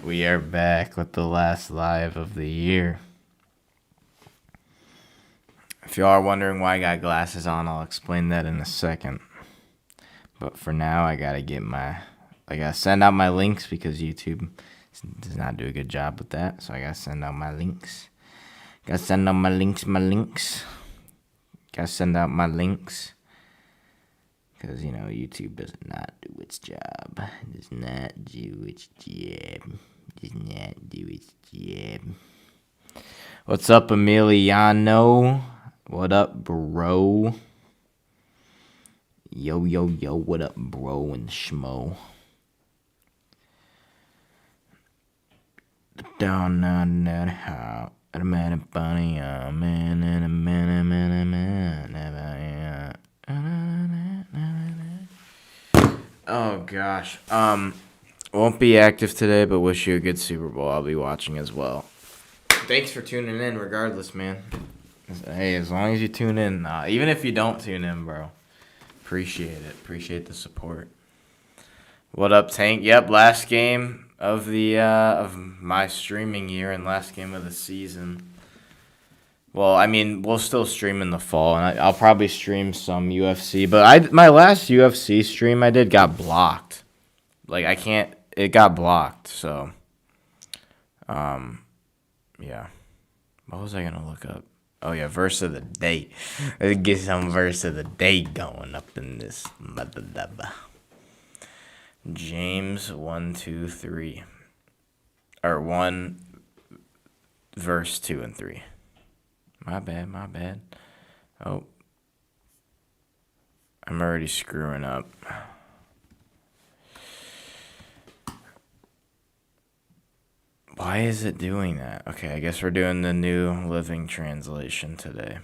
We are back with the last live of the year. If y'all are wondering why I got glasses on, I'll explain that in a second. But for now, I gotta send out my links because YouTube does not do a good job with that. So I gotta send out my links. Gotta send out my links. Gotta send out my links. Because, YouTube does not do its job. Does not do its job. What's up, Emiliano? What up, bro? Yo, what up, bro and schmo? Down that how I'm at a bunny, man, and a man. Oh gosh. Won't be active today, but wish you a good Super Bowl. I'll be watching as well. Thanks for tuning in, regardless, man. Hey, as long as you tune in, even if you don't tune in, bro, appreciate it. Appreciate the support. What up, Tank? Yep, last game of the of my streaming year and last game of the season. Well, I mean, we'll still stream in the fall, and I'll probably stream some UFC. But my last UFC stream I did got blocked. Like, I can't. It got blocked. So, yeah. What was I gonna look up? Oh yeah, verse of the day. Let's get some verse of the day going up in this. James 1-2-3, or 1 verse 2 and 3. My bad. Oh. I'm already screwing up. Why is it doing that? Okay, I guess we're doing the New Living Translation today.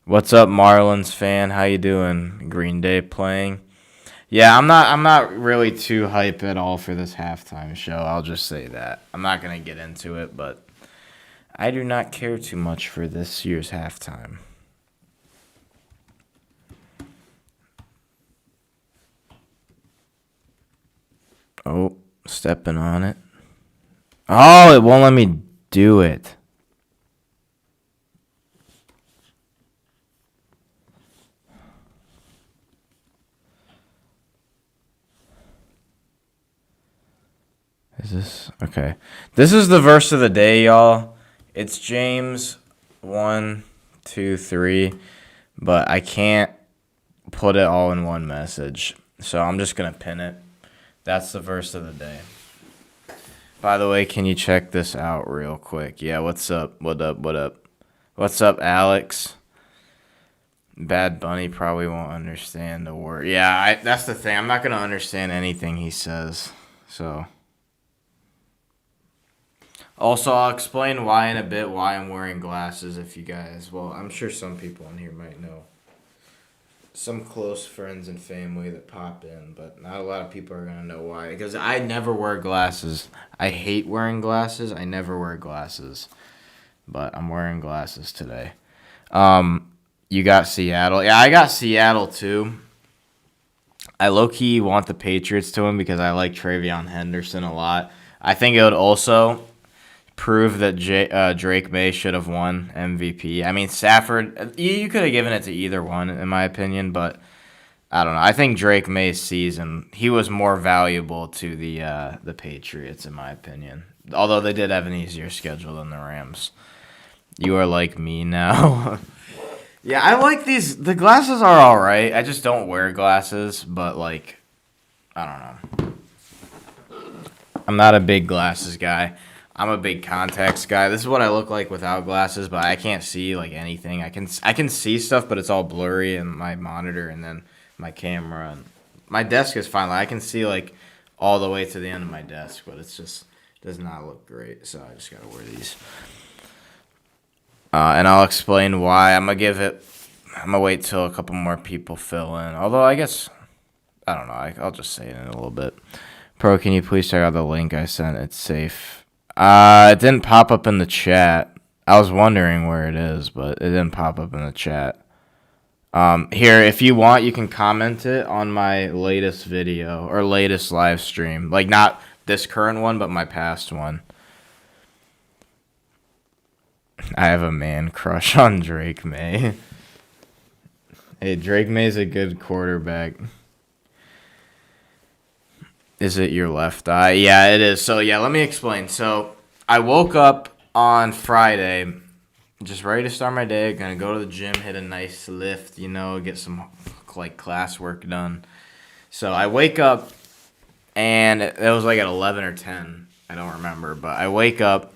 What's up, Marlins fan? How you doing? Green Day playing? Yeah, I'm not really too hype at all for this halftime show. I'll just say that. I'm not going to get into it, but I do not care too much for this year's halftime. Oh, stepping on it. Oh, it won't let me do it. Is this okay? This is the verse of the day, y'all. It's James 1-2-3, but I can't put it all in one message, so I'm just gonna pin it. That's the verse of the day. By the way, can you check this out real quick? Yeah, what's up? What up? What's up, Alex? Bad Bunny probably won't understand the word. Yeah, that's the thing. I'm not gonna understand anything he says, so. Also, I'll explain why in a bit, why I'm wearing glasses if you guys, well, I'm sure some people in here might know. Some close friends and family that pop in, but not a lot of people are going to know why. Because I never wear glasses. I hate wearing glasses. I never wear glasses. But I'm wearing glasses today. You got Seattle. Yeah, I got Seattle too. I low-key want the Patriots to win because I like Travion Henderson a lot. I think it would also prove that Drake May should have won MVP. I mean, Stafford, you could have given it to either one, in my opinion, but I don't know. I think Drake May's season, he was more valuable to the Patriots, in my opinion. Although they did have an easier schedule than the Rams. You are like me now. Yeah, I like these. The glasses are all right. I just don't wear glasses, but, like, I don't know. I'm not a big glasses guy. I'm a big contacts guy. This is what I look like without glasses, but I can't see like anything. I can see stuff, but it's all blurry in my monitor and then my camera. And my desk is fine. Like, I can see like all the way to the end of my desk, but it's just does not look great. So I just gotta wear these. And I'll explain why. I'm gonna wait till a couple more people fill in. Although I guess I don't know. I'll just say it in a little bit. Pro, can you please check out the link I sent? It's safe. It didn't pop up in the chat. I was wondering where it is, but it didn't pop up in the chat. Here, if you want, you can comment it on my latest video or latest live stream. Like, not this current one, but my past one. I have a man crush on Drake May. Hey, Drake May's a good quarterback. Is it your left eye? Yeah, it is. So, yeah, let me explain. So, I woke up on Friday, just ready to start my day. Gonna go to the gym, hit a nice lift, get some, like, classwork done. So, I wake up, and it was, like, at 11 or 10. I don't remember. But I wake up.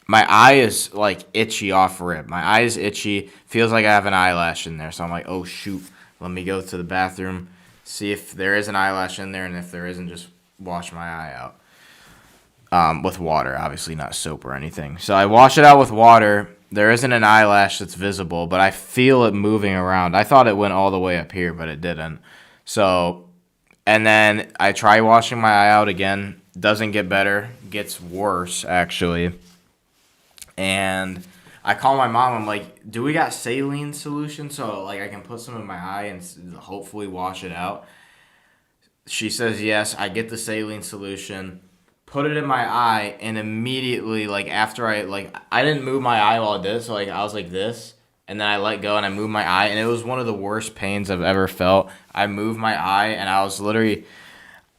My eye is, like, itchy off rip. My eye is itchy. Feels like I have an eyelash in there. So I'm like, oh, shoot. Let me go to the bathroom, see if there is an eyelash in there. And if there isn't, just wash my eye out. With water, obviously not soap or anything. So I wash it out with water. There isn't an eyelash that's visible, but I feel it moving around. I thought it went all the way up here, but it didn't. So, and then I try washing my eye out again. Doesn't get better. Gets worse, actually. And I call my mom. I'm like, do we got saline solution so like I can put some in my eye and hopefully wash it out? She says yes. I get the saline solution, put it in my eye, and immediately, like, after I didn't move my eye while I did it, so like I was like this, and then I let go and I moved my eye, and it was one of the worst pains I've ever felt. I moved my eye and I was literally,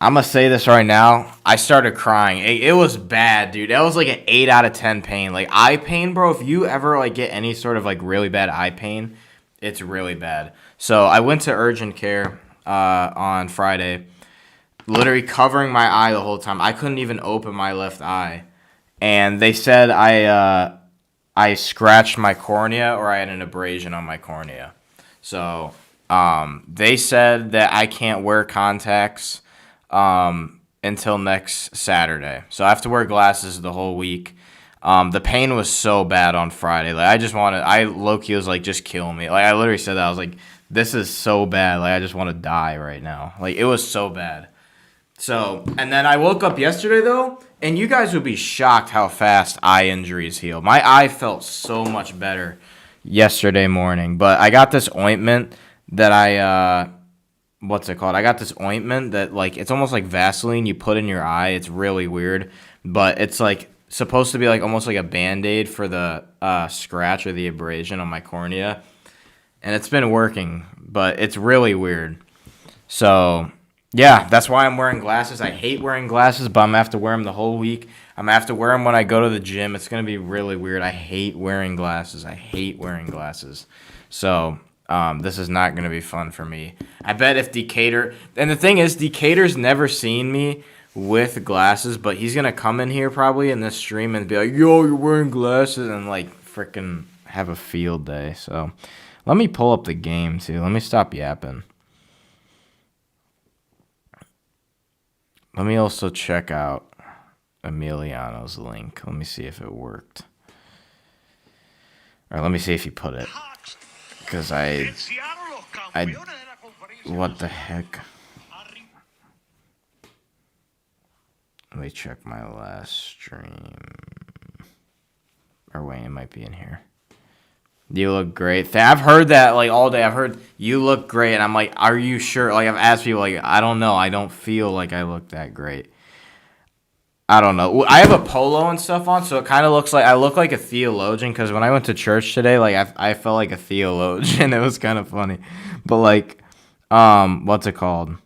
I'm going to say this right now. I started crying. It was bad, dude. That was like an 8 out of 10 pain. Like, eye pain, bro, if you ever, like, get any sort of, like, really bad eye pain, it's really bad. So I went to urgent care on Friday, literally covering my eye the whole time. I couldn't even open my left eye. And they said I scratched my cornea or I had an abrasion on my cornea. So they said that I can't wear contacts until next Saturday. So I have to wear glasses the whole week. The pain was so bad on Friday. Like, I low-key was like, just kill me. Like, I literally said that. I was like, this is so bad. Like, I just want to die right now. Like, it was so bad. So, and then I woke up yesterday, though, and you guys would be shocked how fast eye injuries heal. My eye felt so much better yesterday morning. But I got this ointment that what's it called? I got this ointment that, like, it's almost like Vaseline you put in your eye. It's really weird, but it's, like, supposed to be, like, almost like a Band-Aid for the scratch or the abrasion on my cornea, and it's been working, but it's really weird. So, yeah, that's why I'm wearing glasses. I hate wearing glasses, but I'm going to have to wear them the whole week. I'm going to have to wear them when I go to the gym. It's going to be really weird. I hate wearing glasses. So, this is not going to be fun for me. I bet if Decatur... And the thing is, Decatur's never seen me with glasses, but he's going to come in here probably in this stream and be like, yo, you're wearing glasses, and, like, freaking have a field day. So, let me pull up the game, too. Let me stop yapping. Let me also check out Emiliano's link. Let me see if it worked. Or let me see if he put it. Because what the heck? Let me check my last stream. Or wait, it might be in here. You look great. I've heard that, like, all day. I've heard you look great, and I'm like, are you sure? Like, I've asked people, like, I don't know. I don't feel like I look that great. I don't know. I have a polo and stuff on, so it kind of looks like I look like a theologian, because when I went to church today, like, I felt like a theologian. It was kind of funny. But, like, what's it called?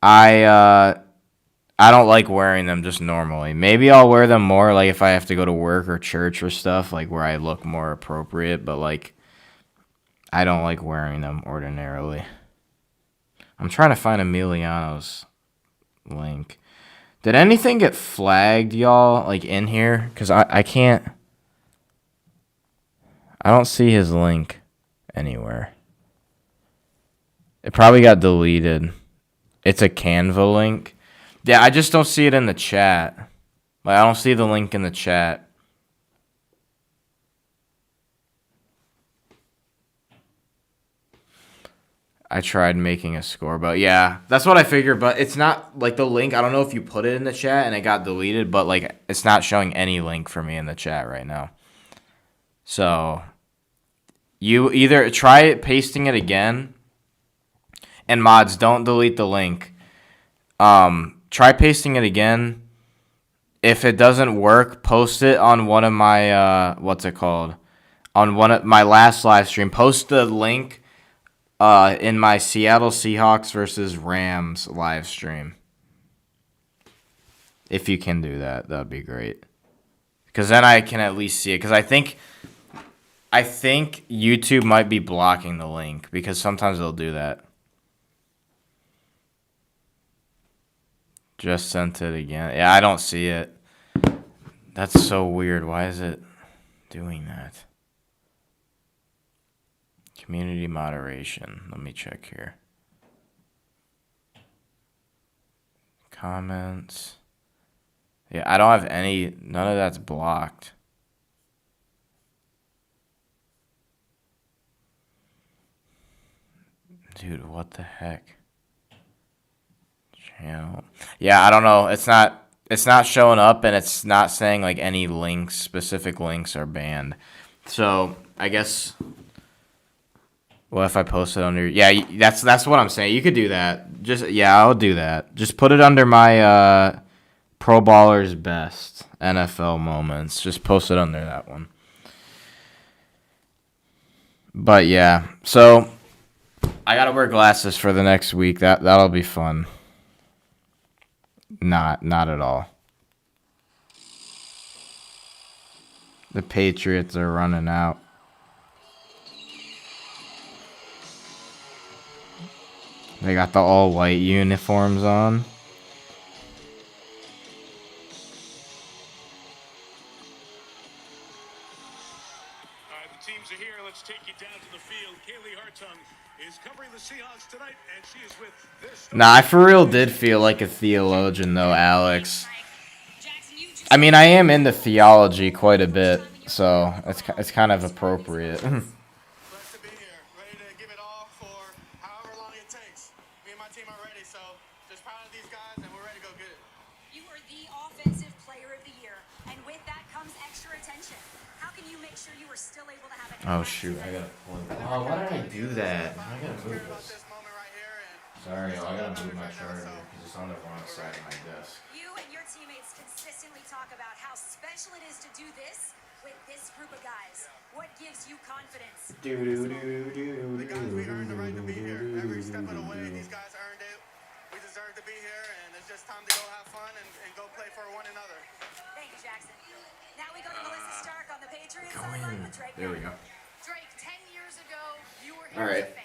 I don't like wearing them just normally. Maybe I'll wear them more, like, if I have to go to work or church or stuff, like, where I look more appropriate. But, like, I don't like wearing them ordinarily. I'm trying to find Emiliano's link. Did anything get flagged, y'all, like, in here? Because I can't... I don't see his link anywhere. It probably got deleted. It's a Canva link. Yeah, I just don't see it in the chat. Like, I don't see the link in the chat. I tried making a score, but yeah, that's what I figured. But it's not, like, the link. I don't know if you put it in the chat and it got deleted, but, like, it's not showing any link for me in the chat right now. So, You either try pasting it again, and mods, don't delete the link. Try pasting it again. If it doesn't work, post it on one of my what's it called? On one of my last live stream. Post the link in my Seattle Seahawks versus Rams live stream. If you can do that, that'd be great. Because then I can at least see it. Because I think YouTube might be blocking the link because sometimes they'll do that. Just sent it again. Yeah, I don't see it. That's so weird. Why is it doing that? Community moderation. Let me check here. Comments. Yeah, I don't have any. None of that's blocked. Dude, what the heck? Channel. Yeah, I don't know. It's not showing up, and it's not saying like any links, specific links are banned. So I guess. What if I post it under? Yeah, that's what I'm saying. You could do that. I'll do that. Just put it under my Pro Ballers Best NFL Moments. Just post it under that one. But yeah, so I gotta wear glasses for the next week. That'll be fun. Not at all. The Patriots are running out. They got the all-white uniforms on. The teams are here. Let's take you down to the field. Kaylee Hartung is covering the Seahawks tonight, and she is with this. Nah, I for real did feel like a theologian, though, Alex. I mean, I am into theology quite a bit, so it's kind of appropriate. Oh shoot, I gotta pull it. Oh, why did I do that? I gotta move this. Sorry, I gotta move my charger because it's on the wrong side of my desk. You and your teammates consistently talk about how special it is to do this with this group of guys. What gives you confidence? The guys, we earned the right to be here. Every step of the way, these guys earned it. We deserve to be here, and it's just time to go have fun and go play for one another. Thank you, Jackson. Now we go to Melissa Stark on the Patriots sideline with Drake. There we go. Drake, 10 years ago, you were All here right. as a fan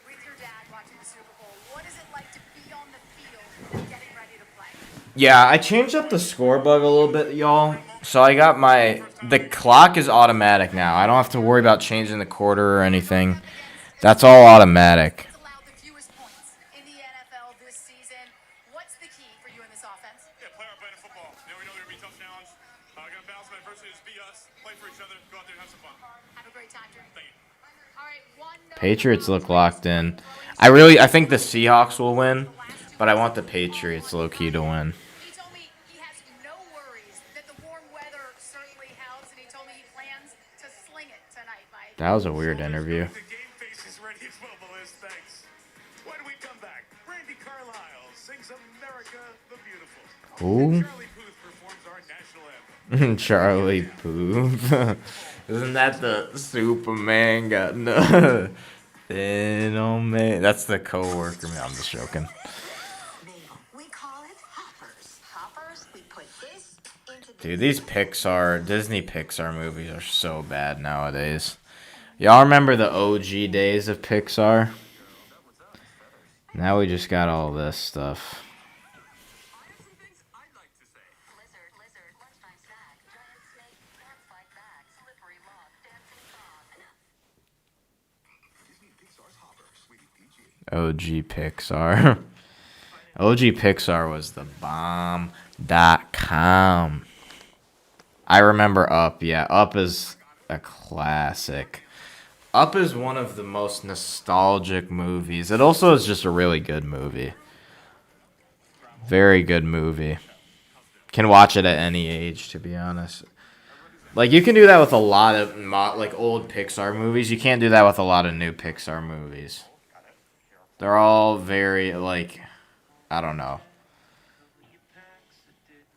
with your dad watching the Super Bowl. What is it like to be on the field and getting ready to play? Yeah, I changed up the score bug a little bit, y'all. So I got the clock is automatic now. I don't have to worry about changing the quarter or anything. That's all automatic. It's allowed the fewest points in the NFL this season. What's the key for you in this offense? Yeah, play our brand of football. You know, we know there'll be a tough challenge. Gonna balance my adversity, just be us, play for each other, go out there and have some fun. Have a great time, Drake. Thank you. All right, Patriots look locked in. I think the Seahawks will win, but I want the Patriots low-key to win. He told me he has no worries that the warm weather certainly helps, and he told me he plans to sling it tonight, Mike. That was a weird interview. The game face is ready as well, Melissa. Thanks. When we come back, Brandy Carlisle sings America the Beautiful. Who? Charlie Puth performs our national anthem. Charlie Puth. Isn't that the Superman got no? Then on me. That's the coworker. Man, I'm just joking. We call it hoppers. Hoppers, we put this into the Dude, these Disney Pixar movies are so bad nowadays. Y'all remember the OG days of Pixar? Now we just got all this stuff. lizard, lunchtime snack, giant snake, campsite bag, slippery log, dancing frog. OG Pixar. OG Pixar was the bomb.com. I remember Up. Yeah, Up is a classic. Up is one of the most nostalgic movies. It also is just a really good movie. Very good movie. Can watch it at any age, to be honest. Like, you can do that with a lot of like old Pixar movies. You can't do that with a lot of new Pixar movies. They're all very, like, I don't know.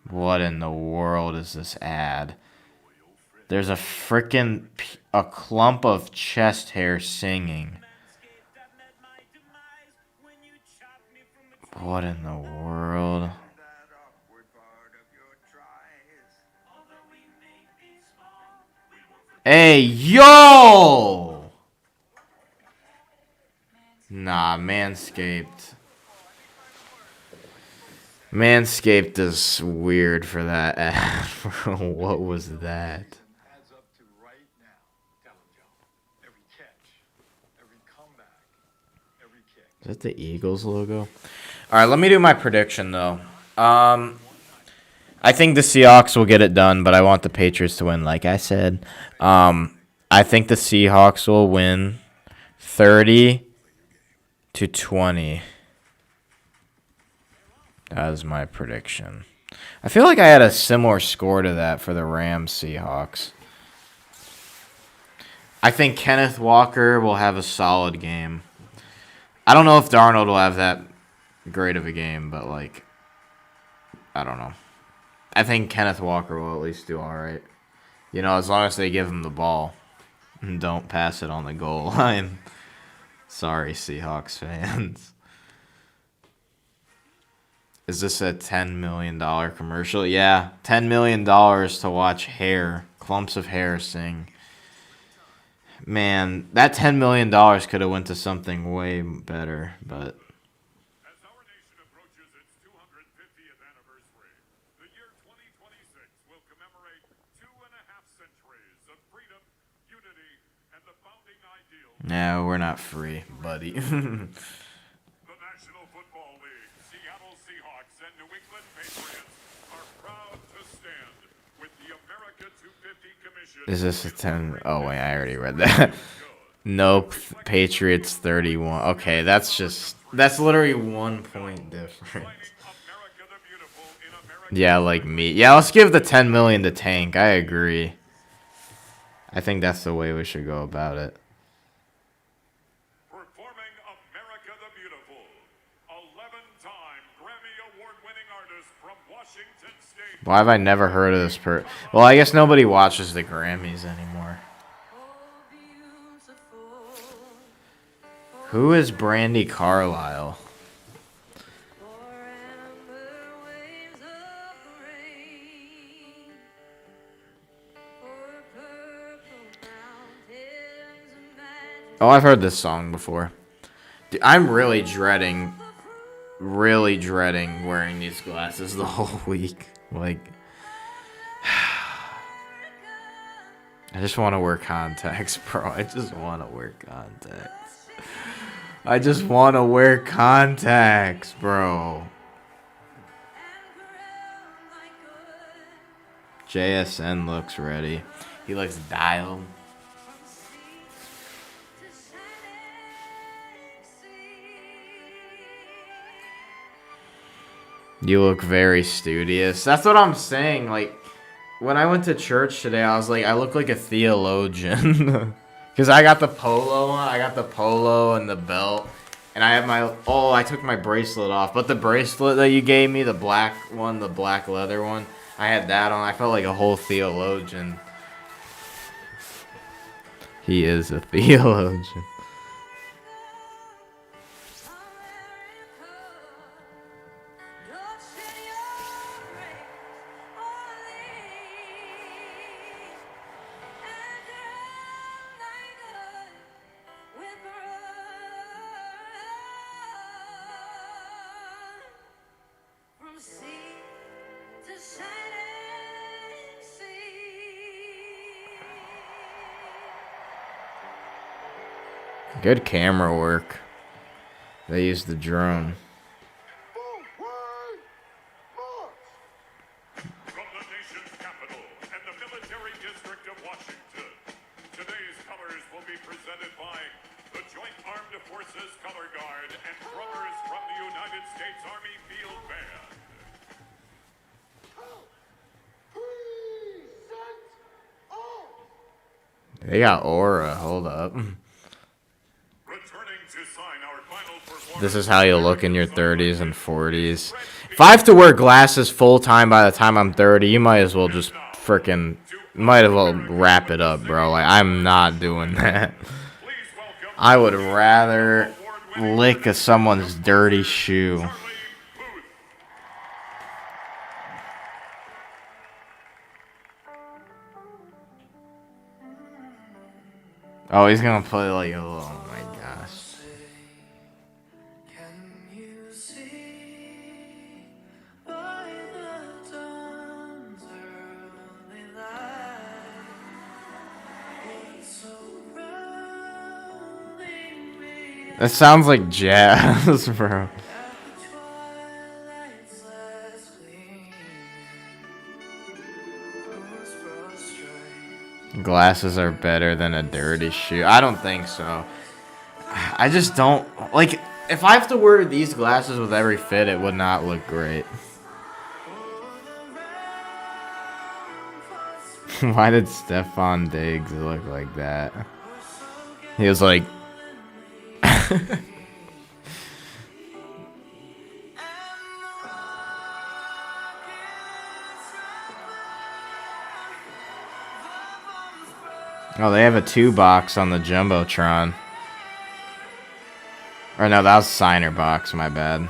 What in the world is this ad? There's a freaking a clump of chest hair singing. What in the world? Hey, yo! Nah, Manscaped. Manscaped is weird for that ad. What was that? Is that the Eagles logo? All right, let me do my prediction, though. I think the Seahawks will get it done, but I want the Patriots to win, like I said. I think the Seahawks will win 30-20. That is my prediction. I feel like I had a similar score to that for the Rams Seahawks. I think Kenneth Walker will have a solid game. I don't know if Darnold will have that great of a game, but, like, I don't know. I think Kenneth Walker will at least do all right. You know, as long as they give him the ball and don't pass it on the goal line. Sorry, Seahawks fans. Is this a $10 million commercial? Yeah, $10 million to watch clumps of hair sing. Man, that $10 million could have went to something way better, but... As our nation approaches its 250th anniversary, the year 2026 will commemorate 2.5 centuries of freedom, unity, and the founding ideals. No, we're not free, buddy. The National Football League, Seattle Seahawks, and New England Patriots are proud to stand with the America 250 Commission. Is this a 10? Oh, wait, I already read that. Nope, Patriots 31. Okay, that's literally 1 point difference. Yeah, like me. Yeah, let's give the 10 million to Tank. I agree. I think that's the way we should go about it. Performing America the Beautiful, 11-time Grammy Award-winning artist from Washington State. Why have I never heard of this Well, I guess nobody watches the Grammys anymore. Who is Brandy Carlisle? Oh, I've heard this song before. Dude, I'm really dreading wearing these glasses the whole week. Like, I just want to wear contacts, bro. I just want to wear contacts. I just want to wear contacts, bro. JSN looks ready. He looks dialed. You look very studious. That's what I'm saying. Like, when I went to church today, I was like, I look like a theologian. Because I got the polo on. I got the polo and the belt. And I have my... Oh, I took my bracelet off. But the bracelet that you gave me, the black one, the black leather one, I had that on. I felt like a whole theologian. He is a theologian. Good camera work. They used the drone. From the nation's capital and the military district of Washington, today's colors will be presented by the Joint Armed Forces Color Guard and drummers from the United States Army Field Band. Present They got aura. Hold up. Returning to sign our final performance. This is how you'll look in your 30s and 40s. If I have to wear glasses full time by the time I'm 30, you might as well just might as well wrap it up, bro. Like, I'm not doing that. I would rather lick someone's dirty shoe. Oh, he's gonna play like a little. Oh my gosh. That sounds like jazz, bro. Glasses are better than a dirty shoe. I don't think so. I just don't like. If I have to wear these glasses with every fit, it would not look great. Why did Stephon Diggs look like that? He was like. Oh, they have a 2-box on the Jumbotron. Or no, that was signer box, my bad.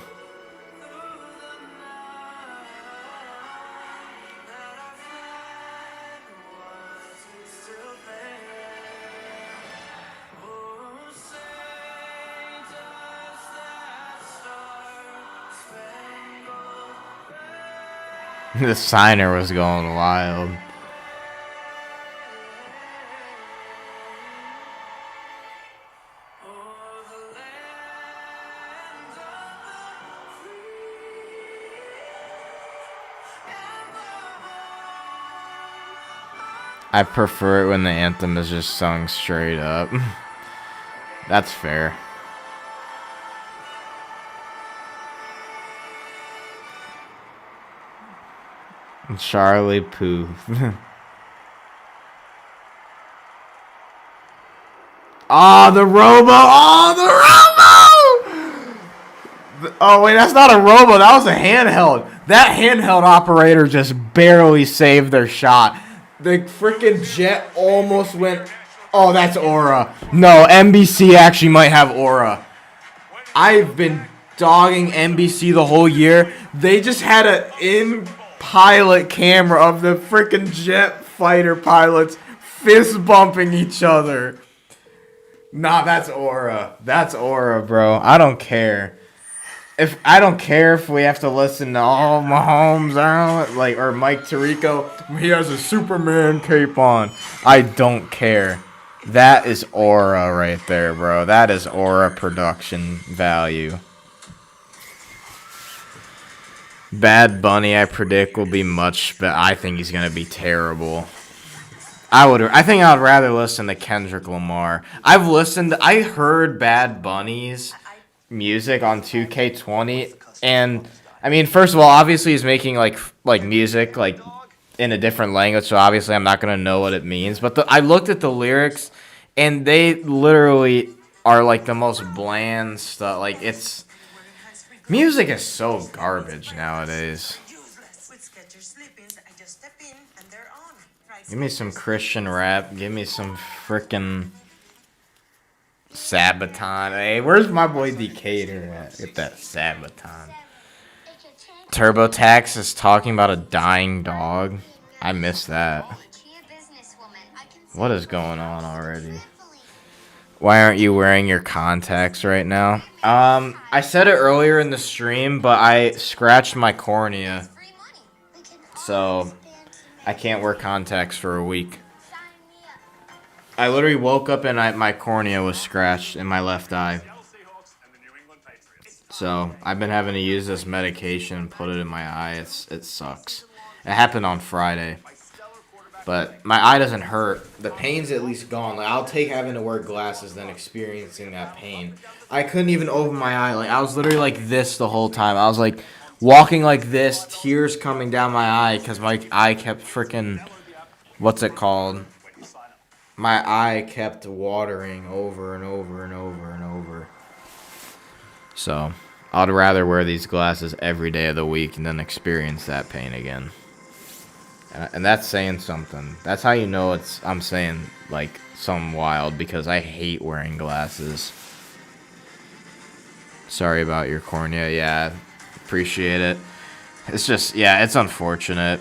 The signer was going wild. I prefer it when the anthem is just sung straight up. That's fair. Charlie Puth. Oh, the Robo! Oh, the Robo! Oh, wait, that's not a Robo. That was a handheld. That handheld operator just barely saved their shot. The freaking jet almost went... Oh, that's aura. No, NBC actually might have aura. I've been dogging NBC the whole year. They just had an in-pilot camera of the freaking jet fighter pilots fist bumping each other. Nah, that's aura. That's aura, bro. I don't care. I don't care if we have to listen to all Mahomes or Mike Tirico. He has a Superman cape on. I don't care. That is aura right there, bro. That is aura production value. Bad Bunny, I predict, will be much, but I think he's gonna be terrible. I think I'd rather listen to Kendrick Lamar. I heard Bad Bunny's music on 2K20, and I mean, first of all, obviously he's making like music like in a different language, so obviously I'm not gonna know what it means. But I looked at the lyrics, and they literally are like the most bland stuff. Like, it's music is so garbage nowadays. Give me some Christian rap. Give me some frickin' Sabaton. Hey, where's my boy Decatur at? Get that Sabaton. TurboTax is talking about a dying dog. I missed that. What is going on already? Why aren't you wearing your contacts right now? I said it earlier in the stream, but I scratched my cornea. So I can't wear contacts for a week. I literally woke up and my cornea was scratched in my left eye. So I've been having to use this medication and put it in my eye. It sucks. It happened on Friday. But my eye doesn't hurt. The pain's at least gone. Like, I'll take having to wear glasses than experiencing that pain. I couldn't even open my eye. Like, I was literally like this the whole time. I was like walking like this, tears coming down my eye because my eye kept freaking, what's it called? my eye kept watering over and over and over and over. So I'd rather wear these glasses every day of the week and then experience that pain again. And that's saying something. That's how you know I'm saying like something wild, because I hate wearing glasses. Sorry about your cornea. Yeah, appreciate it. It's just, yeah, it's unfortunate.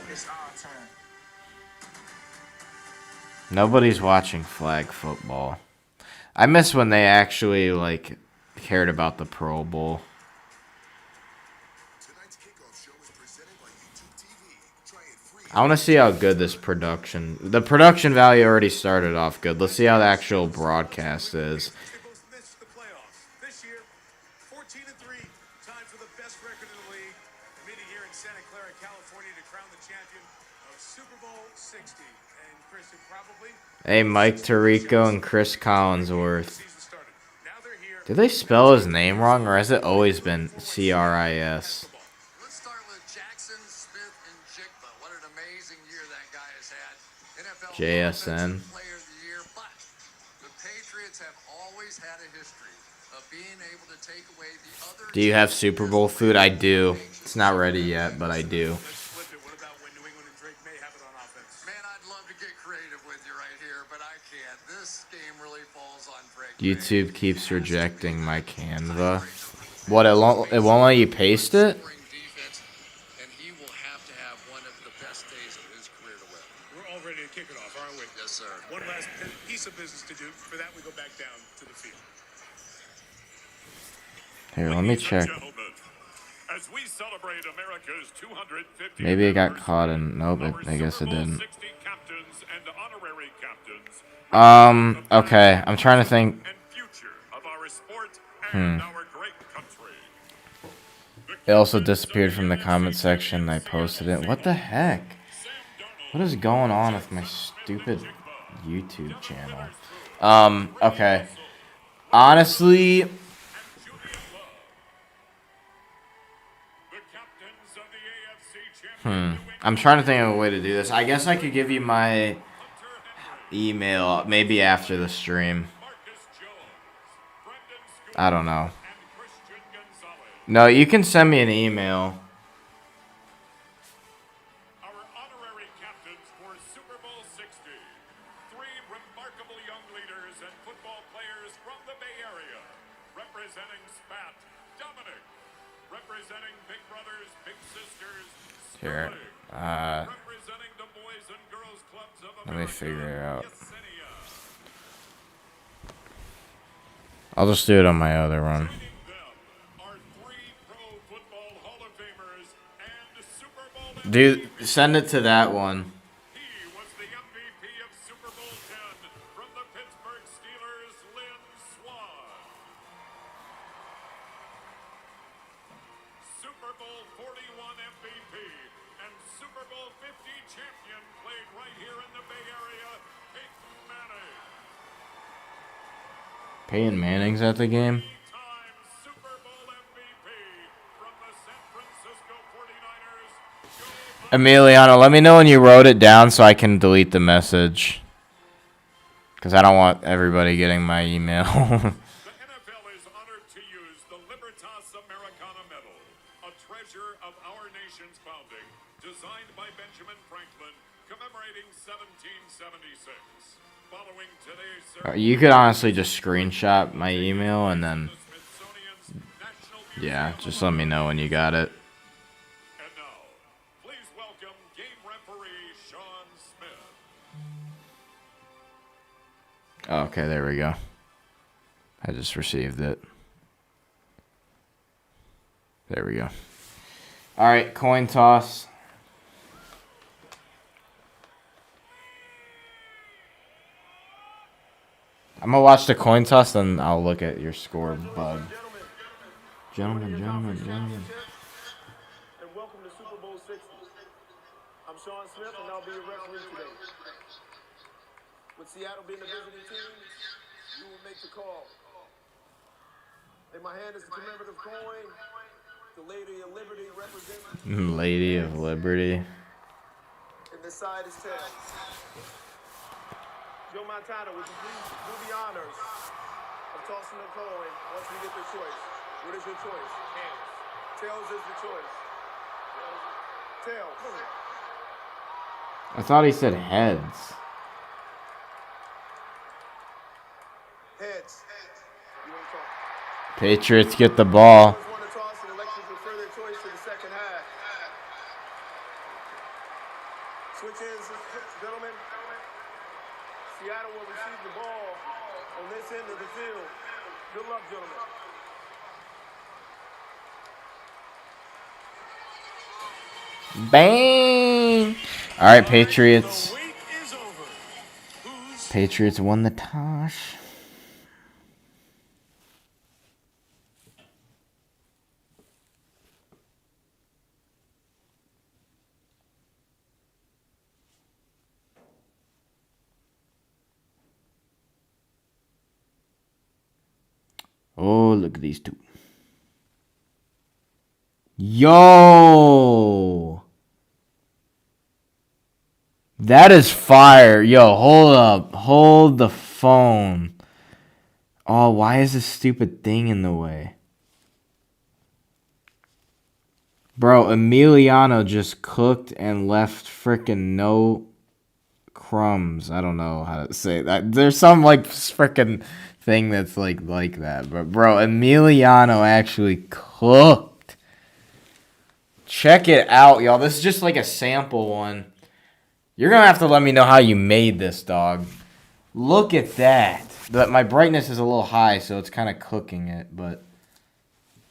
Nobody's watching flag football. I miss when they actually like cared about the Pro Bowl. I want to see how good the production value already started off good. Let's see how the actual broadcast is. Missed the playoffs. This year, 14-3, tied for the best record in the league. Meeting here in Santa Clara, California, to crown the champion of Super Bowl 60. And Chris, it probably. Hey, Mike Tirico and Chris Collinsworth. Did they spell his name wrong, or has it always been Chris? Let's start with Jackson Smith and Jigba. What an amazing year that guy has had. NFL JSN. Player of the Year, but the Patriots have always had a history of being able to take away the other. Do you have Super Bowl food? I do. It's not ready yet, but I do. What about when New England and Drake may have it on offense? Man, I'd love to get creative with you right here, but I can't. This game really falls on Drake. YouTube keeps rejecting my Canva. What, it won't let you paste it? And he will have to have one of the best days of his career to win. We're all ready to kick it off, aren't we? Yes, sir. One last piece of business to do. For that, we go back down to the field. Here, let me check. As we celebrate America's 250th Maybe it got caught in. Nope, I guess it Super Bowl didn't. 60 captains and honorary captains. Okay, I'm trying to think. And future of our sport and our great country. It also disappeared from the comment section. I posted it. What the heck? What is going on with my stupid YouTube channel? Okay. Honestly, I'm trying to think of a way to do this. I guess I could give you my email maybe after the stream. I don't know. No, you can send me an email. Our honorary captains for Super Bowl 60. 3 remarkable young leaders and football players from the Bay Area. Representing SPAT, Dominic. Representing Big Brothers, Big Sisters, Here. Sterling. Representing the Boys and Girls Clubs of America. Let me figure it out. Yesenia. I'll just do it on my other one. Joining them are 3 Pro Football Hall of Famers and Super Bowl Dude, send it to that one. He was the MVP of Super Bowl 10 from the Pittsburgh Steelers, Lynn Swann. Super Bowl 41 MVP and Super Bowl 50 champion played right here in the Bay Area, Peyton Manning. Peyton Manning's at the game. 3-time Super Bowl MVP from the San Francisco 49ers, Joe Emiliano, let me know when you wrote it down so I can delete the message. Because I don't want everybody getting my email. The NFL is honored to use the Libertas Americana Medal, a treasure of our nation's founding, designed by Benjamin Franklin, commemorating 1776. Following today's ceremony, You could honestly just screenshot my email and then, the Smithsonian's National yeah, Museum just let me know when you got it. And now, please welcome game referee Sean Smith. Oh, okay, there we go. I just received it. There we go. All right, coin toss. I'm gonna watch the coin toss, then I'll look at your score, bud. Gentlemen. And welcome to Super Bowl 60. I'm Sean Smith, and I'll be your referee today. With Seattle being the visiting team, you will make the call. In my hand is the commemorative coin. The Lady of Liberty representing. Lady of Liberty. And this side is tails. Joe Montana, would you please do the honors of tossing the coin once we get the choice? What is your choice? Tails. Tails is the choice. Tails. I thought he said heads. Heads. You want to talk? Patriots get the ball. Others want to toss and elect to defer their choice to the second half. Switch ends, gentlemen. Seattle will receive the ball on this end of the field. Good luck, gentlemen. Bang! All right, Patriots. The wait is over. Who's Patriots won the toss. Oh, look at these two. Yo! That is fire. Yo, hold up. Hold the phone. Oh, why is this stupid thing in the way? Bro, Emiliano just cooked and left frickin' no crumbs. I don't know how to say that. There's some like frickin' thing that's like that. But bro, Emiliano actually cooked. Check it out, y'all. This is just like a sample one. You're gonna have to let me know how you made this, dog. Look at that. My brightness is a little high, so it's kind of cooking it, but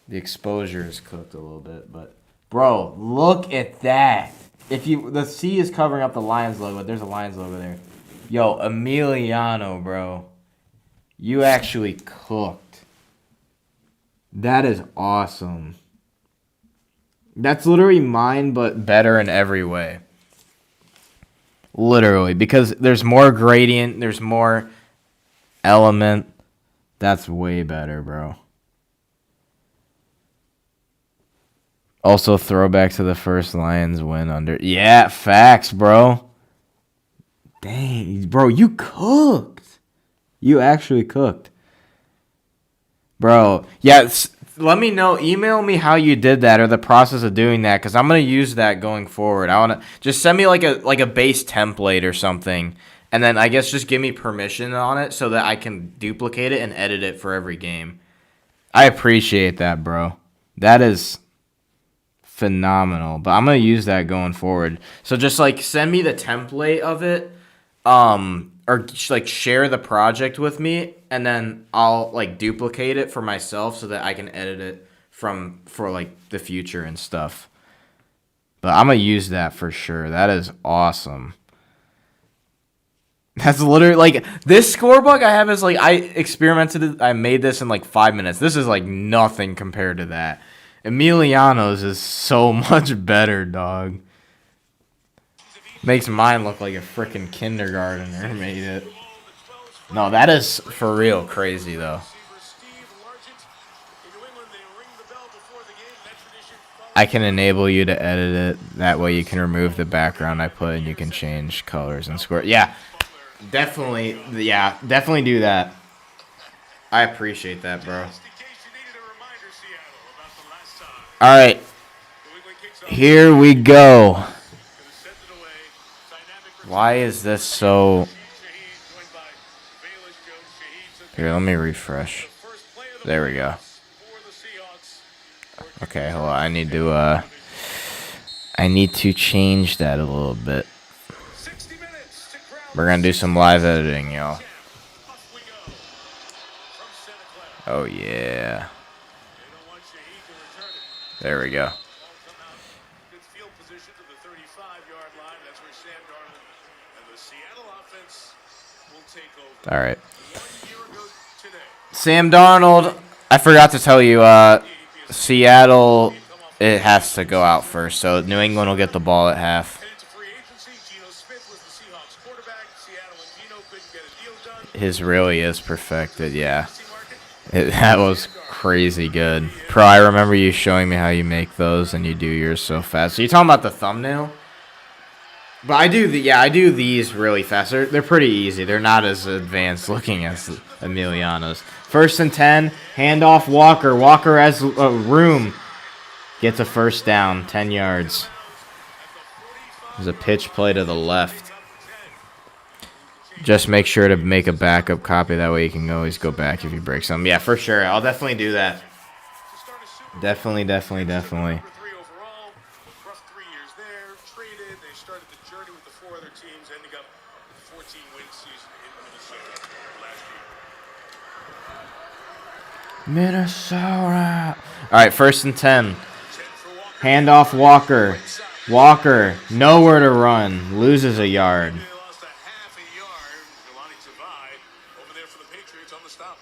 the exposure is cooked a little bit. But bro, look at that. The C is covering up the Lions logo, but there's a Lions logo there. Yo, Emiliano, bro. You actually cooked. That is awesome. That's literally mine, but better in every way. Literally, because there's more gradient, there's more element. That's way better, bro. Also, throwback to the first Lions win under. Yeah, facts, bro. Dang, bro, you cooked. You actually cooked. Bro, yeah, let me know. Email me how you did that or the process of doing that, because I'm going to use that going forward. I want to just send me like a base template or something, and then I guess just give me permission on it so that I can duplicate it and edit it for every game. I appreciate that, bro. That is phenomenal, but I'm going to use that going forward. So just like send me the template of it, or like share the project with me, and then I'll like duplicate it for myself so that I can edit it for like the future and stuff. But I'm gonna use that for sure. That is awesome. That's literally like this scorebook I have is like I experimented it. I made this in like 5 minutes. This is like nothing compared to that. Emiliano's is so much better, dog. Makes mine look like a freaking kindergartner made it. No, that is for real crazy, though. I can enable you to edit it. That way you can remove the background I put and you can change colors and square. Yeah, definitely. Yeah, definitely do that. I appreciate that, bro. All right. Here we go. Why is this so... Here, let me refresh. There we go. Okay, hold on. I need to change that a little bit. We're gonna do some live editing, y'all. Oh yeah. There we go. All right. Sam Darnold, I forgot to tell you, Seattle, it has to go out first, so New England will get the ball at half. His really is perfected, yeah. That was crazy good. Pro, I remember you showing me how you make those, and you do yours so fast. So you talking about the thumbnail? But I do these really fast. They're pretty easy. They're not as advanced looking as Emiliano's. 1st and 10, handoff Walker. Walker has room. Gets a first down, 10 yards. There's a pitch play to the left. Just make sure to make a backup copy. That way you can always go back if you break something. Yeah, for sure. I'll definitely do that. Definitely. Number 3 overall, rough 3 years there, traded. They started the journey with the 4 other teams, ending up with a 14-win season in Minnesota last year. Minnesota. All right, 1st and 10. Handoff Walker. Walker, nowhere to run. Loses a yard. They lost a half a yard. Jelani Tavai over there for the Patriots on the stop.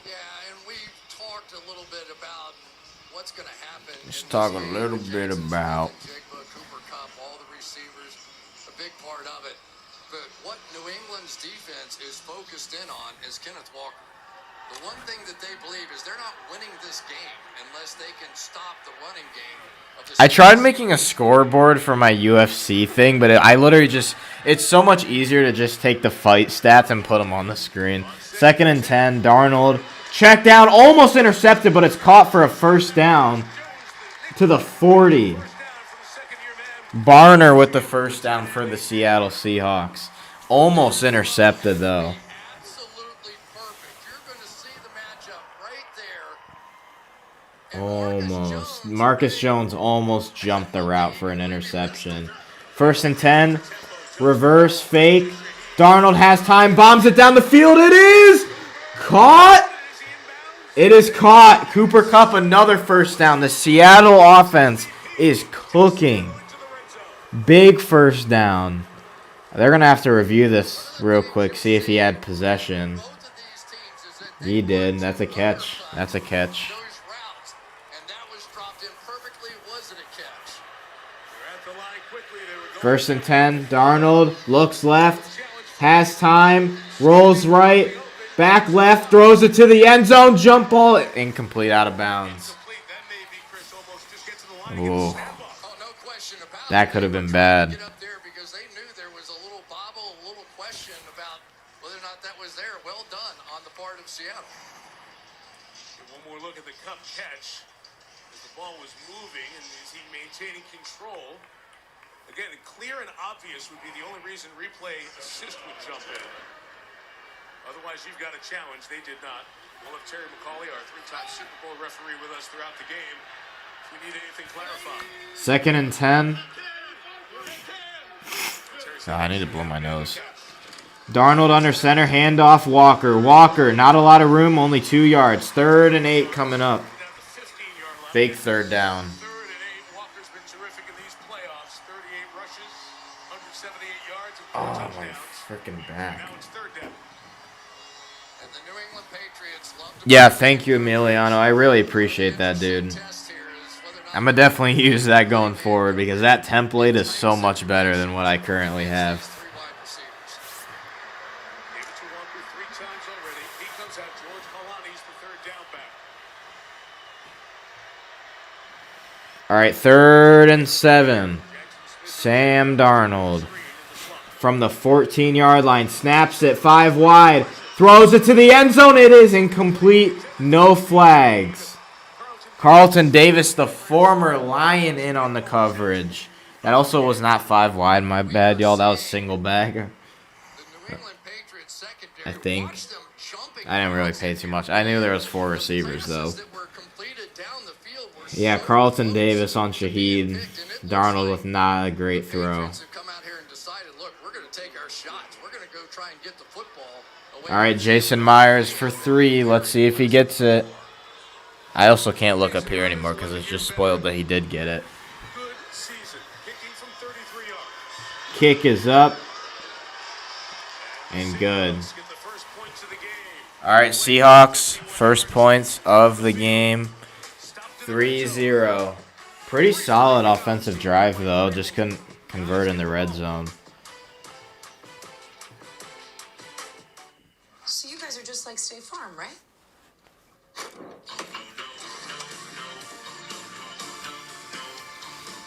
Yeah, and we've talked a little bit about what's going to happen. Let's talk a little bit about. Jigba, Cooper Kupp, all the receivers, a big part of it. But what New England's defense is focused in on is Kenneth Walker. The one thing that they believe is they're not winning this game unless they can stop the running game of the I tried making a scoreboard for my UFC thing, but I literally it's so much easier to just take the fight stats and put them on the screen. 2nd and 10, Darnold. Check down, almost intercepted, but it's caught for a first down to the 40. Barner with the first down for the Seattle Seahawks. Almost intercepted, though. absolutely perfect. You're going to see the matchup right there. Almost. Marcus Jones almost jumped the route for an interception. 1st and 10. Reverse fake. Darnold has time. Bombs it down the field. It is caught. It is caught. Cooper Kupp, another first down. The Seattle offense is cooking. Big first down. They're going to have to review this real quick. See if he had possession. Both of these teams is that they He did. run That's a catch. That's a catch. those routes, and that was dropped in perfectly. Was it a catch? They're at the line quickly. They were going 1st and 10. Darnold looks left. Has time. Rolls right. Back left. Throws it to the end zone. Jump ball. Incomplete, out of bounds. complete. That may be Chris almost just get to the line and get the Ooh. snap off. Oh, no question about it. That could have been bad. Get up there because they knew there was a little bobble, a little question about whether or not that was there. Well done on the part of Seattle. And one more look at the Cup catch as the ball was moving, and is he maintaining control? Again, clear and obvious would be the only reason replay assist would jump in. Otherwise, you've got a challenge. They did not. We'll have Terry McCauley, our 3-time Super Bowl referee, with us throughout the game if we need anything clarified. 2nd and 10. Terry Oh, I need to blow my nose. Darnold under center. Handoff Walker. Walker, not a lot of room. Only 2 yards. 3rd and 8 coming up. down the 15-yard line. Fake third down. 3rd and 8. Walker's been terrific in these playoffs. 38 rushes, 178 yards, and 4 Oh, my touchdowns. freaking back. Now it's 3rd down. And the New England Patriots love to Yeah, thank you, Emiliano. I really appreciate that, dude. test here is whether or not I'm going to definitely use that going forward because that template is so much better than what I currently have. 3 wide receivers. Gave it to Walker 3 times already. He comes out. George Kalani's the 3rd down back. All right, 3rd and 7. Sam Darnold from the 14-yard line. Snaps it 5 wide. Throws it to the end zone. It is incomplete. No flags. Carlton Davis, the former Lion, in on the coverage. That also was not 5 wide. My bad, y'all. That was single bag. The New England Patriots secondary. I think. Watch them jumping I didn't really routes pay too much. I knew there was 4 receivers, though. passes that were completed down the field were Yeah, so Carlton close Davis on to being Shaheed. picked, and it looks Darnold like with not a great the throw. Patriots have come out here and decided, look, we're going to take our shots. We're going to go try and get the football away. All right, Jason Myers for 3. Let's see if he gets it. I also can't look up here anymore because it's just spoiled that he did get it. Good season. Kicking from 33 yards. Kick is up. And good. Seahawks get the first points of the game. All right, Seahawks, first points of the game. 3-0. Pretty solid offensive drive, though. Just couldn't convert in the red zone. So you guys are just like State Farm, right?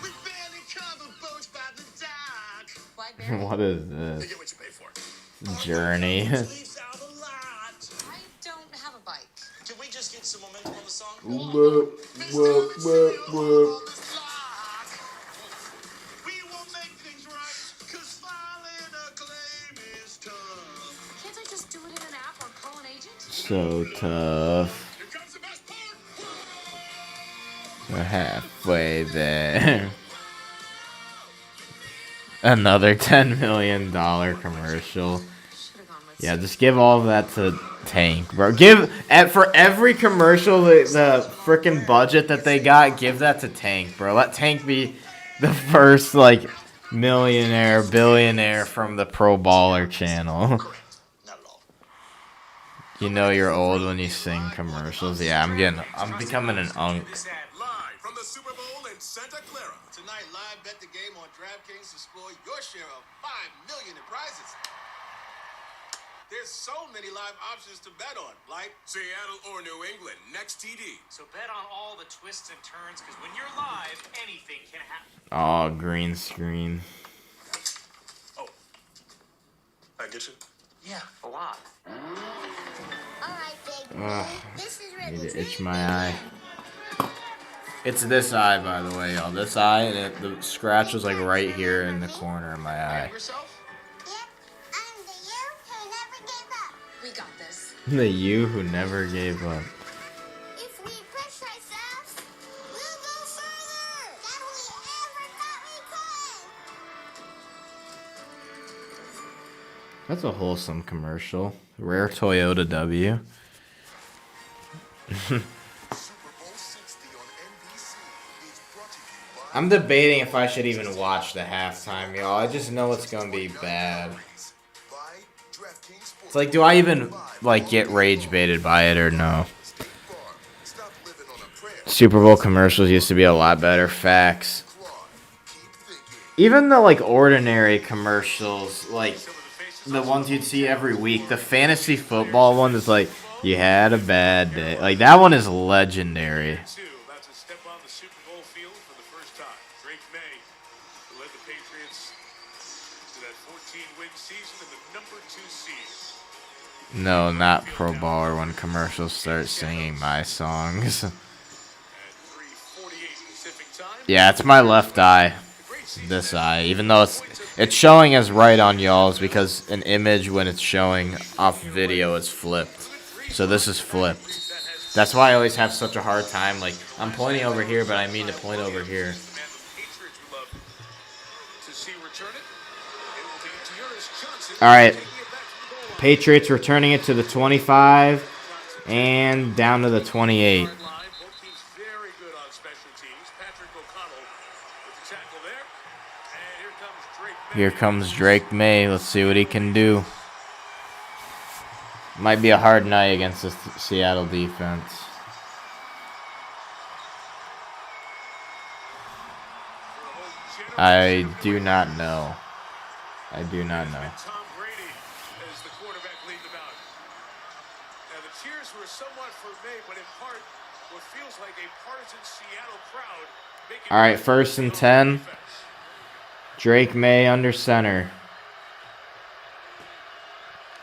We barely cover boats by the dock. Why Blackberry? What is You this? get what you pay for. Journey. Leaves out a lot. I don't have a bike. Can we just get some momentum on the song? We will make things right, 'cause filing a claim is tough. Can't I just do it in an app or call an agent? So tough. Here comes the best part. We're halfway there. Another $10 million commercial. Should've gone with Yeah, just give all of that to Tank, bro. For every commercial, the freaking budget that they got, give that to Tank, bro. Let Tank be the first, like, millionaire, billionaire from the Pro Baller channel. Not at all. You know you're old when you sing commercials. Yeah, I'm becoming an unk. Live from the Super Bowl in Santa Clara. Tonight, live bet the game on DraftKings to score your share of $5 million in prizes. There's so many live options to bet on, like Seattle or New England, next TD. So bet on all the twists and turns, because when you're live, anything can happen. Oh, green screen. Oh, I get you. Yeah, a lot. Alright, Big Ugh, This is need Ribbon. to itch my eye. It's this eye, by the way, y'all. This eye, and the scratch was like right here in the corner of my eye. Yourself? Yep, I'm the you who never gave up. We got this. The you who never gave up. If we push ourselves, we'll go further than we ever thought we could. That's a wholesome commercial. Rare Toyota W. Super Bowl 60 on NBC is brought to you by I'm debating if I should even watch the halftime, y'all. I just know it's gonna be bad. DraftKings Sports. It's like, do I even like get rage baited by it or no? State Farm. Stop living on a prayer. Super Bowl commercials used to be a lot better. Facts. Claude, keep thinking. Even the like ordinary commercials, like the ones you'd see every week, the fantasy football one is like, you had a bad day. Like that one is legendary. About to step on the Super Bowl field for the first time. Drake May, who led the Patriots to that 14-win season and the number 2 seed. No, not Pro Baller when commercials start singing my songs. At 3:48 Pacific time. Yeah, it's my left eye. This eye, even though it's showing as right on y'all's because an image when it's showing off video is flipped. So this is flipped. That's why I always have such a hard time. Like I'm pointing over here, but I mean to point over here. Man, the Patriots would love to see return it. It will be Dearness Johnson All right, taking it back to the goal line. Patriots returning it to the 25 and down to the 28. Both teams very good on special teams. Patrick O'Connell with the tackle there. And here comes Drake May. Here comes Drake May. Let's see what he can do. Might be a hard night against the Seattle defense. I do not know. I do not know. Tom Brady as the quarterback leading them out. Now the cheers were somewhat for May, but in part, what feels like a partisan Seattle crowd. Making All right, 1st and 10. Drake May under center.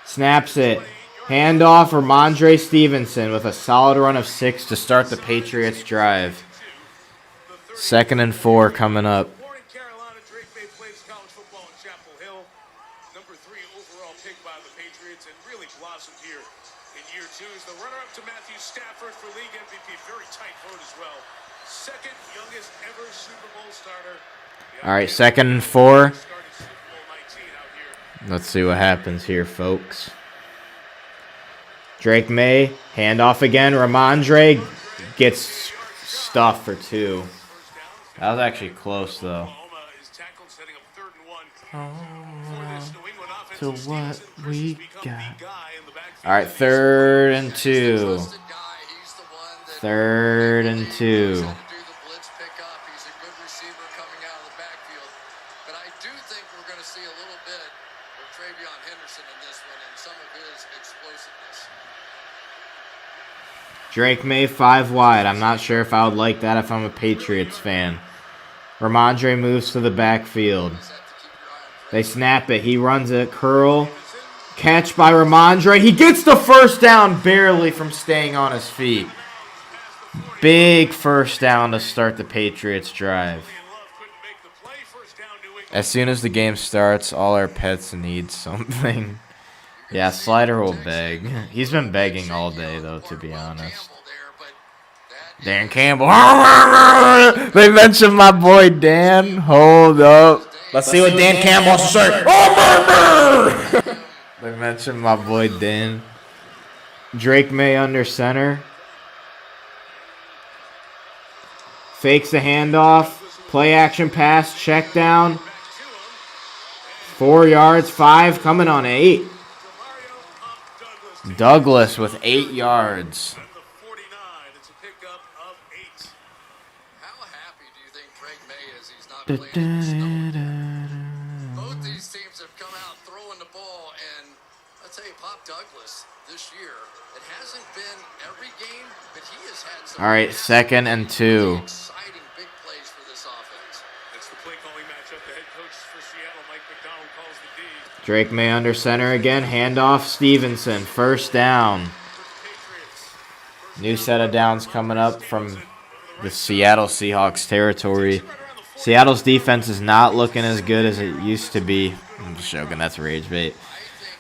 Snaps it. Handoff Ramondre Stevenson with a solid run of 6 to start the Patriots drive. 2nd and 4 coming up. Born in Carolina, Drake May plays college football in Chapel Hill. Number 3 overall pick by the Patriots and really blossomed here in year 2 as the runner-up to Matthew Stafford for league MVP. Very tight vote as well. Second youngest ever Super Bowl starter. All right, 2nd and 4. Started Super Bowl 19 out here. Let's see what happens here, folks. Drake May, handoff again. Ramondre gets stuffed for 2. That was actually close, though. Oklahoma is tackled, setting up 3rd and 1 for this New England offense. To Stevenson what versus we become got. the guy in the backfield. All right, 3rd and 2. Trusted guy. He's the one that 3rd and 2. knows how to do the blitz pickup. He's a good receiver coming out of the backfield. But I do think we're going to see a little bit of Travion Henderson in this one and some of his explosiveness. Drake May 5 wide. I'm not sure if I would like that if I'm a Patriots fan. Ramondre moves to the backfield. Just have to keep your eye on They snap it. He runs a curl. Catch by Ramondre. He gets the first down barely from staying on his feet. Big first down to start the Patriots drive. As soon as the game starts, all our pets need something. Yeah, Slider will beg. He's been begging all day, though, to be honest. Dan Campbell. They mentioned my boy Dan. Hold up. Let's see what Dan Campbell has to say. They mentioned my boy Dan. Drake May under center. Fakes the handoff. Play action pass. Check down. 4 yards. 5 coming on 8. Douglas with 8 yards. How happy do you think Drake May is he's not playing against both these teams have come out throwing the ball, and I'll tell you, Pop Douglas this year, it hasn't been every game, but he has had some all right, 2nd and 2. exciting big plays for this offense. It's the play calling matchup. The head coach for Seattle, Mike McDonald, calls the D. Drake May under center again. Handoff Stevenson. First down. New set of downs coming up from the Seattle Seahawks territory. Seattle's defense is not looking as good as it used to be. I'm just joking. That's rage bait.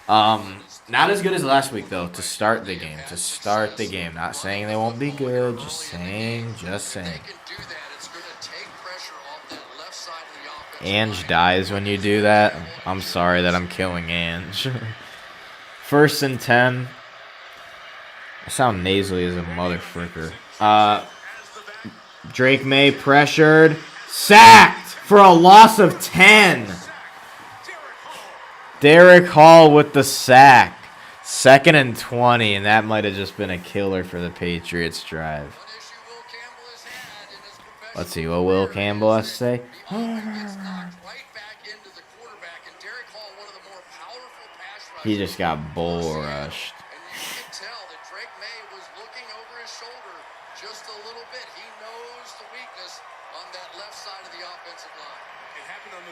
Not as good as last week, though, to start the game. To start the game. Not saying they won't be good. Just saying. Just saying. Ange dies when you do that. I'm sorry that I'm killing Ange. 1st and 10. I sound nasally as a motherfucker. Drake May pressured. Sacked for a loss of 10. Derek Hall with the sack. 2nd and 20, and that might have just been a killer for the Patriots drive. Let's see what Will Campbell has to say. He just got bull rushed.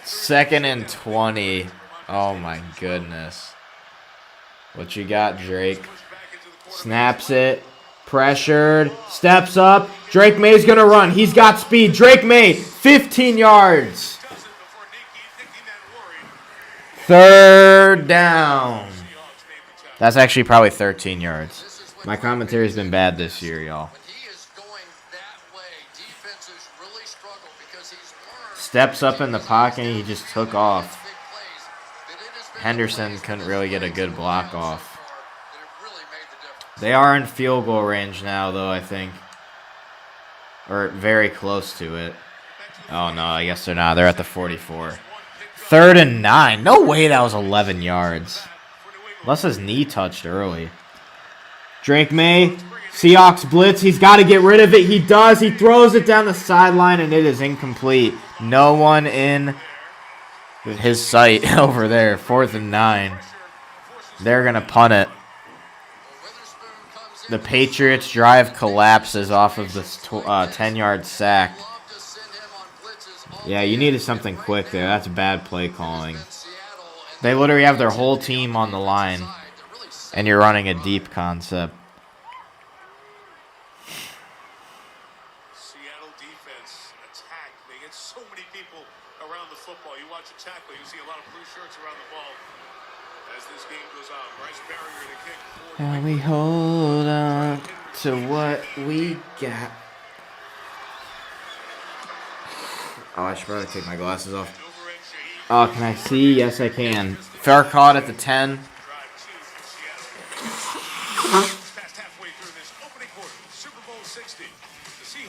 Second and 20. Oh my goodness. What you got, Drake? Snaps it. Pressured. Steps up. Drake May's going to run. He's got speed. Drake May, 15 yards. 3rd down. That's actually probably 13 yards. My commentary's been bad this year, y'all. Steps up in the pocket and he just took off. Henderson couldn't really get a good block off. They are in field goal range now, though, I think. Or very close to it. Oh, no, I guess they're not. They're at the 44. 3rd and 9. No way that was 11 yards. Unless his knee touched early. Drake May, Seahawks blitz. He's got to get rid of it. He does. He throws it down the sideline, and it is incomplete. No one in his sight over there. 4th and 9. They're going to punt it. The Patriots drive collapses off of this 10-yard sack. Yeah, you needed something quick there. That's bad play calling. They literally have their whole team on the line, and you're running a deep concept. Seattle defense attack. They get so many people around the football. You watch a tackle, you see a lot of blue shirts around the ball. As this game goes on, Bryce Barrier to kick. And we hold on to what we got. Oh, I should probably take my glasses off. Oh, can I see? Yes, I can. Fair caught at the 10.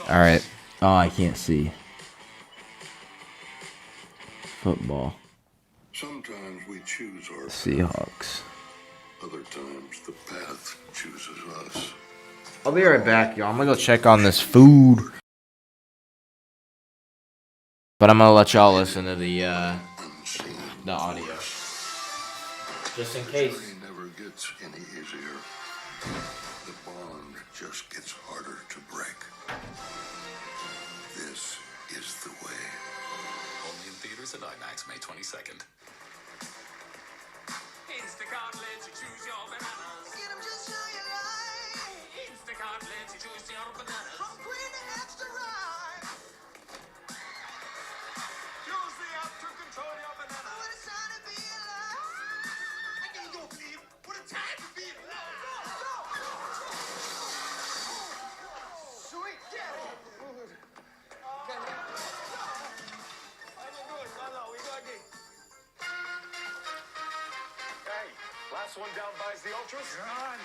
All right. Oh, I can't see. Football. Sometimes we choose our Seahawks. Other times the path chooses us. I'll be right back, y'all. I'm going to go check on this food. But I'm going to let y'all listen to the audio. Just in case. It never gets any easier. The bond just gets harder to break. This is the way. Only in theaters at IMAX May 22nd. Instacart lets you choose your bananas. Get 'em just how you like. Instacart lets you choose your bananas. From green to extra ripe. Use the app to control your banana. What a time to be alive. I know you don't believe. What a time to be alive. Sweet, get it. No, we got it. Hey, last one down buys the ultras. Run.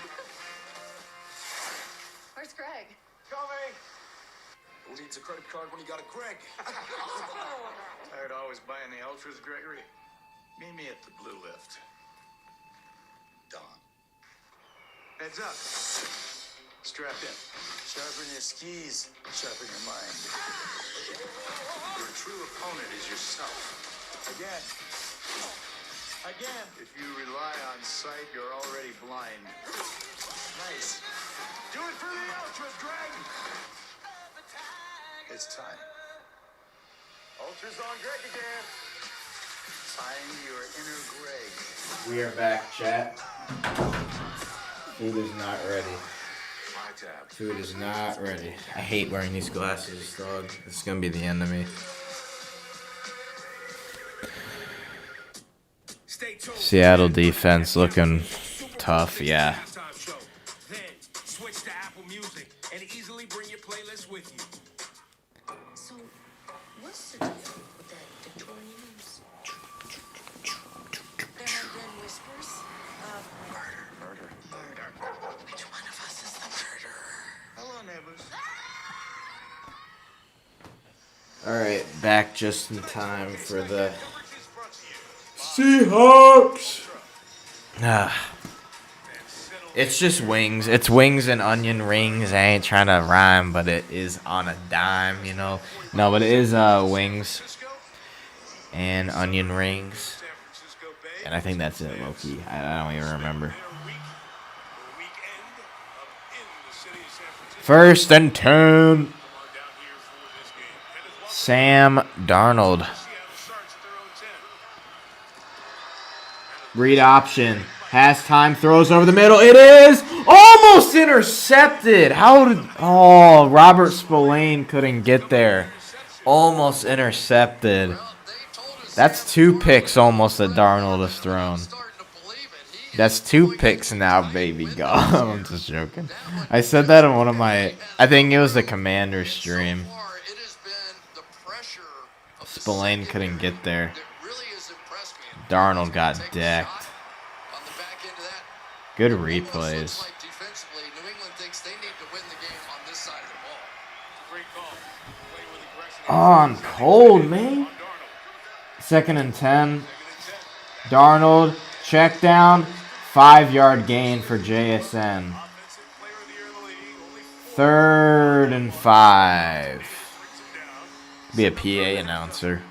Where's Greg? Coming. Who needs a credit card when you got a Greg? Tired of always buying the ultras, Gregory. Meet me at the blue lift. Don. Heads up. Strap in. Sharpen your skis. Sharpen your mind. Your true opponent is yourself. Again. Again. If you rely on sight, you're already blind. Nice. Do it for the ultras, Greg. It's time. Ultras on Greg again. Find your inner Greg. We are back, chat. Food is not ready. My tab. Food is not ready. I hate wearing these glasses, dog. It's gonna be the end of me. Seattle defense looking tough, yeah. Then switch to Apple Music and easily bring your playlist with you. So, what's the deal with that Victorians? There have been whispers of murder. Which one of us is the murderer? Hello, neighbors. Alright, back just in time for the Seahawks. It's just wings. It's wings and onion rings. I ain't trying to rhyme, but it is on a dime, you know. No, but it is wings and onion rings. And I think that's it, Loki. I don't even remember. 1st and 10. Sam Darnold. Read option. Has time. Throws over the middle. It is almost intercepted. How did... Oh, Robert Spillane couldn't get there. Almost intercepted. That's 2 picks almost that Darnold has thrown. That's 2 picks now, baby. God, I'm just joking. I said that in one of my... I think it was the Commander stream. Spillane couldn't get there. Darnold got decked. Good replays. Oh, I'm cold, man. 2nd and 10. Darnold, check down. 5-yard gain for JSN. 3rd and 5. Be a PA announcer.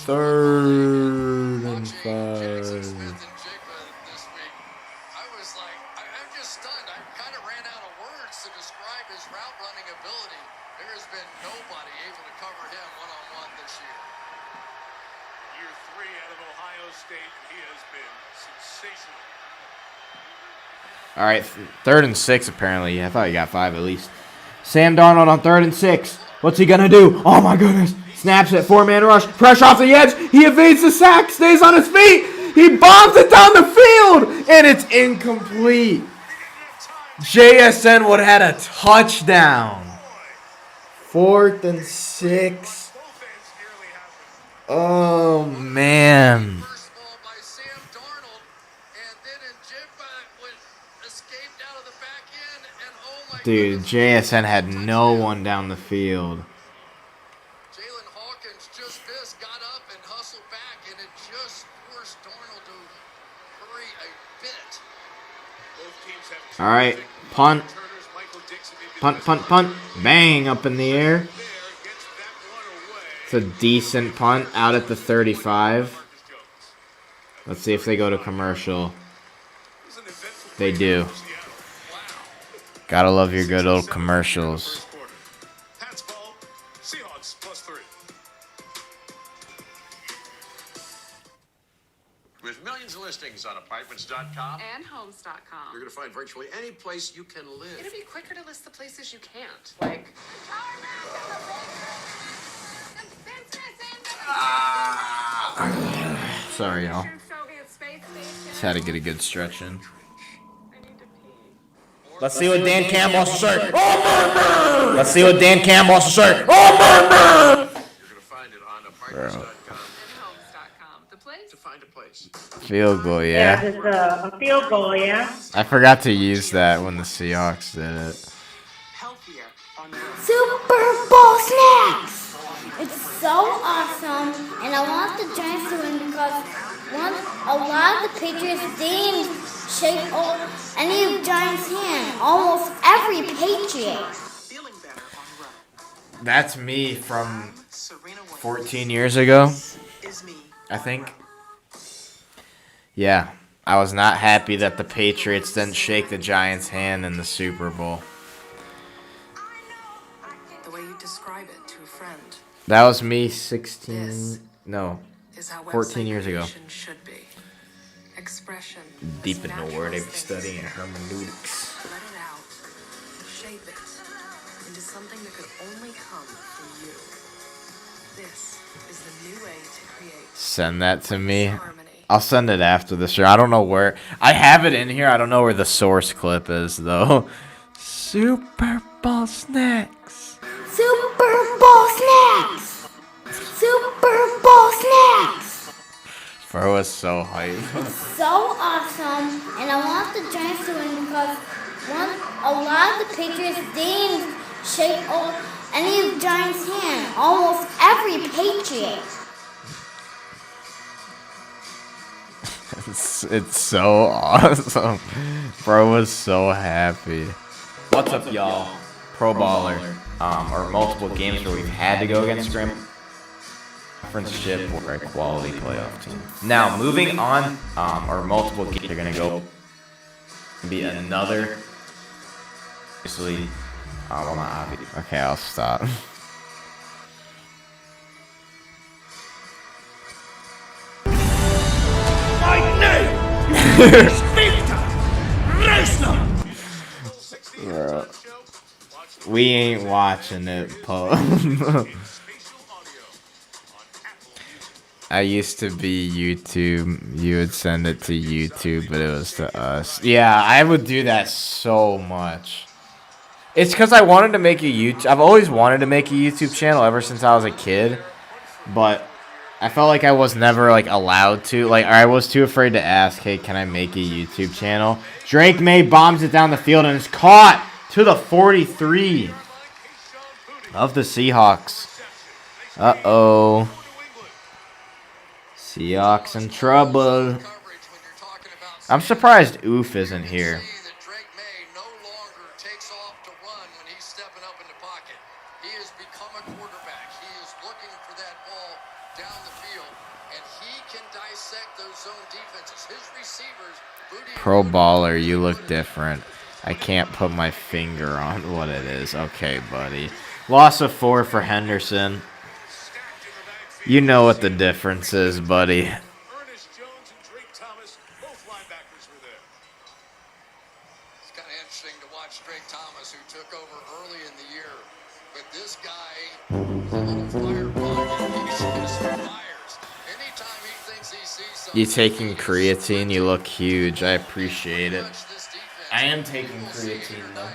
3rd and 5. All right, 3rd and 6 apparently. I thought he got 5 at least. Sam Darnold on 3rd and 6. What's he gonna do? Oh my goodness. Snaps it, 4-man rush. Pressure off the edge. He evades the sack. Stays on his feet. He bombs it down the field. And it's incomplete. JSN would have had a touchdown. 4th and 6. Oh, man. Dude, JSN had no one down the field. All right, punt. Punt, punt, punt. Bang, up in the air. It's a decent punt out at the 35. Let's see if they go to commercial. They do. Gotta love your good old commercials. Seahawks +3. With listings on apartments.com And homes.com. You're going to find virtually any place you can live. It'd be quicker to list the places you can't. Like. Sorry, y'all. Just had to get a good stretch in. Let's see what Dan Campbell has to say. Let's see what Dan Campbell has to say. You're going to find it on apartments.com. And homes.com. The place? To find a place. Field goal, Yeah, yeah. just a field goal, yeah. I forgot to use that when the Seahawks did it. Healthier on Super Bowl snacks! It's so awesome, and I want the Giants to win because a lot of the Patriots didn't shake any of Giants' hand. Almost every Patriot. feeling better on road. That's me from 14 years ago, Is me. I think. Yeah, I was not happy that the Patriots didn't shake the Giants' hand in the Super Bowl. The way you describe it to a friend That was me 16, no, is how 14 years ago. creation should be. Expression. Deep is in the natural word, I'm state. studying hermeneutics. Let it out. Shape it into something that could only come from you. This is the new way to create Send that to me. harmony. I'll send it after this show. I don't know where. I have it in here. I don't know where the source clip is, though. Super Bowl snacks. Super Bowl snacks! Super Bowl snacks! Bro was so hyped. So awesome, and I want the Giants to win because a lot of the Patriots didn't shake any of Giants' hand. Almost every Patriot. It's so awesome. Bro was so happy. What's up, y'all? Pro Baller. Or multiple games where we've had to go against Scrim. Conference or a quality playoff team. Now, moving on, or multiple games are going to go be another. Obviously, well, not obvious. Okay, I'll stop. Bro, we ain't watching it, Paul. I used to be YouTube. You would send it to YouTube, but it was to us. Yeah, I would do that so much. It's because I wanted to make a YouTube. I've always wanted to make a YouTube channel ever since I was a kid, but I felt like I was never like allowed to. Like, I was too afraid to ask, hey, can I make a YouTube channel? Drake May bombs it down the field and is caught to the 43 of the Seahawks. Uh-oh. Seahawks in trouble. I'm surprised Oof isn't here. Pro Baller, you look different. I can't put my finger on what it is. Okay, buddy. Loss of 4 for Henderson. You know what the difference is, buddy. Ernest Jones and Drake Thomas, both linebackers were there. It's kind of interesting to watch Drake Thomas, who took over early in the year. But this guy is a little fireball. He just fires. Anytime he thinks he sees something. You taking creatine? You look huge. I appreciate it. I am taking creatine, though.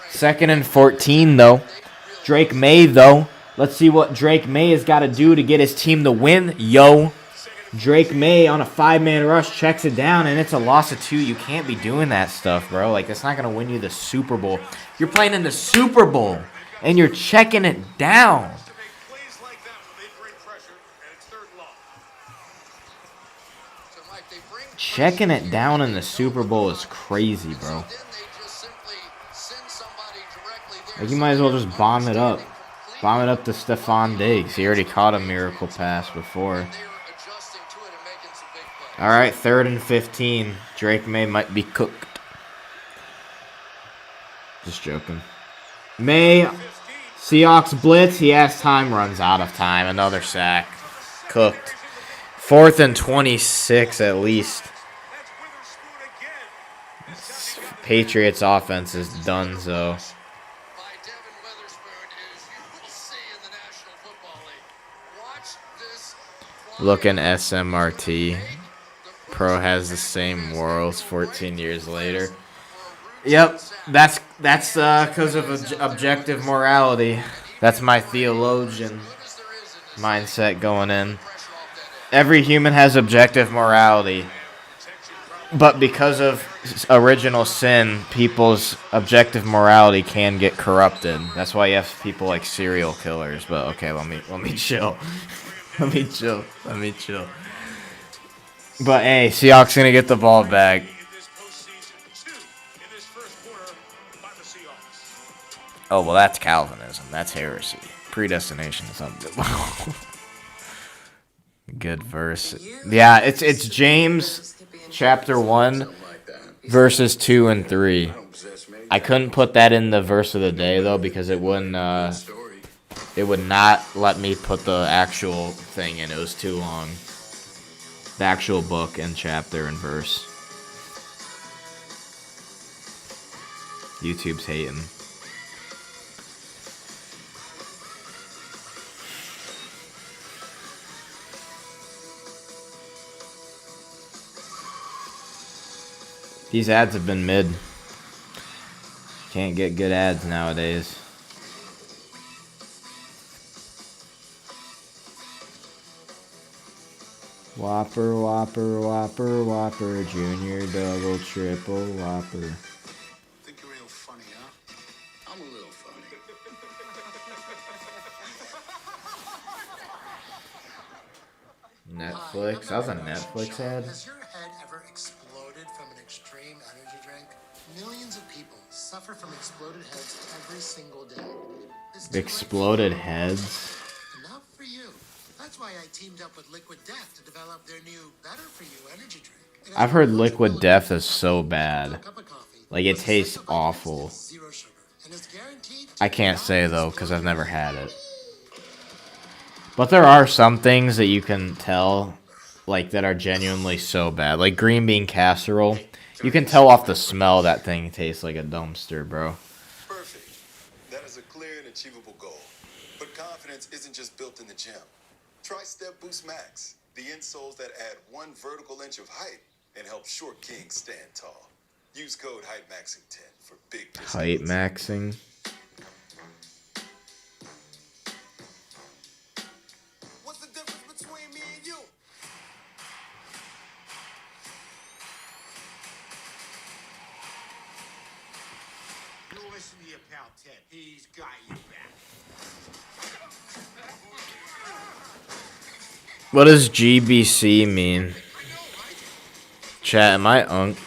2nd and 14, though. Drake May, though. Let's see what Drake May has got to do to get his team to win. Yo. Drake May on a 5-man rush checks it down, and it's a loss of 2. You can't be doing that stuff, bro. Like, that's not going to win you the Super Bowl. You're playing in the Super Bowl, and you're checking it down. Checking it down in the Super Bowl is crazy, bro. Like, you might as well just bomb it up. Bomb it up to Stephon Diggs. He already caught a miracle pass before. All right, 3rd and 15. Drake May might be cooked. Just joking. May, Seahawks blitz. He has time, runs out of time. Another sack. Cooked. 4th and 26 at least. this Patriots offense is done, so. By Devin Witherspoon is you will see in the National Football League. Watch this. Looking SMRT. Pro has the same morals 14 years later. Yep, that's because of objective morality. That's my theologian mindset going in. Every human has objective morality. But because of original sin, people's objective morality can get corrupted. That's why you have people like serial killers. But okay, let me chill. Let me chill. But hey, Seahawks gonna get the ball back. Oh well, that's Calvinism. That's heresy. Predestination is unbiblical. Good verse. Yeah, it's James chapter 1 verses 2 and 3. I couldn't put that in the verse of the day though because it wouldn't it would not let me put the actual thing in. It was too long. The actual book and chapter and verse. YouTube's hating. These ads have been mid. Can't get good ads nowadays. Whopper, Whopper, Whopper, Whopper, Junior, Double, Triple, Whopper. Think you're real funny, huh? I'm a little funny. Netflix? That was a Netflix ad? Has your head ever exploded from an extreme energy drink? Millions of people suffer from exploded heads every single day. Exploded heads? Enough for you. That's why I teamed up with Liquid Death to develop their new Better For You energy drink. I've heard Liquid Death is so bad. Like, it tastes awful. I can't say, though, because I've never had it. But there are some things that you can tell, like, that are genuinely so bad. Like green bean casserole. You can tell off the smell that thing tastes like a dumpster, bro. Perfect. That is a clear and achievable goal. But confidence isn't just built in the gym. Try Step Boost Max, the insoles that add 1 vertical inch of height and help short kings stand tall. Use code HEIGhtMaxing10 for big discounts. Height maxing. What's the difference between me and you? You listen to your pal Ted. He's got you back. What does GBC mean? Chat, am I unk?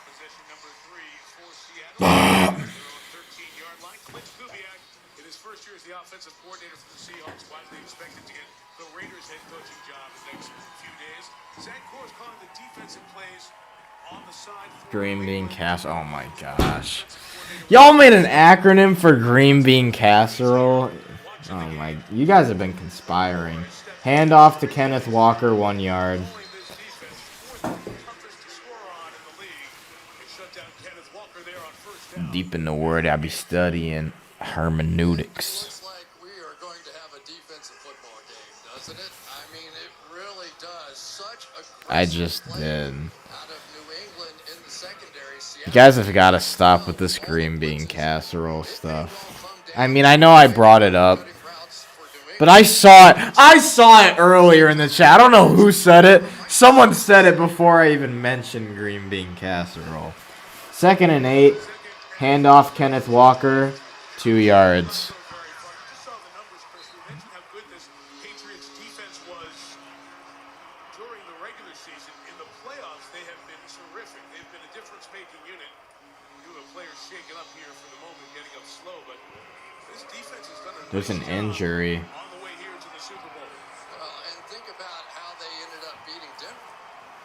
Possession number 3 for Seattle. 13-yard line. Clint Kubiak, in his first year as the offensive coordinator for the Seahawks, widely expected to get the Raiders head coaching job in the next few days. Zach Core's calling the defensive plays on the side. Green bean casserole. Oh my gosh. Y'all made an acronym for green bean casserole. Oh my. You guys have been conspiring. Handoff to Kenneth Walker, 1 yard. Deep in the word, I be studying hermeneutics. Looks like we are going to have a defensive football game, doesn't it? I mean, it really does. Such a I just did. out of New England in the secondary. You guys have got to stop with this green bean casserole stuff. I mean, I know I brought it up, but I saw it. I saw it earlier in the chat. I don't know who said it. Someone said it before I even mentioned green bean casserole. 2nd and 8. Handoff Kenneth Walker, 2 yards. There's an injury. Well, and think about how they ended up beating Denver.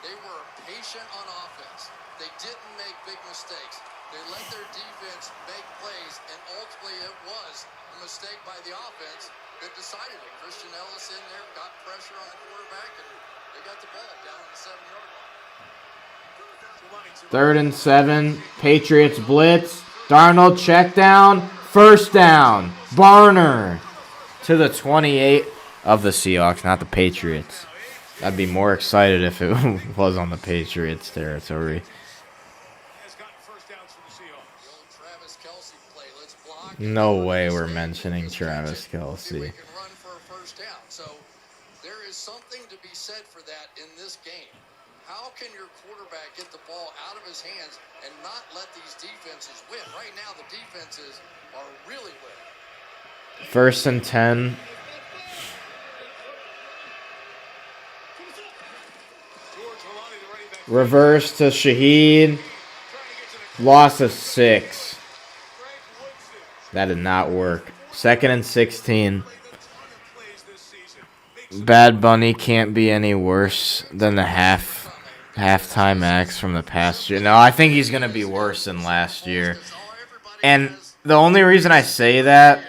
They were patient on offense. They didn't make big mistakes. They let their defense make plays, and ultimately it was a mistake by the offense that decided it. Christian Ellis in there got pressure on the quarterback, and they got the ball down at the 7-yard line. 3rd and 7. Patriots blitz. Darnold check down. First down. Barner to the 28 of the Seahawks, not the Patriots. I'd be more excited if it was on the Patriots territory. No way we're mentioning Travis Kelce. So there is something to be said for that in this game. How can your quarterback get the ball out of his hands and not let these defenses win? Right now, the defenses are really winning. 1st and 10. Reverse to Shaheed. Loss of 6. That did not work. 2nd and 16. Bad Bunny can't be any worse than the halftime acts from the past year. No, I think he's going to be worse than last year. And the only reason I say that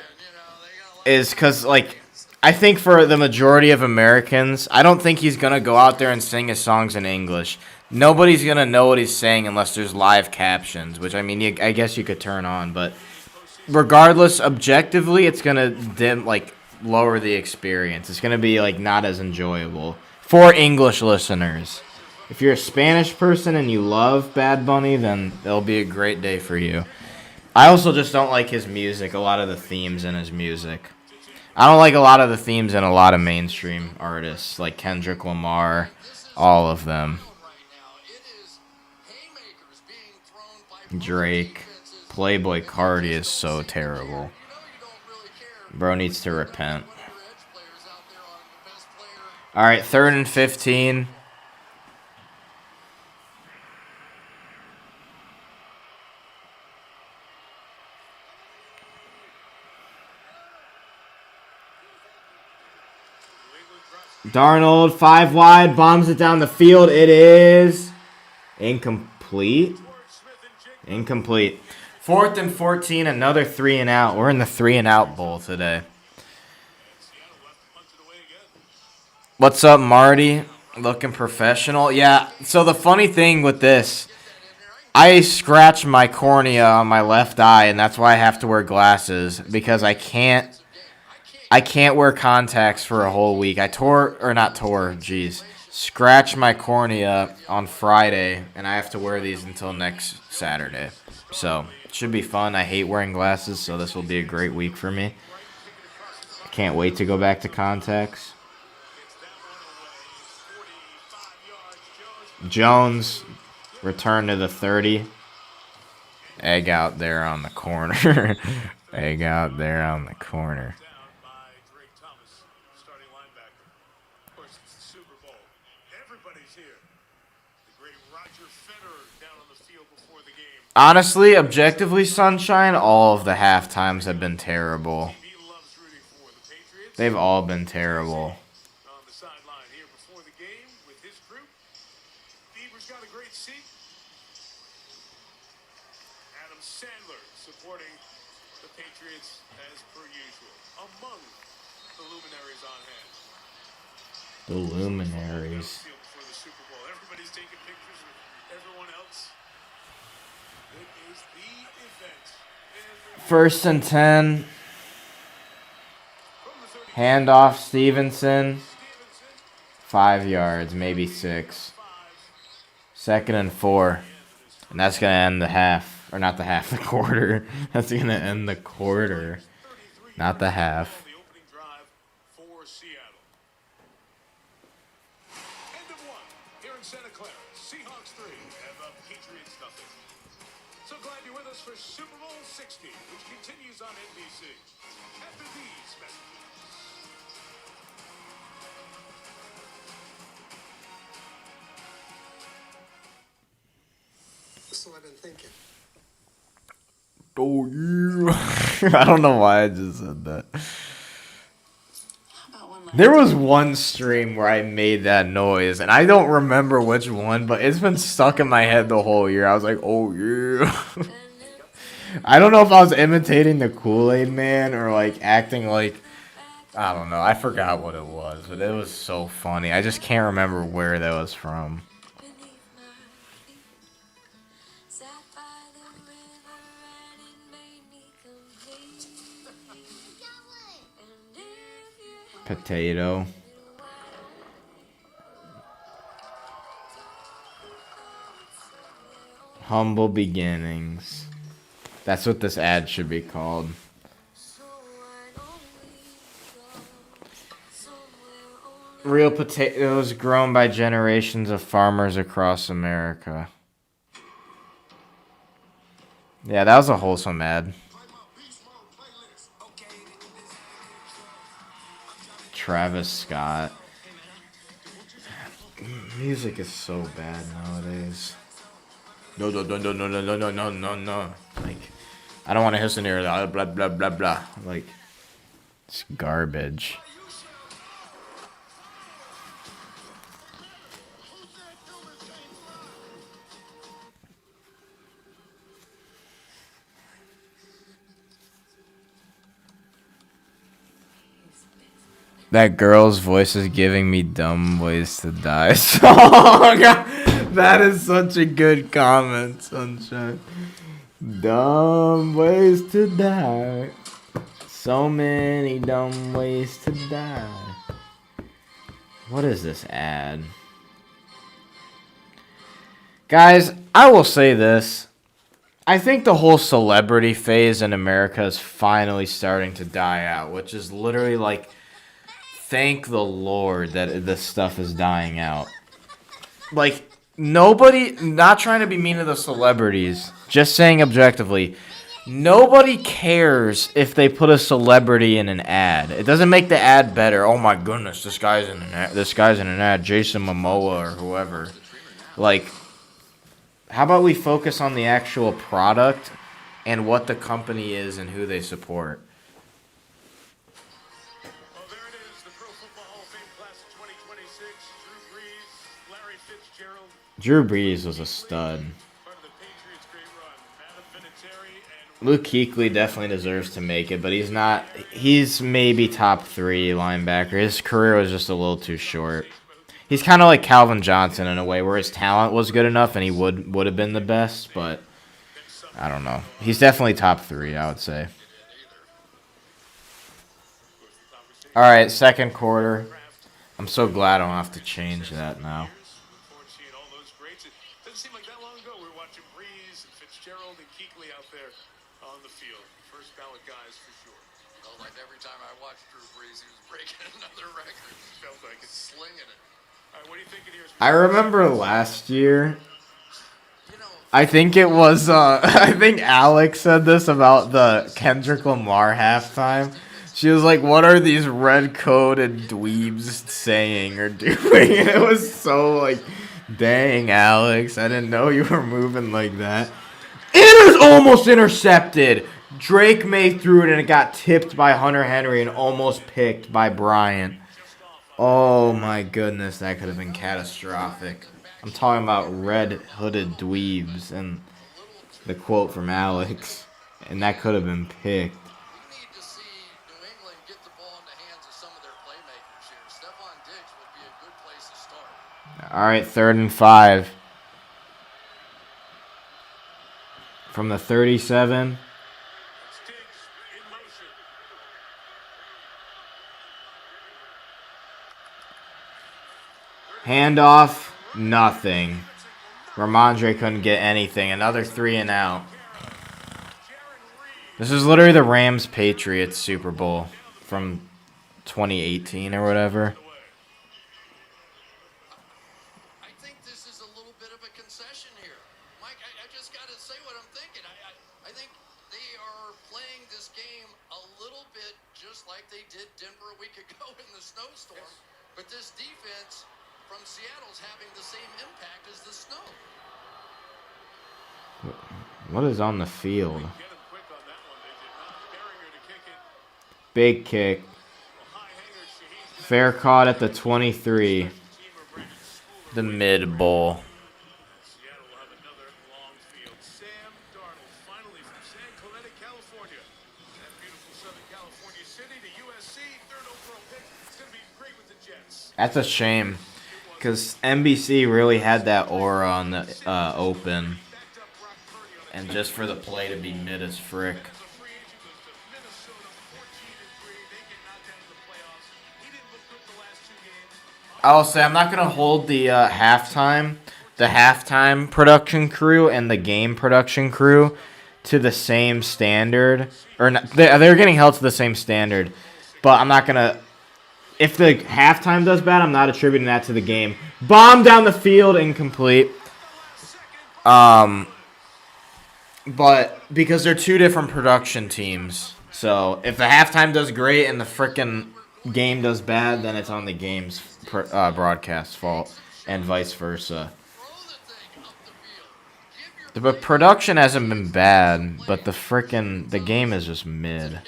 is because, like, I think for the majority of Americans, I don't think he's going to go out there and sing his songs in English. Nobody's going to know what he's saying unless there's live captions, which, I mean, I guess you could turn on. But regardless, objectively, it's going to lower the experience. It's going to be, like, not as enjoyable for English listeners. If you're a Spanish person and you love Bad Bunny, then it'll be a great day for you. I also just don't like his music, a lot of the themes in his music. I don't like a lot of the themes in a lot of mainstream artists, like Kendrick Lamar, all of them. Drake. Playboy Cardi is so terrible. Bro needs to repent. All right, 3rd and 15. Darnold, 5 wide, bombs it down the field. It is incomplete. Incomplete. 4th and 14, another 3 and out. We're in the 3 and out bowl today. What's up, Marty? Looking professional. Yeah, so the funny thing with this, I scratched my cornea on my left eye, and that's why I have to wear glasses, because I can't wear contacts for a whole week. Scratched my cornea on Friday, and I have to wear these until next Saturday. So, it should be fun. I hate wearing glasses, so this will be a great week for me. I can't wait to go back to contacts. Jones, return to the 30. Egg out there on the corner. Egg out there on the corner. Honestly, objectively, Sunshine, all of the halftimes have been terrible. They've all been terrible. On the sideline here before the game with his group. Beaver's got a great seat. Adam Sandler supporting the Patriots as per usual. Among the luminaries on hand. The luminaries. For the Super Bowl. Everybody's taking pictures of everyone else. It is the event. 1st and 10. Handoff Stevenson. 5 yards, maybe 6. 2nd and 4. And that's going to end the half. Or not the half, the quarter. That's going to end the quarter. Not the half. The opening drive for Seattle. End of 1 here in Santa Clara. Seahawks 3 and the Patriots nothing. So glad you're with us for Super Bowl 60, which continues on NBC. After these messages. So I've been thinking. Oh, yeah. I don't know why I just said that. There was one stream where I made that noise, and I don't remember which one, but it's been stuck in my head the whole year. I was like, oh, yeah. I don't know if I was imitating the Kool-Aid Man or, like, acting like, I don't know. I forgot what it was, but it was so funny. I just can't remember where that was from. Potato. Humble beginnings. That's what this ad should be called. Real potatoes grown by generations of farmers across America. Yeah, that was a wholesome ad. Travis Scott. Music is so bad nowadays. No. Like, I don't want to listen to here. Blah, blah, blah, blah. Like, it's garbage. That girl's voice is giving me dumb ways to die song. That is such a good comment, Sunshine. Dumb ways to die. So many dumb ways to die. What is this ad? Guys, I will say this. I think the whole celebrity phase in America is finally starting to die out, which is literally like, thank the Lord that this stuff is dying out. Like, nobody, not trying to be mean to the celebrities, just saying objectively, nobody cares if they put a celebrity in an ad. It doesn't make the ad better. Oh my goodness, this guy's in an ad, Jason Momoa or whoever. Like, how about we focus on the actual product and what the company is and who they support? Well, there it is, the Pro Football Hall of Fame class of 2026. Drew Brees, Larry Fitzgerald. Drew Brees was a stud. Part of the Patriots' great run. Adam Vinatieri and Luke Kuechly definitely deserves to make it, but he's not. He's maybe top 3 linebacker. His career was just a little too short. He's kind of like Calvin Johnson in a way, where his talent was good enough and he would have been the best, but I don't know. He's definitely top 3, I would say. All right, second quarter. I'm so glad I don't have to change that now. Seeing all those greats. It doesn't seem like that long ago we were watching Brees and Fitzgerald and Kuechly out there on the field. First ballot guys for sure. Felt like every time I watched Drew Brees, he was breaking another record. Felt like it's Slinging it. All right, what are you thinking here? I remember last year, I think it was, I think Alex said this about the Kendrick Lamar halftime. She was like, what are these red-coated dweebs saying or doing? And it was so like, dang, Alex, I didn't know you were moving like that. It was almost intercepted. Drake May threw it and it got tipped by Hunter Henry and almost picked by Bryant. Oh my goodness, that could have been catastrophic. I'm talking about red-hooded dweebs and the quote from Alex. And that could have been picked. We need to see New England get the ball in the hands of some of their playmakers here. Stephon Diggs would be a good place to start. All right, 3rd and 5. From the 37. Handoff, nothing. Ramondre couldn't get anything. Another 3 and out. This is literally the Rams-Patriots Super Bowl from 2018 or whatever. I think this is a little bit of a concession here. Mike, I just got to say what I'm thinking. I think they are playing this game a little bit just like they did Denver a week ago in the snowstorm. But this defense from Seattle's having the same impact as the snow. What is on the field? Big kick. Fair caught at the 23. The mid bowl. Seattle will have another long field. Sam Darnold, finally from San Clemente, California. That beautiful Southern California city to USC, 3rd overall pick. It's going to be great with the Jets. That's a shame. Because NBC really had that aura on the open. And just for the play to be mid as frick. I'll say I'm not gonna hold the halftime production crew and the game production crew to the same standard, or not, they're getting held to the same standard, but I'm not gonna. If the halftime does bad, I'm not attributing that to the game. Bomb down the field, incomplete. But because they're two different production teams, so if the halftime does great and the frickin' game does bad, then it's on the game's broadcast fault, and vice versa. The production hasn't been bad, but the game is just mid.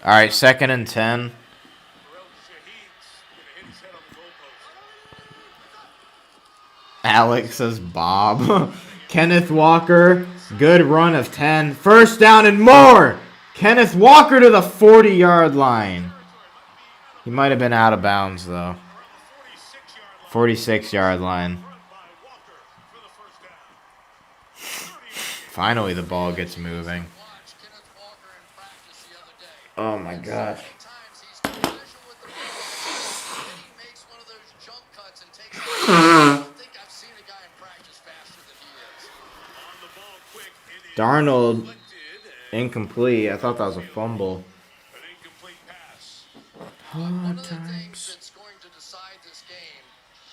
All right, 2nd and 10. Alex says Bob. Kenneth Walker, good run of 10. 1st down and more. Kenneth Walker to the 40-yard line. He might have been out of bounds, though. 46-yard line. Finally, the ball gets moving. Oh, my gosh. Darnold, incomplete. I thought that was a fumble. Hard times. That's going to decide this game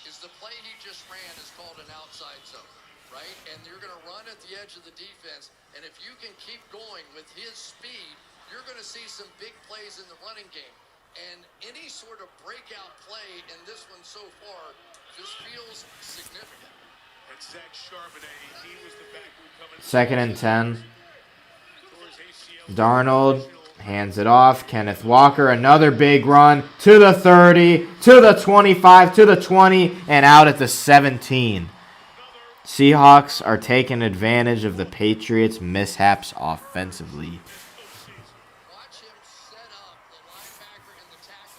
is the play he just ran is called an outside zone, right? And you're going to run at the edge of the defense, and if you can keep going with his speed, you're going to see some big plays in the running game. And any sort of breakout play in this one so far just feels significant. And Zach Charbonnet, he was the back coming. 2nd and 10. Darnold hands it off. Kenneth Walker, another big run to the 30, to the 25, to the 20, and out at the 17. Seahawks are taking advantage of the Patriots' mishaps offensively.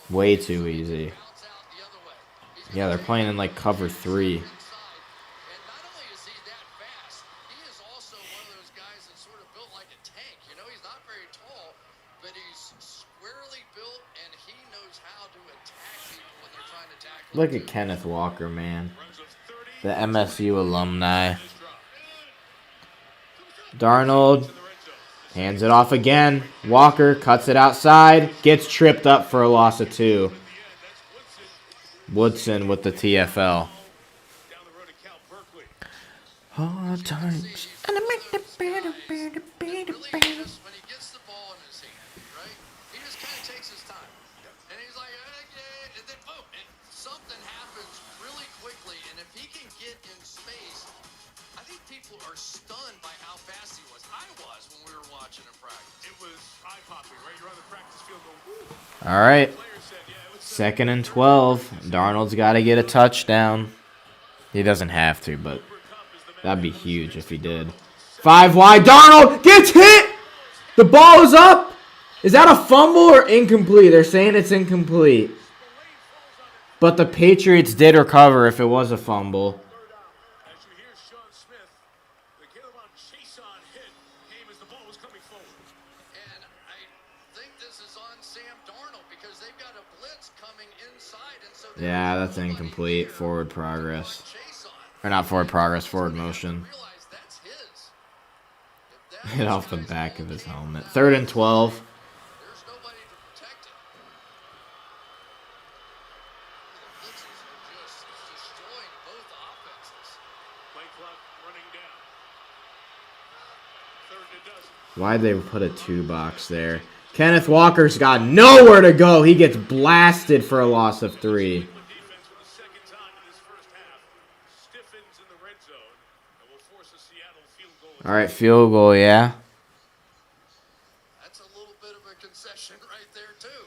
Way too easy. Yeah, they're playing in like cover 3. Look at Kenneth Walker, man. The MSU alumni. Darnold hands it off again. Walker cuts it outside. Gets tripped up for a loss of 2. Woodson with the TFL. Hard times. And I make the better. When he gets the ball in his hand, right? He just kind of takes his time. And he's like, and then boom, and something happens really quickly. And if he can get in space, I think people are stunned by how fast he was. I was when we were watching him practice. It was eye-popping, right? You're on the practice field going, woo. All right. 2nd and 12. Darnold's got to get a touchdown. He doesn't have to, but that'd be huge if he did. 5 wide. Darnold gets hit. The ball is up. Is that a fumble or incomplete? They're saying it's incomplete. But the Patriots did recover if it was a fumble. As you hear Sean Smith, the Caleb chase-on hit came as the ball was coming forward. And I think this is on Sam Darnold because they've got a blitz coming inside. And so Yeah, that's incomplete. Forward progress. Or not forward progress, forward motion. Hit off the back of his helmet. 3rd and 12. There's nobody to protect him. The blitzes are just destroying both offenses. Play clock running down. 3rd and a dozen. Why'd they put a 2 box there? Kenneth Walker's got nowhere to go. He gets blasted for a loss of 3. Defense for the second time in this first half stiffens in the red zone and will force a Seattle field goal. All right, field goal, yeah. That's a little bit of a concession right there too.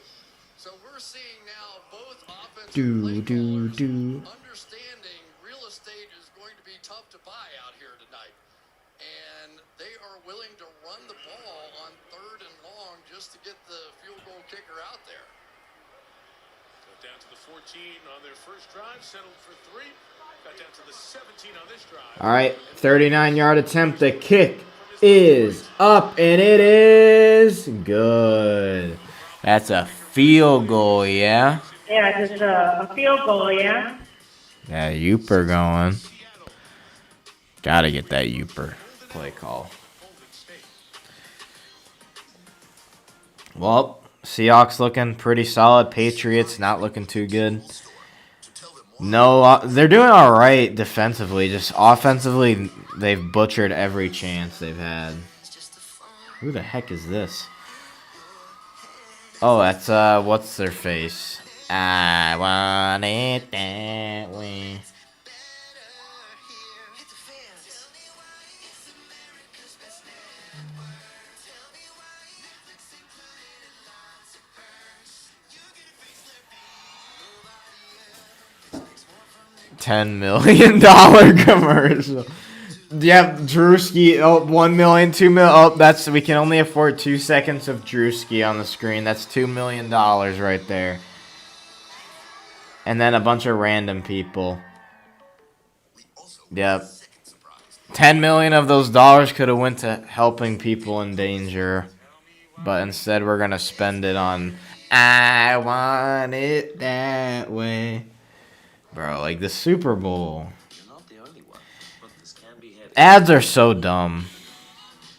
So we're seeing now both offensive play callers understanding real estate is going to be tough to buy out here tonight. And they are willing to run the ball on 3rd and long just to get the field goal kicker out there. So down to the 14 on their first drive, settled for 3. Got down to the 17 on this drive. All right, 39-yard attempt to kick is up, and it is good. That's a field goal, yeah? Yeah, just a field goal, yeah? Yeah, Youper going. Gotta get that Youper play call. Well, Seahawks looking pretty solid. Patriots not looking too good. No, they're doing all right defensively. Just offensively, they've butchered every chance they've had. Who the heck is this? Oh, that's, what's their face? I want it that way. $10 million commercial. Yep, Drewski. Oh, 1 million, 2 million. Oh, that's, we can only afford 2 seconds of Drewski on the screen. That's $2 million right there. And then a bunch of random people. Yep. 10 million of those dollars could have went to helping people in danger, but instead we're gonna spend it on I want it that way. Bro, like the Super Bowl. Ads are so dumb.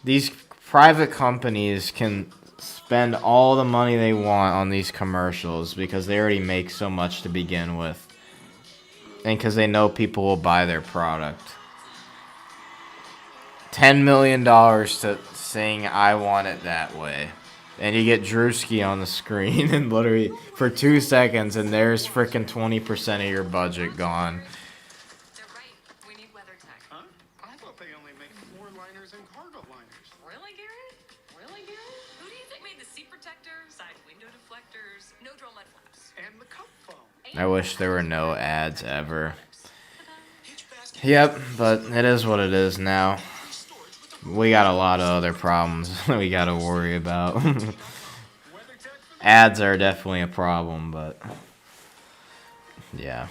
These private companies can spend all the money they want on these commercials because they already make so much to begin with. And because they know people will buy their product. $10 million to sing I Want It That Way. And you get Drewski on the screen and literally for 2 seconds and there's freaking 20% of your budget gone. They're right. We need weather tech. Huh? I thought they only make floor liners and cargo liners. Really, Gary? Really, Gary? Who do you think made the seat protector, side window deflectors, no drill mud flaps? And the cup foam. I wish there were no ads ever. Yep, but it is what it is now. We got a lot of other problems we got to worry about. Ads are definitely a problem, but yeah.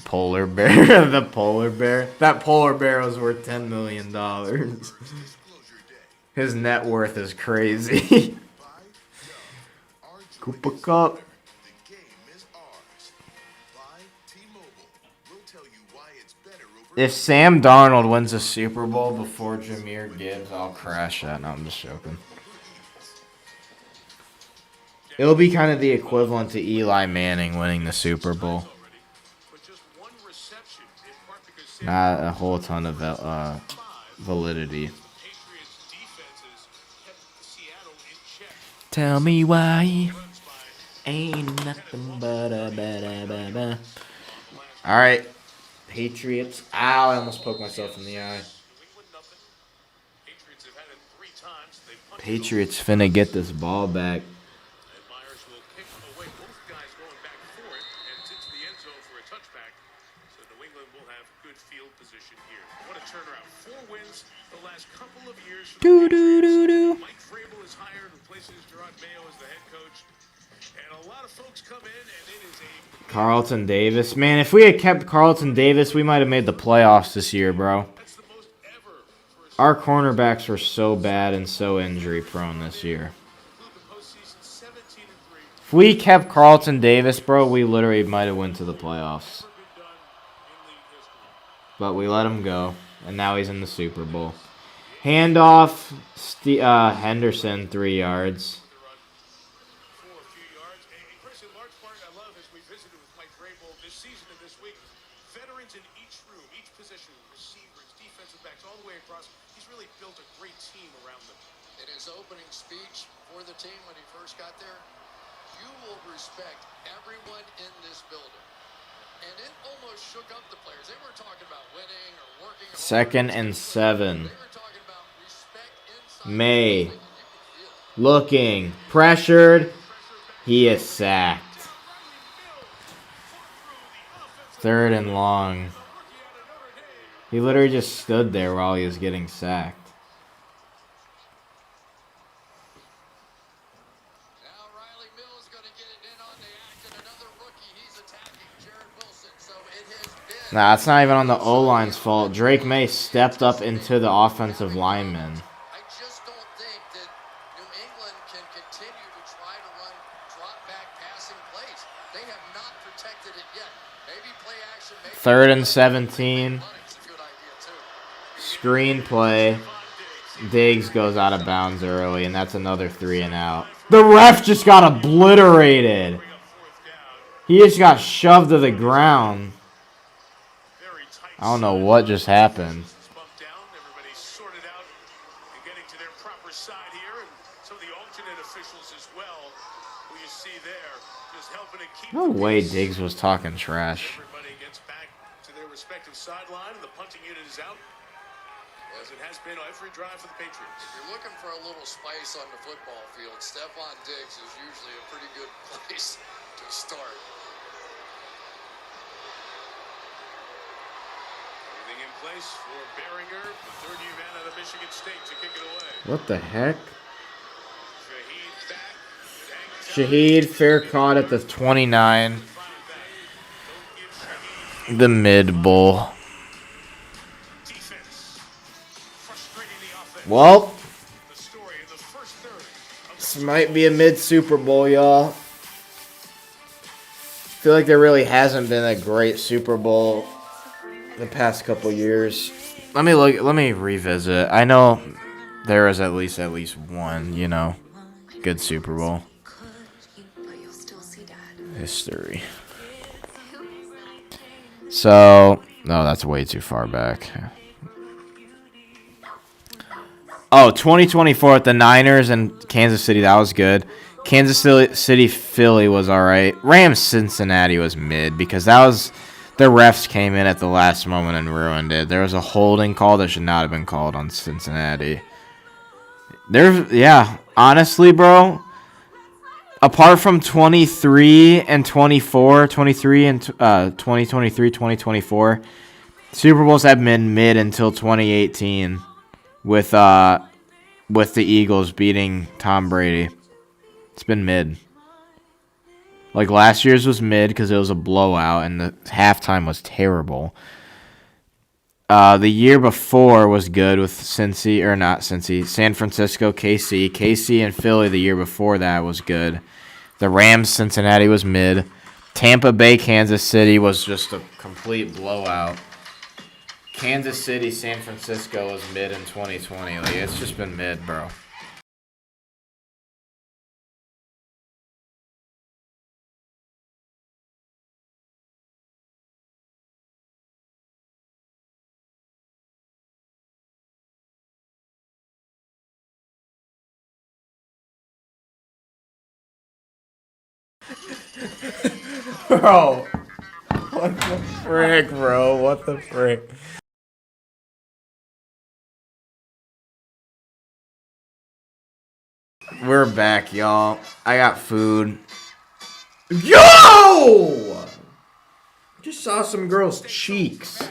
Polar bear, the polar bear. That polar bear was worth $10 million. His net worth is crazy. Koopa Cup. If Sam Darnold wins a Super Bowl before Jahmyr Gibbs, I'll crash that. No, I'm just joking. It'll be kind of the equivalent to Eli Manning winning the Super Bowl. Not a whole ton of validity. Tell me why. Ain't nothing but a ba-da-ba-ba. All right. Patriots. Ow, I almost poked myself in the eye. Patriots finna get this ball back. Do do do do. Mike Vrabel is hired, replaces Gerard Mayo as the head coach, and a lot of folks come in, and it is a Carlton Davis. Man, if we had kept Carlton Davis, we might have made the playoffs this year, bro. Our cornerbacks were so bad and so injury prone this year. If we kept Carlton Davis, bro, we literally might have went to the playoffs. But we let him go, and now he's in the Super Bowl. Handoff, Henderson, 3 yards. veterans in each room, each position, receivers, defensive backs, all the way across. He's really built a great team around them. In his opening speech for the team when he first got there, you will respect everyone in this building. And it almost shook up the players. They weren't talking about winning or working. 2nd and 7. May. Looking. Pressured. He is sacked. 3rd and long. He literally just stood there while he was getting sacked. Nah, it's not even on the O-line's fault. Drake May stepped up into the offensive lineman. England can continue to try to run drop-back passing plays. They have not protected it yet. Maybe play action. Maybe 3rd and 17. Screenplay. Diggs goes out of bounds early, and that's another 3 and out. The ref just got obliterated. He just got shoved to the ground. I don't know what just happened. Everybody's sorted out and getting to their proper side here, and some of the alternate officials as well, who you see there, just helping to keep. No way Diggs was talking trash. Everybody gets back to their respective sideline, and the punting unit is out, as it has been every drive for the Patriots. If you're looking for a little spice on the football field, Stephon Diggs is usually a pretty good place to start. Everything in place for Behringer, the third-year man out of Michigan State, to kick it away. What the heck? Shaheed back. Shaheed, fair caught at the 29. The mid bowl. Well, this might be a mid Super Bowl, y'all. I feel like there really hasn't been a great Super Bowl the past couple years. Let me revisit. I know there was at least one, good Super Bowl. History. So, no, that's way too far back. Oh, 2024 at the Niners and Kansas City, that was good. Kansas City, Philly was all right. Rams, Cincinnati was mid because the refs came in at the last moment and ruined it. There was a holding call that should not have been called on Cincinnati. Honestly, bro, apart from 23 and 24, 23 and 2023, 2024, Super Bowls have been mid until 2018 with the Eagles beating Tom Brady. It's been mid. Like last year's was mid because it was a blowout and the halftime was terrible. The year before was good with San Francisco, KC. KC and Philly the year before that was good. The Rams, Cincinnati was mid. Tampa Bay, Kansas City was just a complete blowout. Kansas City, San Francisco was mid in 2020. Like, it's just been mid, bro. Bro, what the frick, bro? What the frick? We're back, y'all. I got food. Yo! Just saw some girls' cheeks.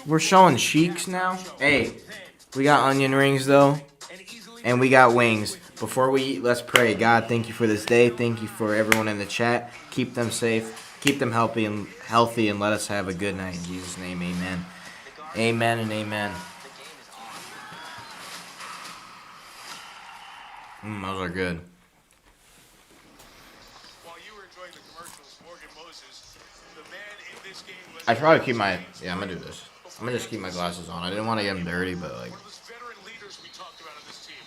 We're showing cheeks now? Hey, we got onion rings, though. And we got wings. Before we eat, let's pray. God, thank you for this day. Thank you for everyone in the chat. Keep them safe. Keep them healthy, and let us have a good night. In Jesus' name, amen. Amen and amen. Those are good. While you were enjoying the commercials, Morgan Moses, the man in this game was... I probably keep my... Yeah, I'm going to do this. I'm going to just keep my glasses on. I didn't want to get them dirty, but like... One of those veteran leaders we talked about on this team.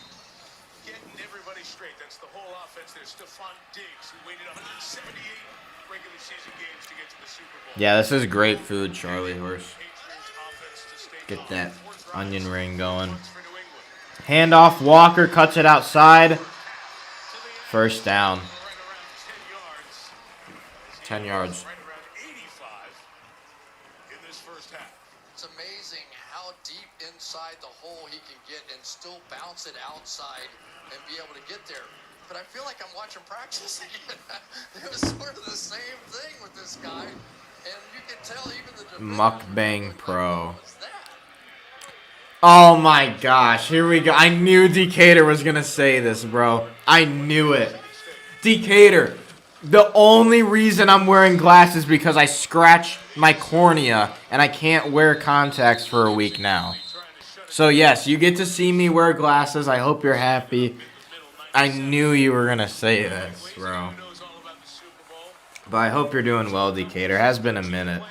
Getting everybody straight. That's the whole offense there. Stephon Diggs, who waited 178 regular season games to get to the Super Bowl. Yeah, this is great food, Charlie Horse. Get that onion ring going. Handoff, Walker cuts it outside. First down. 10 yards. It's amazing how deep inside the hole he can get and still bounce it outside and be able to get there. But I feel like I'm watching practice again. It was sort of the same thing with this guy. And you can tell even the Mukbang Pro. Oh my gosh, here we go. I knew Decatur was going to say this, bro. I knew it. Decatur, the only reason I'm wearing glasses is because I scratched my cornea and I can't wear contacts for a week now. So yes, you get to see me wear glasses. I hope you're happy. I knew you were gonna say this, bro. But I hope you're doing well, Decatur. It has been a minute.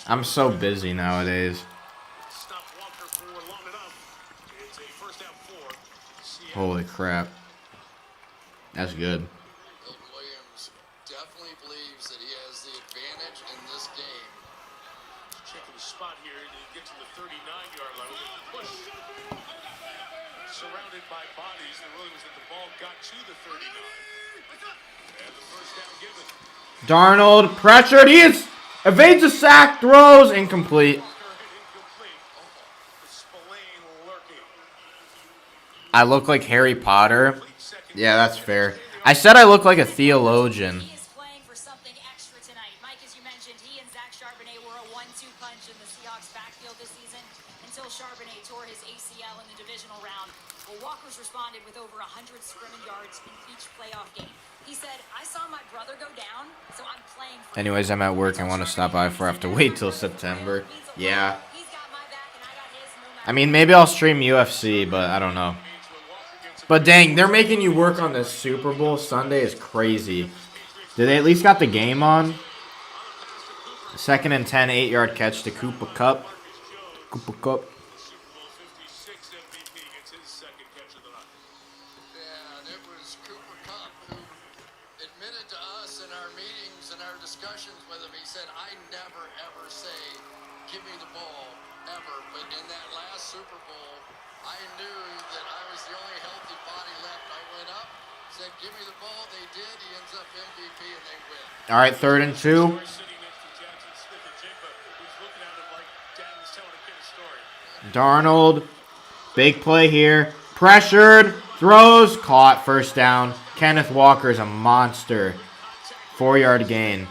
I'm so busy nowadays. Holy crap. That's good. Milton Williams definitely believes that he has the advantage in this game. Checking the spot here to get to the 39-yard line. Push. Surrounded by bodies. The ruling was that the ball got to the 39. And the first down given. Darnold pressured. He is evades a sack, throws incomplete. I look like Harry Potter. Yeah, that's fair. I said I look like a theologian. He is playing for something extra tonight. Mike, as you mentioned, he and Zach Charbonnet were a 1-2 punch in the Seahawks backfield this season until Charbonnet tore his ACL in the divisional round. Well, Walker's responded with over 100 scrimmage yards in each playoff game. He said, I saw my brother go down, so I'm playing for Anyways, I'm at work. I want to stop by before I have to wait till September. Yeah. I mean, maybe I'll stream UFC, but I don't know. But dang, they're making you work on this Super Bowl Sunday is crazy. Did they at least got the game on? 2nd and 10, 8-yard catch to Cooper Kupp. Cooper Kupp. Yeah, and it was Cooper Kupp who admitted to us in our meetings and our discussions with him, he said, I never ever say, give me the ball, ever. But in that last Super Bowl, I knew that I was the only healthy body left. I went up, said, give me the ball. They did. He ends up MVP, and they win. All right, 3rd and 2. Darnold. Big play here. Pressured. Throws. Caught. First down. Kenneth Walker is a monster. 4-yard gain.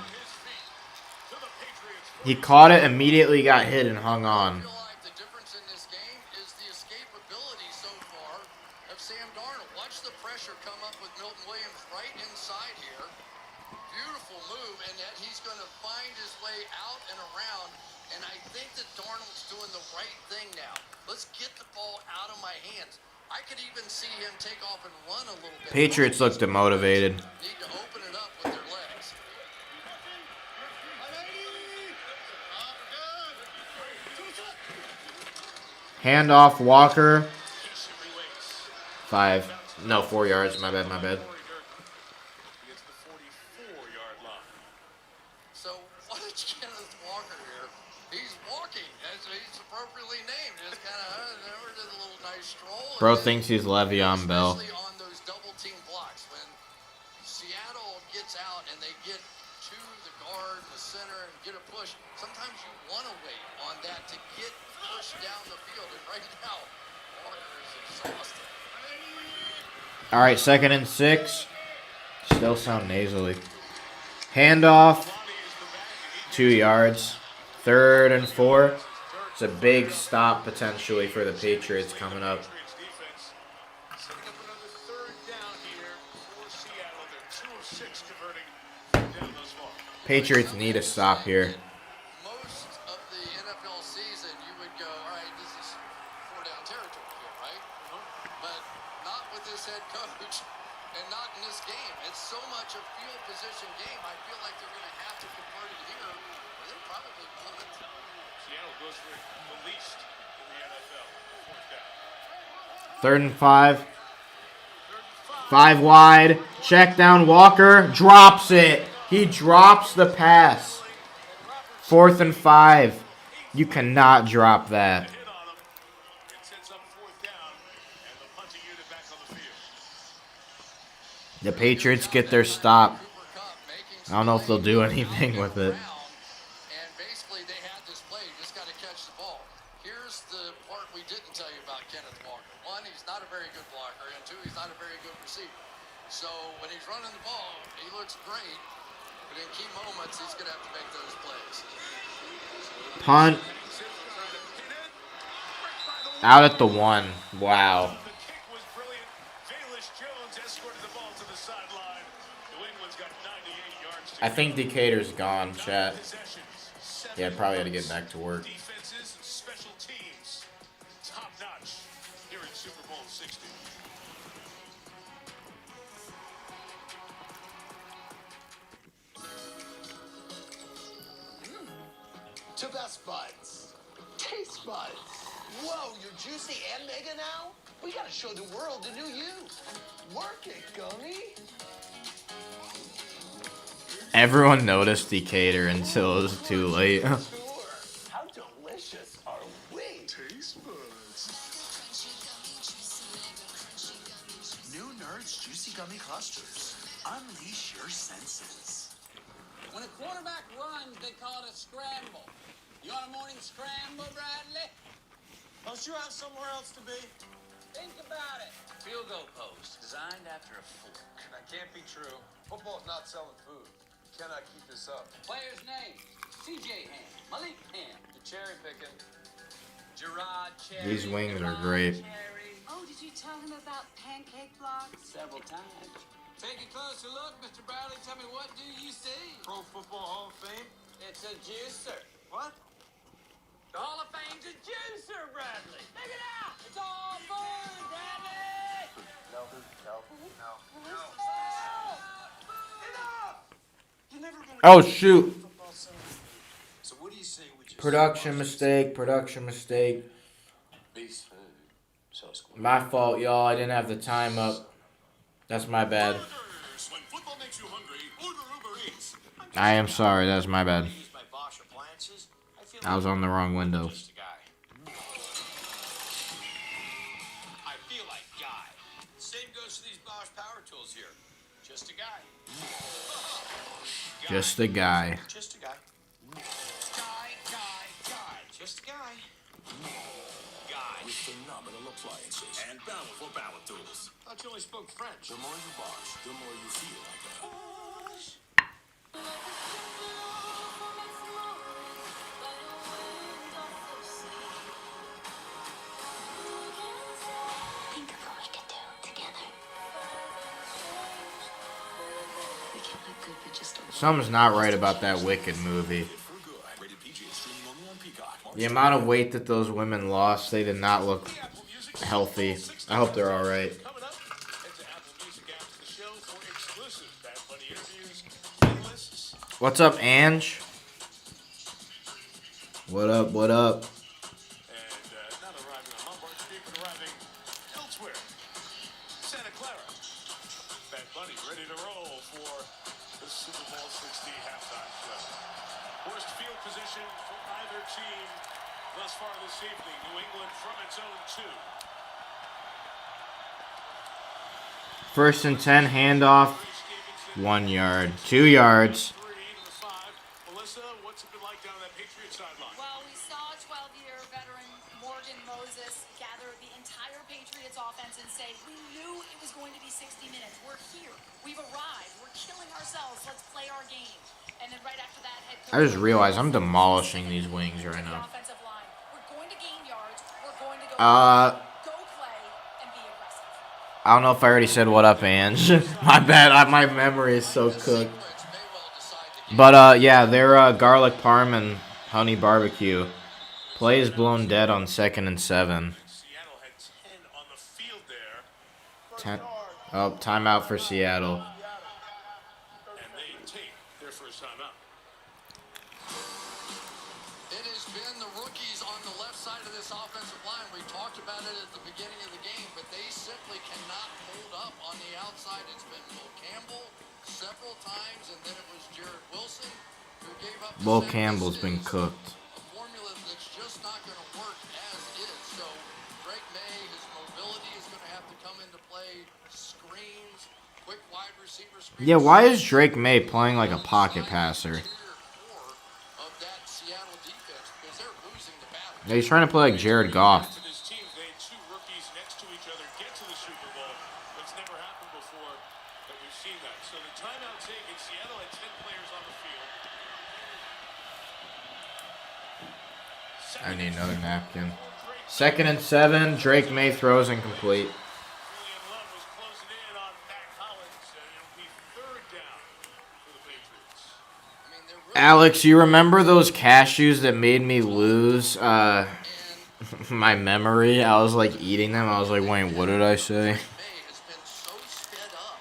He caught it, immediately got hit, and hung on. Sam Darnold, watch the pressure come up with Milton Williams right inside here. Beautiful move, and yet he's going to find his way out and around. And I think that Darnold's doing the right thing now. Let's get the ball out of my hands. I could even see him take off and run a little bit. Patriots look demotivated. Need to open it up with their legs. Handoff, Walker. 4 yards. My bad, my bad. So watch Kenneth Walker here. He's walking, as he's appropriately named. Just kind of did a little nice stroll. Bro thinks he's Le'Veon Bell. Especially on those double team blocks. When Seattle gets out and they get to the guard, the center, and get a push, sometimes you want to wait on that to get pushed down the field. And right now, Walker is exhausted. All right, 2nd and 6. Still sound nasally. Handoff. 2 yards. 3rd and 4. It's a big stop potentially for the Patriots coming up. Patriots need a stop here. Most of the NFL season, you would go, all right, this is 4-down territory here, right? But not with this head coach and not in this game. It's so much a field position game. I feel like they're going to have to convert it here, or they'll probably punt. Seattle goes for the least in the NFL. 3rd and 5. 5 wide. Check down. Walker drops it. He drops the pass. 4th and 5. You cannot drop that. The Patriots get their stop. I don't know if they'll do anything with it. And basically, they had this play. You just got to catch the ball. Here's the part we didn't tell you about Kenneth Walker. 1, he's not a very good blocker, and 2, he's not a very good receiver. So when he's running the ball, he looks great. But in key moments, he's going to have to make those plays. Punt. Out at the 1. Wow. I think Decatur's gone, chat. Yeah, probably had to get back to work. Defenses, special teams, top notch here in Super Bowl 60. to Best Buds. Taste Buds. Whoa, you're juicy and mega now? We gotta show the world the new you. Work it, Gummy. Everyone noticed Decatur until it was too late. How delicious are we? Taste buds. New Nerds Juicy Gummy Clusters. Unleash your senses. When a quarterback runs, they call it a scramble. You want a morning scramble, Bradley? Don't you have somewhere else to be? Think about it. Field goal post, designed after a fork. That can't be true. Football's not selling food. Cannot keep this up. Players' names: C.J. Ham, Malik Ham, You're cherry picking. Gerard Cherry. These wings are great. Cherry. Oh, did you tell him about pancake blocks? Several times. Take a closer look, Mr. Bradley. Tell me, what do you see? Pro Football Hall of Fame? It's a juicer. What? The Hall of Fame's a juicer, Bradley. Pick it out. It's all food, Bradley. No. Enough. You're never gonna Oh shoot! football center. So what do you say we just Production mistake. Production mistake. Beast food. So square. My fault, y'all. I didn't have the time up. That's my bad. When football makes you hungry, order Uber Eats. I am sorry. That's my bad. Use my Bosch appliances. I feel I was on the wrong window. just a guy. I feel like guy. Same goes for these Bosch power tools here. Just a guy. Just a guy. Just a guy. Guy. Just a guy. Guy. With phenomenal appliances and powerful power tools. Thought you only spoke French. The more you Bosch, the more you feel like a... Think of what we could do together. We can look good, but just a Something's not right about that Wicked movie. For good. Rated PG, streaming only on Peacock. The amount of weight that those women lost, they did not look healthy. I hope they're all right. Coming up, head to Apple Music after the show for exclusive Bad Bunny interviews, playlists, What's up, Ange? What up? What up? and not arriving on Lombard Street, but arriving elsewhere. Santa Clara. Bad Bunny ready to roll for the Super Bowl 60 halftime show. Worst field position for either team thus far this evening. New England from its own 2. First and 10, handoff. 1 yard. 2 yards. 3 to the 5. Melissa, what's it been like down that Patriots sideline? Well, we saw 12-year veteran Morgan Moses gather the entire Patriots offense and say, we knew it was going to be 60 minutes. We're here. We've arrived. We're killing ourselves. Let's play our game. And then right after that, head coach I just realized I'm demolishing these wings right the now. offensive line. We're going to gain yards. We're going to go play and be aggressive. I don't know if I already said what up, Ange. My bad. My memory is so cooked. But yeah, their garlic parm and honey barbecue play is blown dead on 2nd and 7. Seattle had 10 on the field there. 10. Oh, timeout for Seattle. And they take their first time out. It has been the rookies on the left side of this offensive line. We talked about it at the beginning of the game, but they simply cannot hold up on the outside. It's been Will Campbell several times, and then it was Jared Wilson who gave up. Will Campbell's been cooked. A formula that's just not going to work as is. So Drake May, his mobility is going to have to come into play. Screens, quick wide receiver screens. Yeah, why is Drake May playing like a pocket passer? Of that Seattle defense, because they're losing the battle. Yeah, he's trying to play like Jared Goff. To this team, they had 2 rookies next to each other get to the Super Bowl. That's never happened before that we've seen that. So the timeout taken, Seattle had 10 players on the field. I need another napkin. 2nd and 7. Drake May throws incomplete. Julian Love was closing in on Mac Hollins, and it'll be 3rd down for the Patriots. Alex, you remember those cashews that made me lose my memory? I was like eating them. I was like, wait, what did I say? May has been so sped up.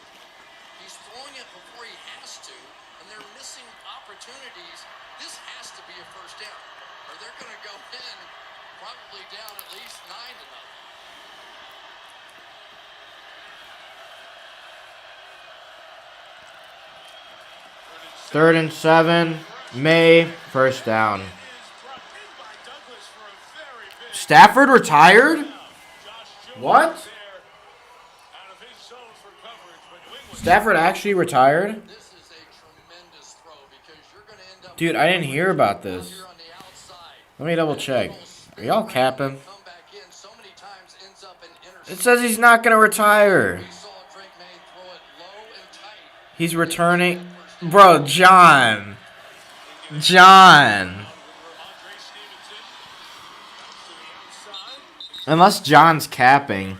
He's throwing it before he has to, and they're missing opportunities. This has to be a first down. or they're going to go in probably down at least 9-0. 3rd and 7. May. First down. Stafford retired? What? Stafford actually retired? Dude, I didn't hear about this. Let me double check. Are y'all capping? It says he's not going to retire. He's returning. Bro, John. Unless John's capping.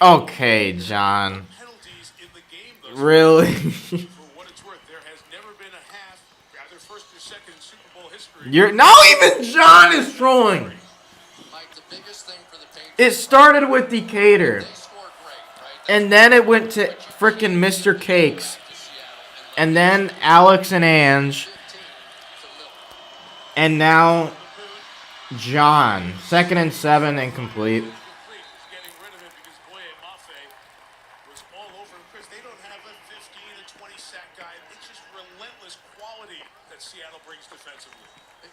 Okay, John. Really? You're not even John is trolling. It started with Decatur. And then it went to frickin' Mr. Cakes. And then Alex and Ange. And now John. 2nd and 7, incomplete.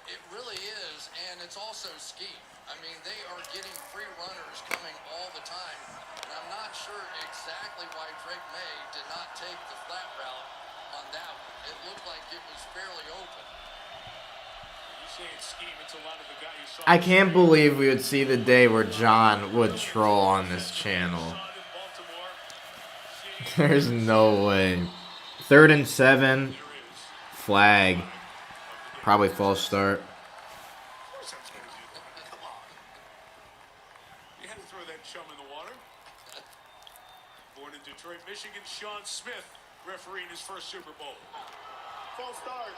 It really is, and it's also scheme. I mean, they are getting free runners coming all the time, and I'm not sure exactly why Drake May did not take the flat route on that one. It looked like it was fairly open. I can't believe we would see the day where John would troll on this channel. There's no way. 3rd and 7. Flag. Probably false start. You had to throw that chum in the water. Born in Detroit, Michigan, Sean Smith refereeing his first Super Bowl. False start.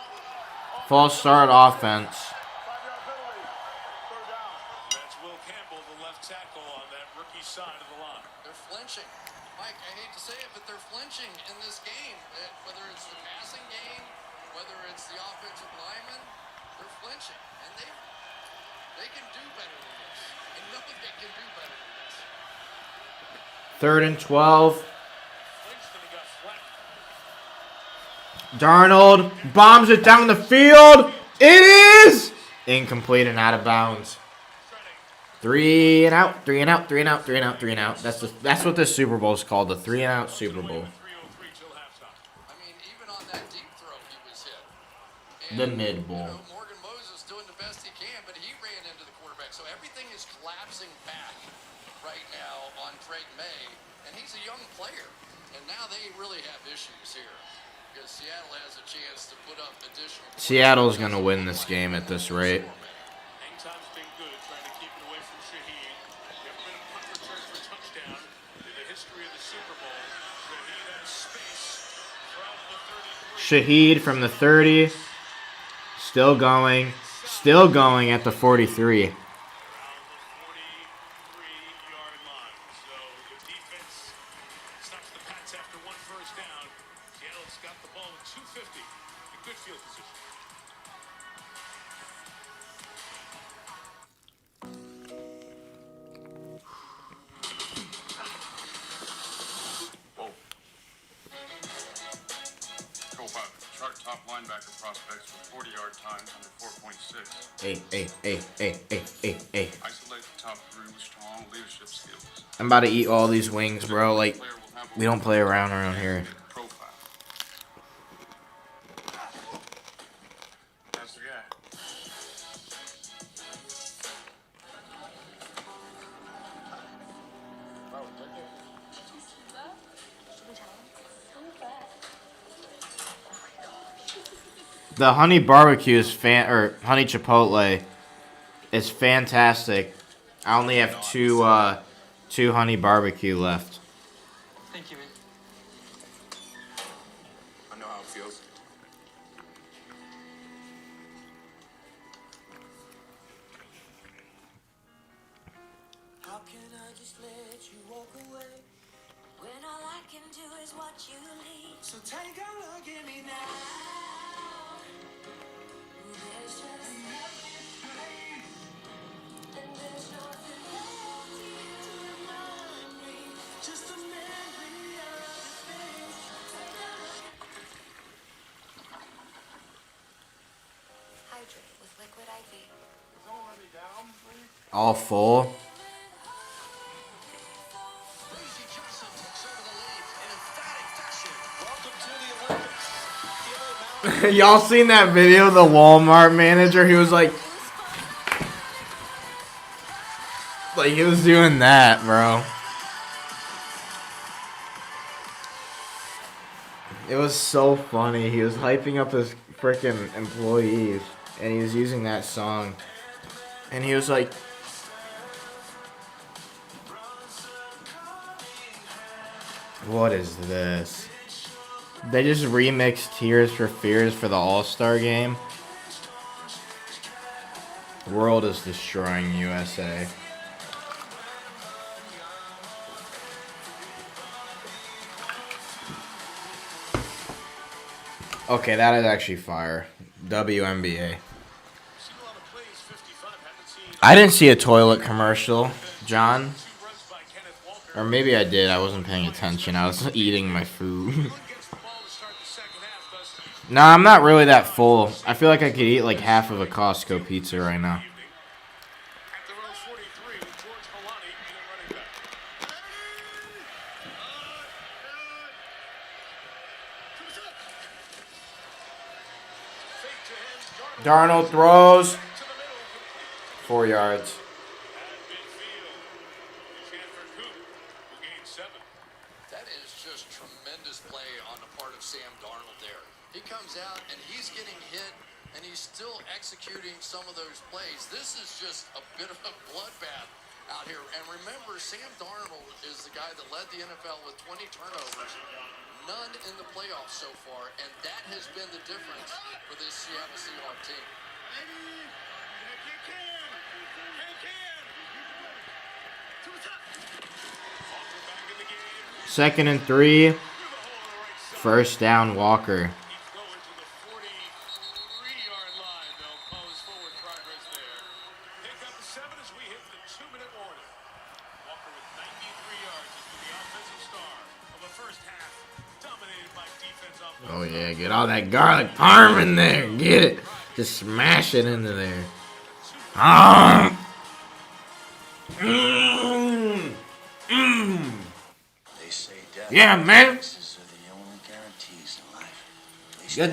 False start offense. 5-yard penalty. 3rd down. That's Will Campbell, the left tackle on that rookie side of the line. They're flinching. Mike, I hate to say it, but they're flinching in this game. Whether it's the passing game, whether it's the offensive linemen, they're flinching. And they can do better than this. I know they can do better than this. 3rd and 12. Darnold bombs it down the field. It is incomplete and out of bounds. 3 and out, 3 and out, 3 and out, 3 and out, 3 and out. That's what this Super Bowl is called, the 3 and out Super Bowl. The mid bowl. Morgan Moses doing the best he can, but he ran into the quarterback. So everything is collapsing back right now on Drake May, and he's a young player. And now they really have issues here because Seattle has a chance to put up additional. Seattle's going to win this game at this rate. Hangtime's been good, trying to keep it away from Shaheed. Never been a punt return for a touchdown in the history of the Super Bowl. Shaheed has space from the 33. Shaheed from the 30. Still going at the 43. Around the 43-yard line. So the defense stops the Pats after 1 first down. Seattle's got the ball with 2:50 in good field position. Chart top linebacker prospects with 40-yard times under 4.6. Hey. Isolate the top 3 with strong leadership skills. I'm about to eat all these wings, bro. Like, we don't play around here. Profile. That's the guy. The honey barbecue is honey chipotle is fantastic. I only have two honey barbecue left. Thank you, man. I know how it feels. How can I just let you walk away when all I can do is watch you leave? So take a look at me now. Hydrate with liquid IV. All full. Y'all seen that video of the Walmart manager? He was like he was doing that, bro. It was so funny. He was hyping up his freaking employees, and he was using that song. And he was like, "What is this?" They just remixed Tears for Fears for the All-Star game. World is destroying USA. Okay, that is actually fire. WNBA. I didn't see a toilet commercial, John. Or maybe I did. I wasn't paying attention. I was eating my food. Nah, I'm not really that full. I feel like I could eat like half of a Costco pizza right now. Darnold throws. 4 yards. That is just tremendous play on the part of Sam Darnold there. He comes out and he's getting hit and he's still executing some of those plays. This is just a bit of a bloodbath out here. And remember, Sam Darnold is the guy that led the NFL with 20 turnovers. None in the playoffs so far, and that has been the difference for this Seattle Seahawks team. Second and 3. First down, Walker. Oh yeah, get all that garlic parm in there. Get it. Just smash it into there. Ah. Mm. Mm. Yeah, man. Get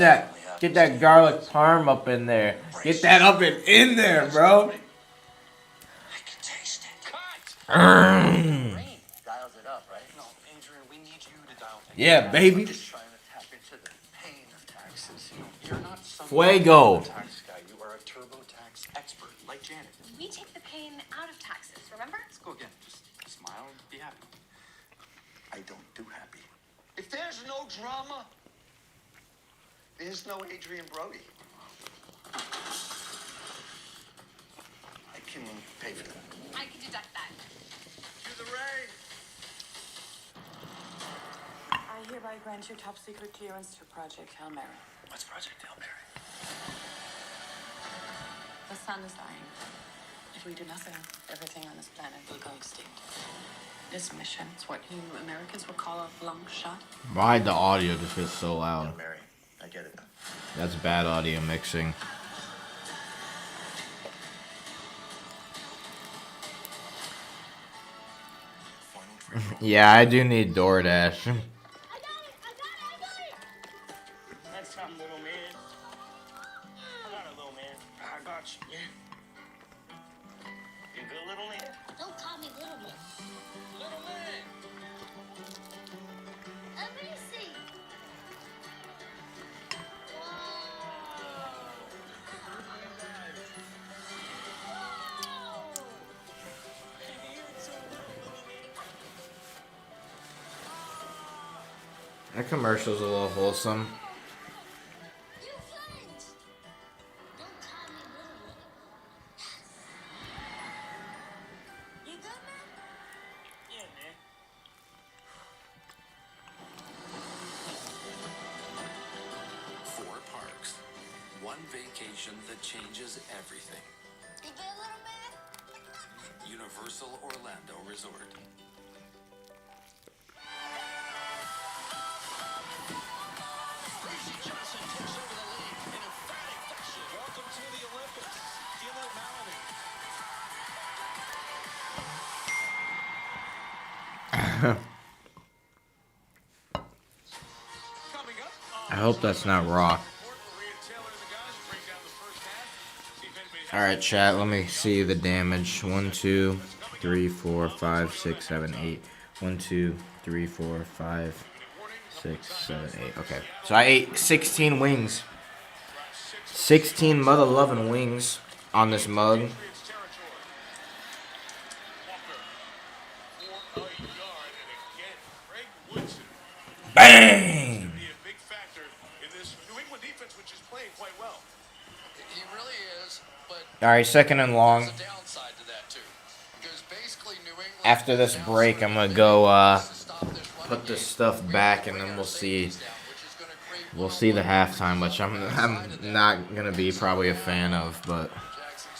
that garlic parm up in there. Get that up and in there, bro. Mm. Yeah, baby. Fuego. You are a TurboTax expert, like Janet. We take the pain out of taxes, remember? Let's go again. Just smile and be happy. I don't do happy. If there's no drama, there's no Adrian Brody. I can pay for that. I can deduct that. To the rain. I hereby grant you top secret clearance to Project Hail Mary. What's Project Hail Mary? The sun is dying. If we do nothing, everything on this planet will go extinct. This mission is what you Americans will call a long shot. Why the audio just gets so loud? Hail Mary. I get it. That's bad audio mixing. Yeah, I do need DoorDash. That's something, little man. I got it, little man. I got you, yeah. You good, little man? Don't call me little man. Little man. Let me see. That commercial's a little wholesome. You flinched. Don't call me little man. You good, man? Yeah, man. Four parks, one one vacation that changes everything. Universal Orlando Resort. Welcome to the Olympics. Gillette Maloney. I hope that's not raw. Alright, chat, let me see the damage. 1, 2, 3, 4, 5, 6, 7, 8. 1, 2, 3, 4, 5, 6, 7, 8. Okay. So I ate 16 wings. 16 mother loving wings on this mug. Bang! Alright, second and long. After this break, I'm going to go put this stuff back, and then we'll see the halftime, which I'm not going to be probably a fan of, but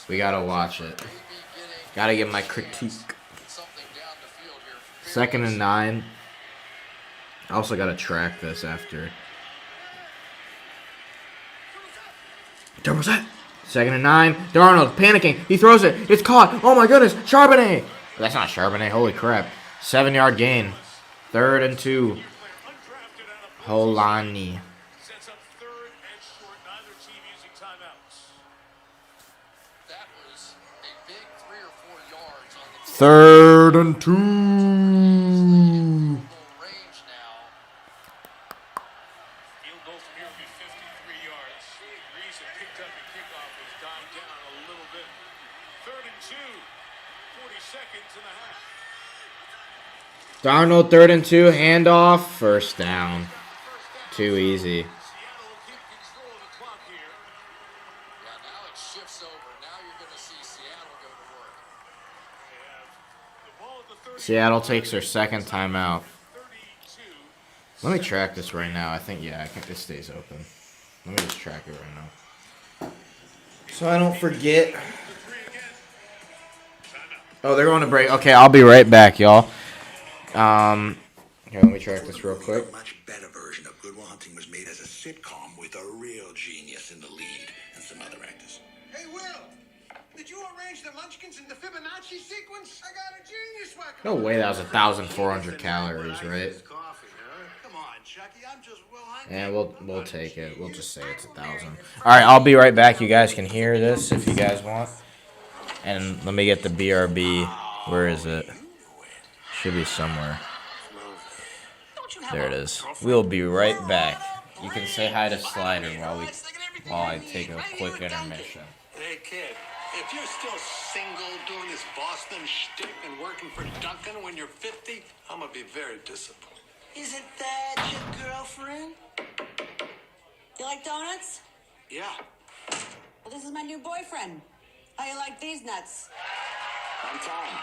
we got to watch it. Got to get my critique. Second and 9. I also got to track this after. There was that. Second and 9. Darnold panicking. He throws it. It's caught. Oh my goodness. Charbonnet. That's not Charbonnet. Holy crap. 7-yard gain. 3rd and 2. Holani. Third and 2. Darnold, 3rd and 2, handoff, first down. Too easy. Seattle takes their second timeout. Let me track this right now. I think this stays open. Let me just track it right now, so I don't forget. Oh, they're going to break. Okay, I'll be right back, y'all. Here, let me track this real quick. A much better version of Good Will Hunting was made as a sitcom with a real genius in the lead and some other actors. Hey, Will, did you arrange the munchkins in the Fibonacci sequence? I got a genius working. No way that was 1,400 calories, right? Come on, Chucky, I'm just Will Hunting. Yeah, we'll take it. We'll just say it's 1,000. All right, I'll be right back. You guys can hear this if you guys want. And let me get the BRB. Where is it? Should be somewhere. There it is. We'll be right back. You can say hi to Slider while I take a quick intermission. Hey, kid, if you're still single doing this Boston shtick and working for Duncan when you're 50, I'm going to be very disappointed. Isn't that your girlfriend? You like donuts? Yeah. Well, this is my new boyfriend. How you like these nuts? I'm Tom.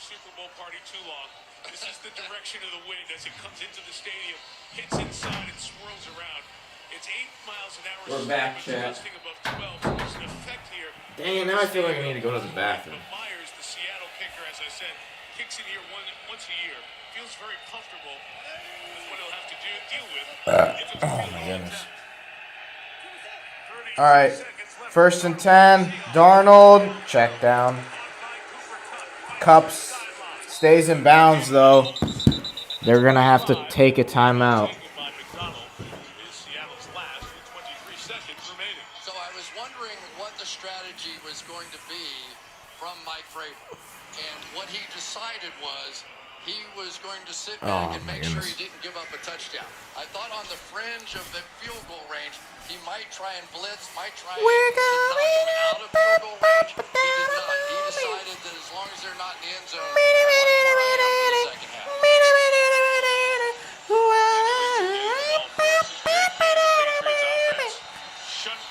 the Super Bowl party too long. This is the direction of the wind as it comes into the stadium, hits inside, and swirls around. It's 8 miles an hour. We're back, chat. Above 12, so there's an effect here. Dang it, now I feel like I need to go to the bathroom. But Myers, the Seattle kicker, as I said, kicks in here once a year. Feels very comfortable. That's what he'll have to deal with. Oh my goodness. All right, 1st and 10. Darnold, check down. Cups stays in bounds though. They're gonna have to take a timeout. So I was wondering what the strategy was going to be from Mike Vrabel, and what he decided was he was going to sit back and make sure he didn't give up a touchdown. I thought on the fringe of the field goal range, he might try and blitz, might try and knock him out of field goal range. He did not. He decided that as long as they're not in the end zone, the second half.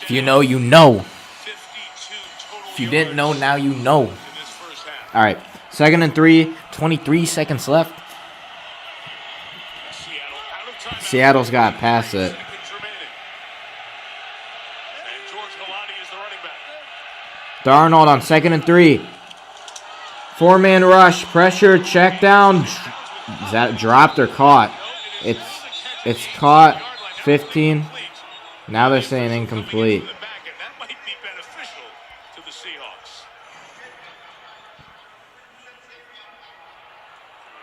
If you know, you know. If you didn't know, now you know. All right, 2nd and 3, 23 seconds left. Seattle's got to pass it. Darnold on 2nd and 3. 4-man rush, pressure, check down. Is that dropped or caught? It's caught. 15. Now they're saying incomplete. That might be beneficial to the Seahawks. There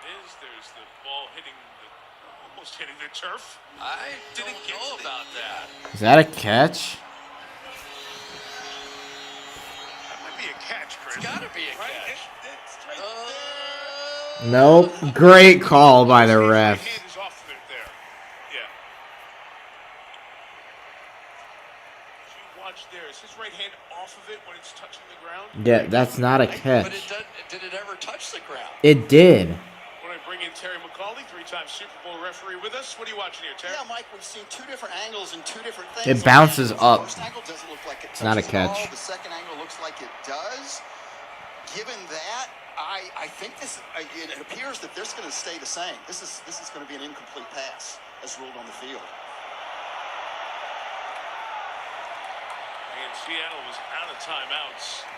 it is. There's the ball almost hitting the turf. I didn't know about that. Is that a catch? That might be a catch, Chris. It's got to be a catch. Nope. Great call by the ref. Yeah, that's not a catch. But did it ever touch the ground? It did. When I bring in Terry McCauley, 3-time Super Bowl referee with us. What are you watching here, Terry? Yeah, Mike, we've seen 2 different angles and 2 different things. It bounces up. The first angle doesn't look like it It's not a touches catch. the ball. The second angle looks like it does. Given that, I think it appears that this is going to stay the same. This is going to be an incomplete pass as ruled on the field. And Seattle was out of timeouts.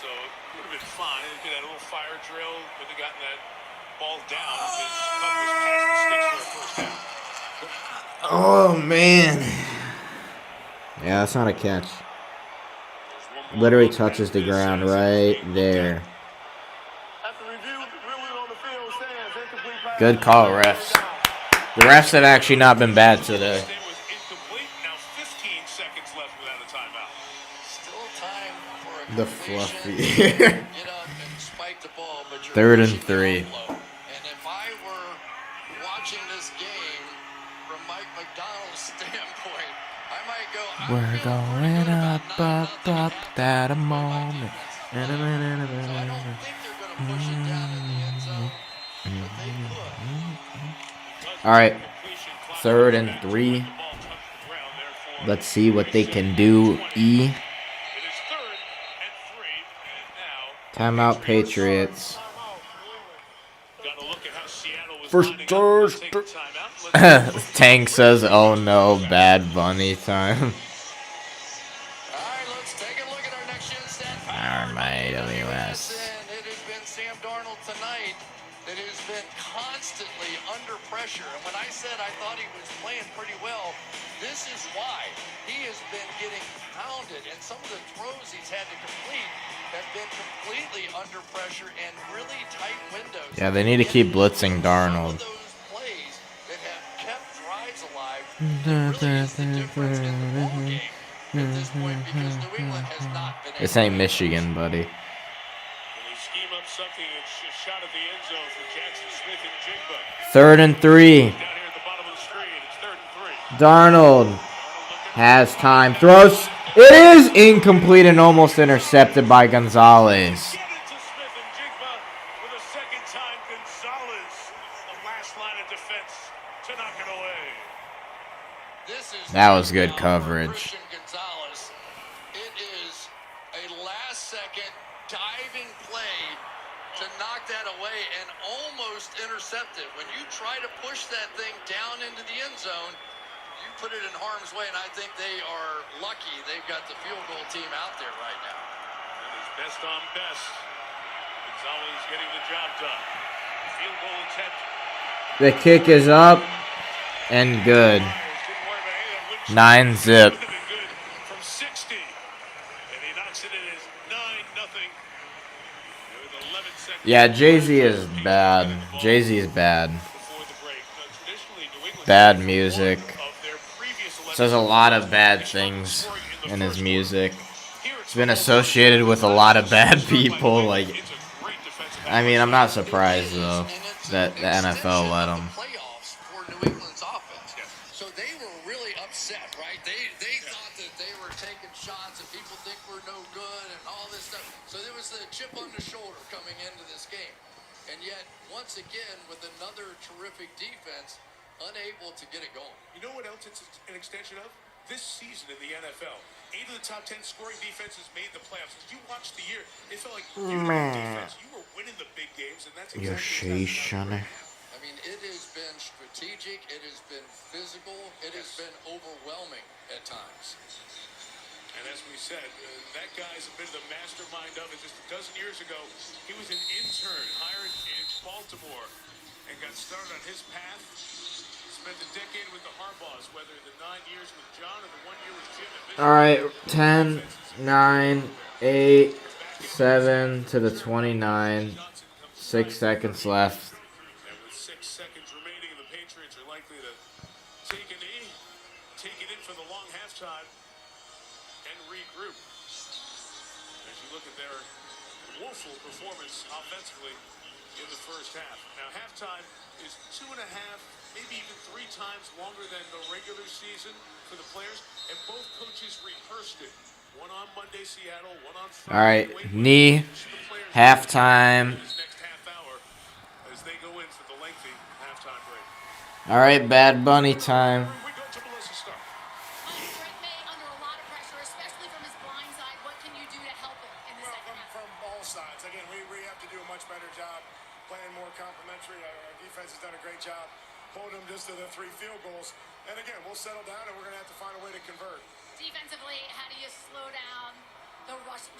So it would have been fine. They did that little fire drill, but they gotten that ball down because Cup was past the sticks for the first half. Oh, man. Yeah, that's not a catch. Literally touches the ground right there. Good call, refs. The refs have actually not been bad today. The fluffy. 3rd and 3. And if I were watching this game from Mike McDonald's standpoint, I might go, we're going up, that a moment. I don't think they're going to push it down in the end zone, but they could. All right, 3rd and 3. Let's see what they can do. Timeout, Patriots. First charge. Tank says, "Oh no, Bad Bunny time." RMIWS. It has been Sam Darnold tonight that has been constantly under pressure. And when I said I thought he was playing pretty well, this is why. He has been getting pounded, and some of the throws he's had to complete have been completely under pressure and really tight windows. Yeah, they need to keep blitzing Darnold. This ain't Michigan, buddy. Third and 3. Darnold has time. Throws. It is incomplete and almost intercepted by Gonzalez. That was good coverage. It is a last-second diving play to knock that away and almost intercept it. When you try to push that thing down into the end zone, you put it in harm's way, and I think they are lucky they've got the field goal team out there right now. And his best on best. Gonzalez getting the job done. Field goal attempt. The kick is up and good. 9-zip. From 60. And he knocks it in as 9-0. With 11 seconds. Yeah, Jay-Z is bad. Jay-Z is bad. Bad music. Says a lot of bad things in his music. It's been associated with a lot of bad people. Like, I mean, I'm not surprised though that the NFL let him. Playoffs for New England's offense. So they were really upset, right? They thought that they were taking shots and people think we're no good and all this stuff. So there was the chip on the shoulder coming into this game. And yet, once again, with another terrific defense, unable to get it going. You know what else it's an extension of? This season in the NFL, 8 of the top 10 scoring defenses made the playoffs. As you watched the year, it felt like you were defense. You were winning the big games, and that's exactly I mean, it has been strategic. It has been physical. It has been overwhelming at times. And as we said, that guy's a bit of the mastermind of it. Just a dozen years ago, he was an intern hired in Baltimore and got started on his path. Spent a decade with the Harbaughs, whether the 9 years with John or the 1 year with Jim. All right, 10, 9, 8, 7 to the 29. 6 seconds left. And with 6 seconds remaining, the Patriots are likely to take a knee, take it in for the long halftime, and regroup. As you look at their woeful performance offensively in the first half. Now, halftime is 2.5, maybe even 3 times longer than the regular season for the players, and both coaches rehearsed it. One on Monday, Seattle, one on Friday. All right, knee, halftime. As they go in for the lengthy halftime break. All right, Bad Bunny time. Under a lot of pressure, especially from his blind side. What can you do to help him in the second half? From all sides. Again, we have to do a much better job playing more complementary. Our defense has done a great job holding them just to the 3 field goals. And again, we'll settle down and we're going to have to find a way to convert. Defensively, how do you slow down the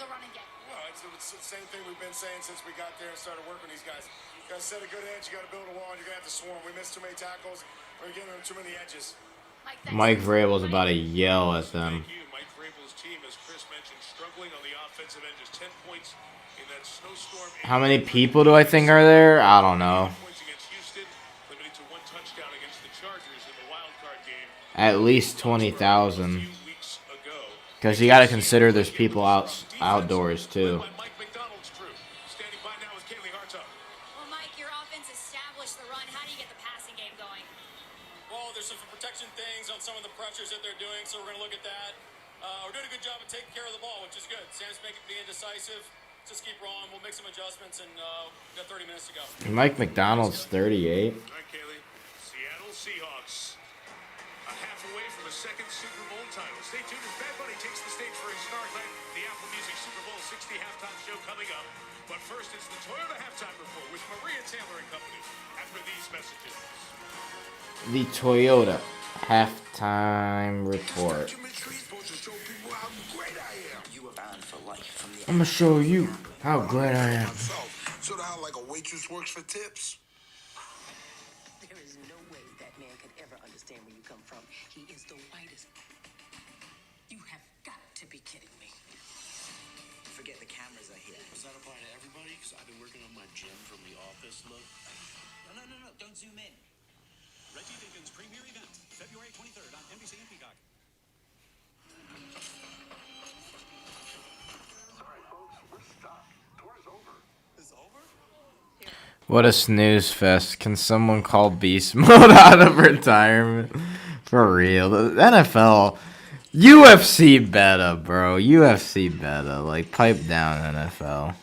running game? Well, it's the same thing we've been saying since we got there and started working with these guys. You got to set a good edge. You got to build a wall. And you're going to have to swarm. We missed too many tackles. We're giving them too many edges. Mike Vrabel's about to yell at them. Mike Vrabel's team, as Chris mentioned, struggling on the offensive end, just 10 points in that snowstorm. How many people do I think are there? I don't know. Limited to 1 touchdown against the Chargers in the wild card game. At least 20,000. Because you got to consider there's people outdoors too. Well, Mike, your offense established the run. How do you get the passing game going? Well, there's some protection things on some of the pressures that they're doing, so we're going to look at that. We're doing a good job of taking care of the ball, which is good. Sam's being decisive. Just keep rolling. We'll make some adjustments, and we've got 30 minutes to go. Mike McDonald's 38. All right, Kaylee. Seattle Seahawks. A half away from a second Super Bowl title. Stay tuned as Bad Bunny takes the stage for his start night. The Apple Music Super Bowl 60 halftime show coming up. But first, it's the Toyota halftime report with Maria Taylor and company. After these messages. The Toyota halftime report. I'm gonna show you how great I am. Sort of how like a waitress works for tips. There is no way that man could ever understand where you come from. He is the whitest. You have got to be kidding me. Forget the cameras are here. Does that apply to everybody? Because I've been working on my gym from the office look. No. Don't zoom in. Reggie Dickens' premiere event, February 23rd on NBC and Peacock. What a snooze fest. Can someone call Beast Mode out of retirement? For real. The NFL. UFC beta, bro. UFC beta. Like, pipe down, NFL.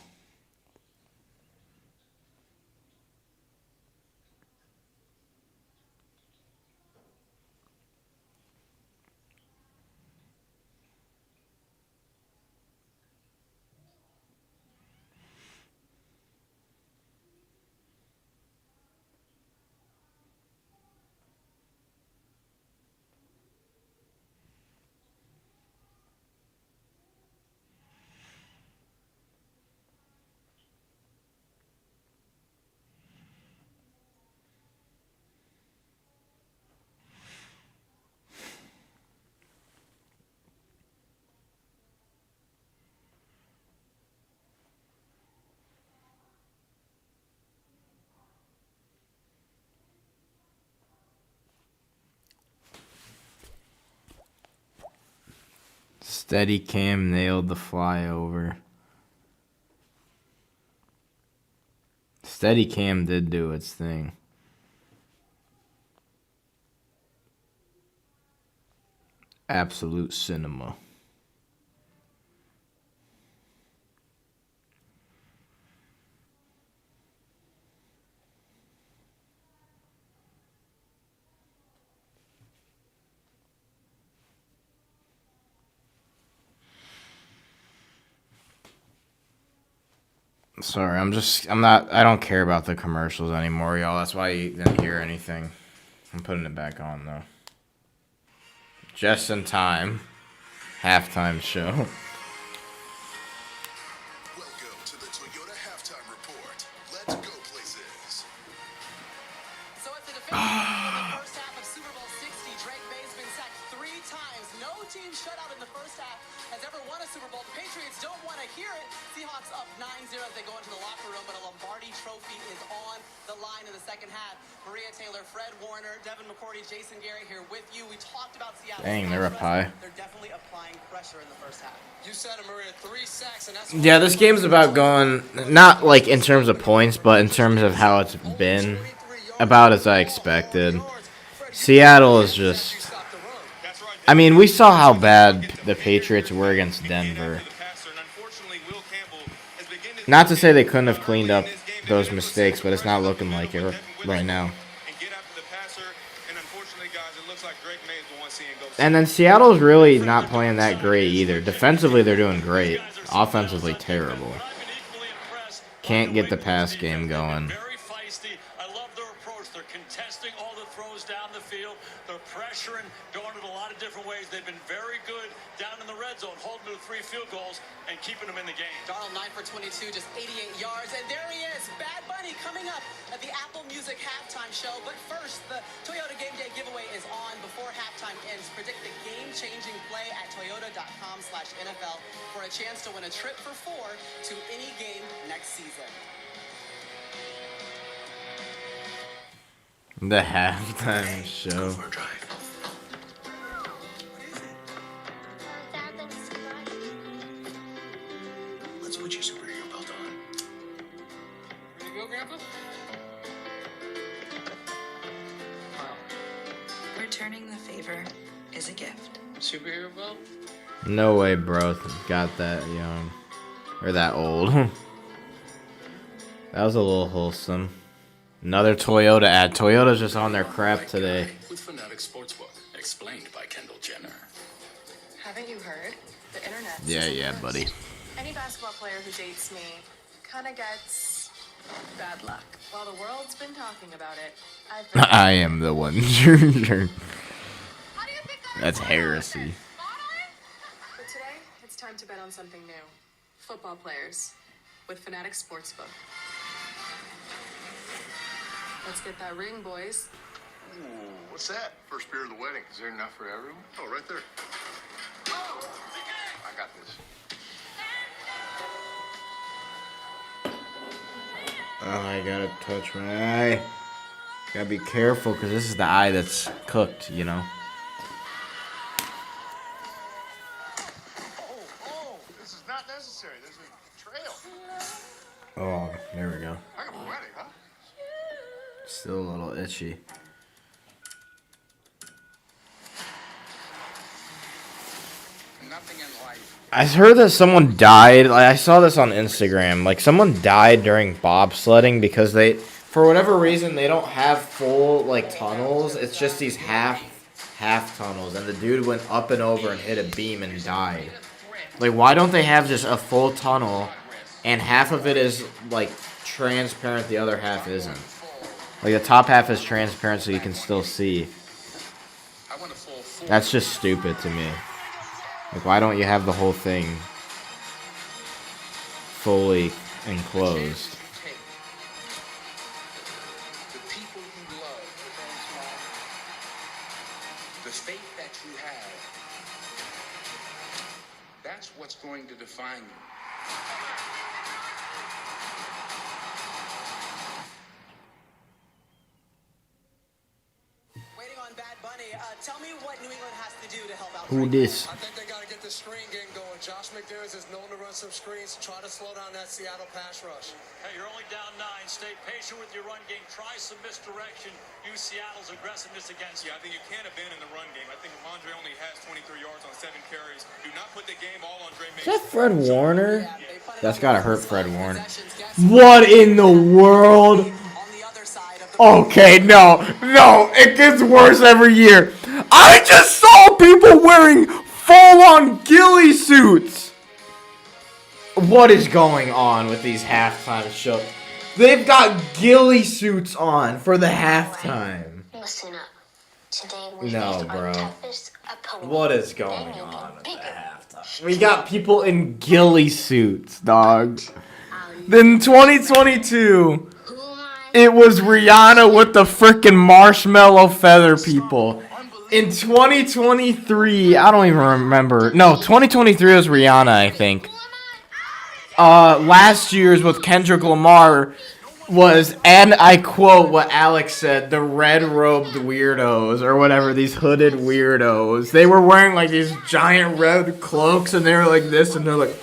Steadicam nailed the flyover. Steadicam did do its thing. Absolute cinema. Sorry, I don't care about the commercials anymore, y'all. That's why you didn't hear anything. I'm putting it back on, though. Just in time. Halftime show. Welcome to the Toyota Halftime Report. Let's go places. So at the defensive in the first half of Super Bowl 60, Drake May's been sacked 3 times. No team shutout in the first half has ever won a Super Bowl. The Patriots don't want to hear it. Seahawks up 9-0 as they go into the locker room, but a Lombardi trophy is on the line in the second half. Maria Taylor, Fred Warner, Devin McCourty, Jason Garrett here with you. We talked about Seattle. Dang, they're up high. They're definitely applying pressure in the first half. You said it, Maria, 3 sacks, and that's Yeah, this game's about going, not like in terms of points, but in terms of how it's been, about as I expected. Seattle is just, I mean, we saw how bad the Patriots were against Denver. Not to say they couldn't have cleaned up those mistakes, but it's not looking like it right now. And then Seattle's really not playing that great either. Defensively, they're doing great. Offensively, terrible. Can't get the pass game going. Very feisty. I love their approach. They're contesting all the throws down the field. They're pressuring, going it a lot of different ways. They've been very good down in the red zone, holding to 3 field goals and keeping them in the game. Darnold 9 for 22, just 88 yards. And there he is, Bad Bunny coming up at the Apple Music halftime show. But first, the Toyota Game Day giveaway is on before halftime ends. Predict the game-changing play at toyota.com/NFL for a chance to win a trip for 4 to any game next season. The halftime show. Let's put your superhero belt on. Ready to go, Grandpa? Returning the favor is a gift. Superhero belt? No way, bro. Got that young. Or that old. That was a little wholesome. Another Toyota ad. Toyota's just on their crap today. With Fanatic Sportsbook, explained by Kendall Jenner. Haven't you heard? The internet. Yeah, buddy. Any basketball player who dates me kind of gets bad luck. While the world's been talking about it, I've been... I am the one. That's heresy. But today, it's time to bet on something new. Football players with Fanatic Sportsbook. Let's get that ring, boys. Ooh, what's that? First beer of the wedding. Is there enough for everyone? Oh, right there. I got this. Oh, I gotta touch my eye. Gotta be careful, because this is the eye that's cooked, you know? Oh, this is not necessary. There's a trail. Oh, there we go. I got a wedding, huh? Still a little itchy. Nothing in life. I heard that someone died. Like, I saw this on Instagram. Like, someone died during bobsledding because they, for whatever reason, they don't have full, like, tunnels. It's just these half tunnels. And the dude went up and over and hit a beam and died. Like, why don't they have just a full tunnel and half of it is, like, transparent, the other half isn't? Like, the top half is transparent so you can still see. That's just stupid to me. Like, why don't you have the whole thing fully enclosed? The people you love, the faith that you have, that's what's going to define you. Waiting on Bad Bunny. Tell me what New England has to do to help out. Who this? I think they got to get this the screen game going. Josh McDaniels is known to run some screens. Try to slow down that Seattle pass rush. Hey, you're only down 9. Stay patient with your run game. Try some misdirection. Use Seattle's aggressiveness against you. Yeah, I think you can't abandon the run game. I think Andre only has 23 yards on 7 carries. Do not put the game all on Dre Is Mason. that Fred Warner? That's gotta hurt Fred Warner. What in the world? Okay, no, it gets worse every year. I just saw people wearing full-on ghillie suits. What is going on with these halftime shows? They've got ghillie suits on for the halftime. Listen up. Today we No, face bro. our toughest opponent. What is going on with the halftime? We got people in ghillie suits, dog. Then 2022, it was Rihanna with the frickin' marshmallow feather people. In 2023, I don't even remember. No, 2023 was Rihanna, I think. Last year's with Kendrick Lamar was, and I quote what Alex said, the red-robed weirdos, or whatever, these hooded weirdos. They were wearing, like, these giant red cloaks, and they were like this, and they're like...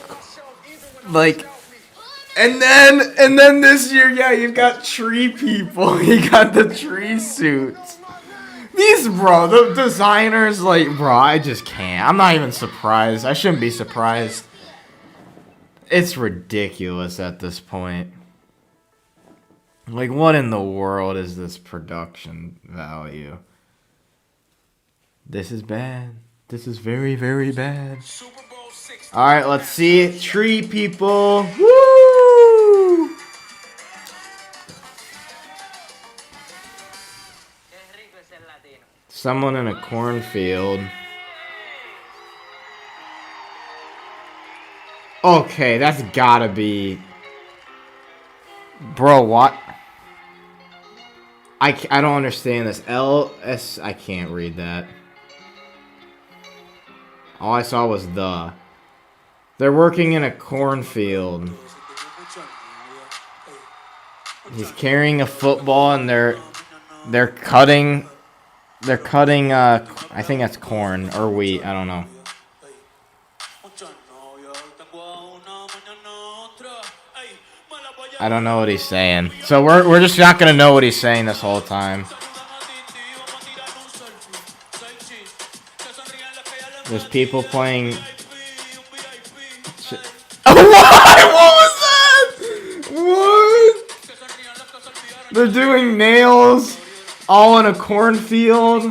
And then this year, yeah, you've got tree people. You got the tree suits. These, bro, the designers, like, bro, I just can't. I'm not even surprised. I shouldn't be surprised. It's ridiculous at this point. Like, what in the world is this production value? This is bad. This is very, very bad. Alright, let's see. Tree people. Woo! Someone in a cornfield. Okay, that's gotta be... Bro, what? I don't understand this. LS... I can't read that. All I saw was the... They're working in a cornfield. He's carrying a football and they're cutting... They're cutting, I think that's corn or wheat. I don't know. I don't know what he's saying. So we're just not gonna know what he's saying this whole time. There's people playing. What was that? What? They're doing nails all in a cornfield,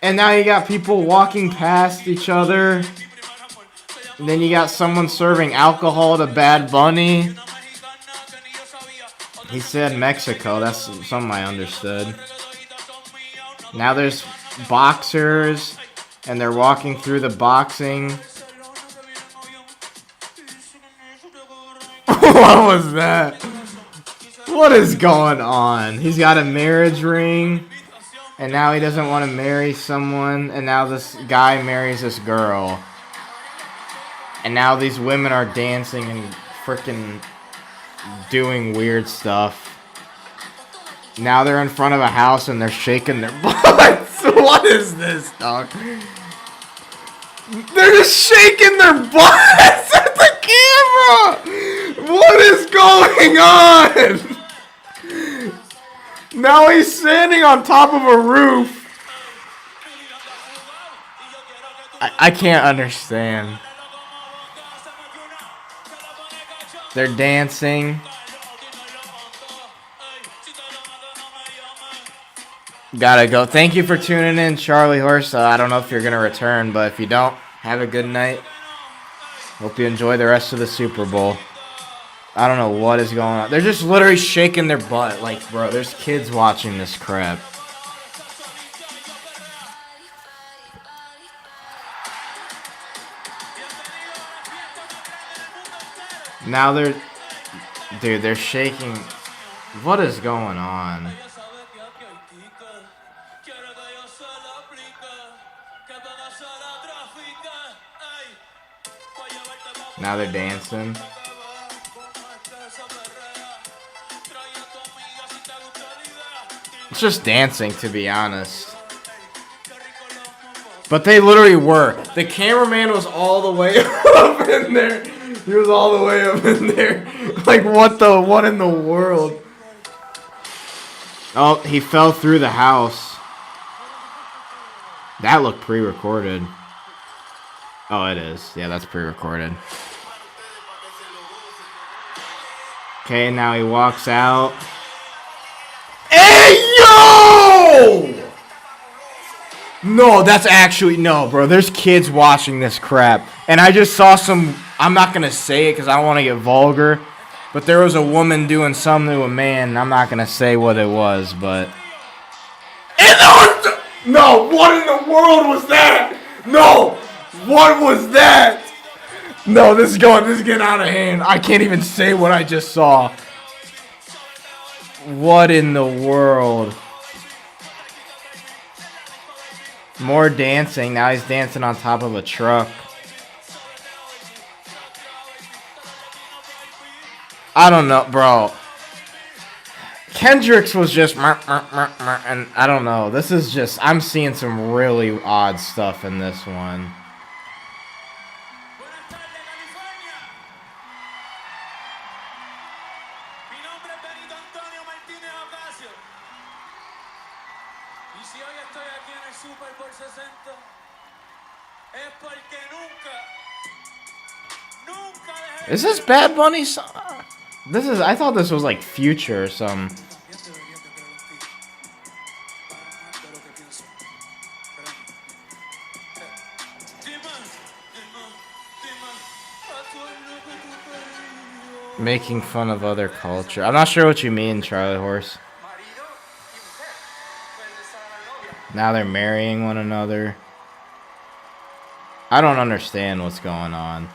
and now you got people walking past each other. And then you got someone serving alcohol to Bad Bunny. He said Mexico. That's something I understood. Now there's boxers, and they're walking through the boxing. What was that? What is going on? He's got a marriage ring, and now he doesn't want to marry someone, and now this guy marries this girl. And now these women are dancing and freaking doing weird stuff. Now they're in front of a house and they're shaking their butts. What is this, dog? They're just shaking their butts at the camera. What is going on? Now he's standing on top of a roof. I can't understand. They're dancing. Gotta go. Thank you for tuning in, Charlie Horse. I don't know if you're gonna return, but if you don't, have a good night. Hope you enjoy the rest of the Super Bowl. I don't know what is going on. They're just literally shaking their butt. Like, bro, there's kids watching this crap. Now they're shaking. What is going on? Now they're dancing. It's just dancing, to be honest. But they literally were. The cameraman was all the way up in there. He was all the way up in there. Like, what in the world? Oh, he fell through the house. That looked pre-recorded. Oh, it is. Yeah, that's pre-recorded. Okay, now he walks out. Hey, yo! No, that's actually... No, bro. There's kids watching this crap. And I just saw some... I'm not going to say it because I don't want to get vulgar. But there was a woman doing something to a man. And I'm not going to say what it was, but... No, what in the world was that? No, what was that? No, this is getting out of hand. I can't even say what I just saw. What in the world? More dancing. Now he's dancing on top of a truck. I don't know, bro. Kendrick's was just and I don't know. This is just I'm seeing some really odd stuff in this one. Is this Bad Bunny song? This is. I thought this was like Future or something. Making fun of other culture. I'm not sure what you mean, Charlie Horse. Now they're marrying one another. I don't understand what's going on.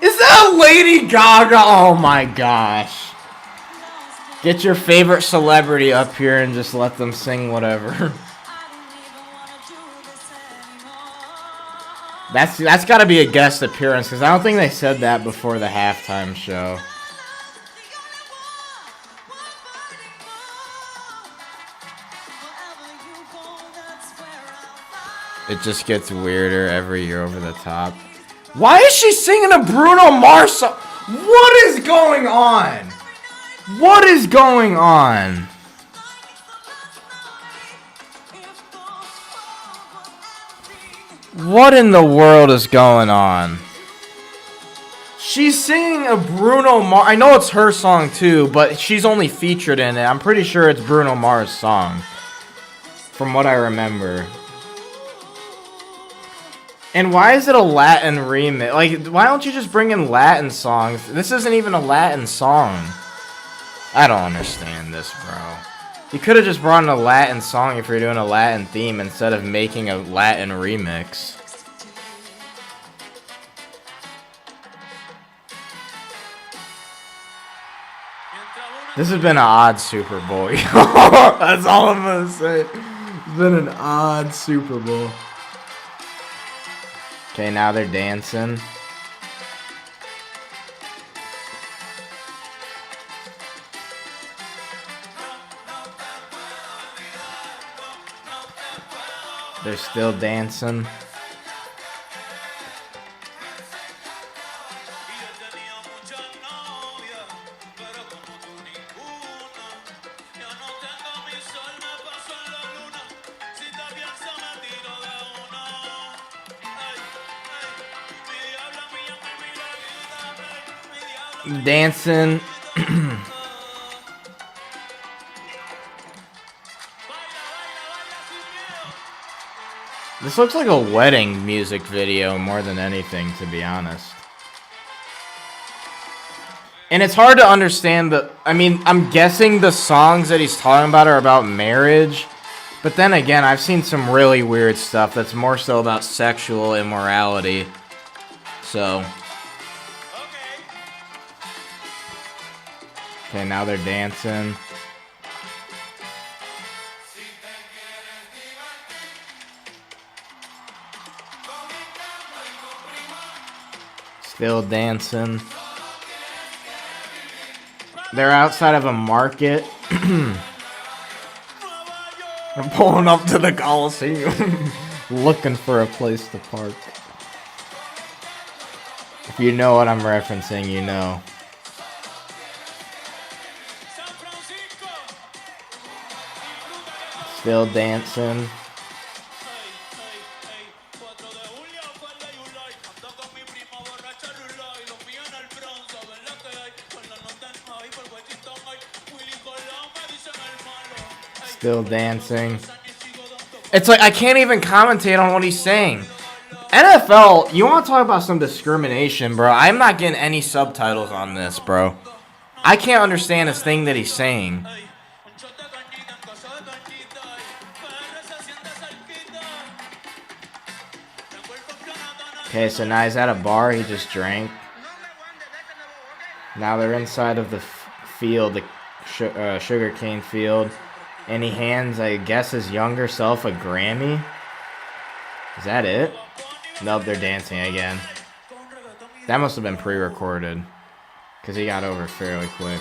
Is that Lady Gaga? Oh my gosh. Get your favorite celebrity up here and just let them sing whatever. That's got to be a guest appearance because I don't think they said that before the halftime show. It just gets weirder every year over the top. Why is she singing a Bruno Mars song? What is going on? What is going on? What in the world is going on? She's singing a Bruno Mars. I know it's her song too, but she's only featured in it. I'm pretty sure it's Bruno Mars' song. From what I remember. And why is it a Latin remix? Like, why don't you just bring in Latin songs? This isn't even a Latin song. I don't understand this, bro. You could have just brought in a Latin song if you're doing a Latin theme instead of making a Latin remix. This has been an odd Super Bowl. That's all I'm gonna say. It's been an odd Super Bowl. Okay, now they're dancing. They're still dancing. Dancing. This looks like a wedding music video more than anything, to be honest. And it's hard to understand the... I mean, I'm guessing the songs that he's talking about are about marriage. But then again, I've seen some really weird stuff that's more so about sexual immorality. So... Okay, now they're dancing. Still dancing. They're outside of a market. I'm pulling up to the Coliseum. Looking for a place to park. If you know what I'm referencing, you know. Still dancing. Still dancing. It's like I can't even commentate on what he's saying. NFL, you want to talk about some discrimination, bro? I'm not getting any subtitles on this, bro. I can't understand this thing that he's saying. Okay, so now he's at a bar. He just drank. Now they're inside of the field, the sugarcane field. And he hands, I guess, his younger self a Grammy. Is that it? Nope, they're dancing again. That must have been pre-recorded. Because he got over fairly quick.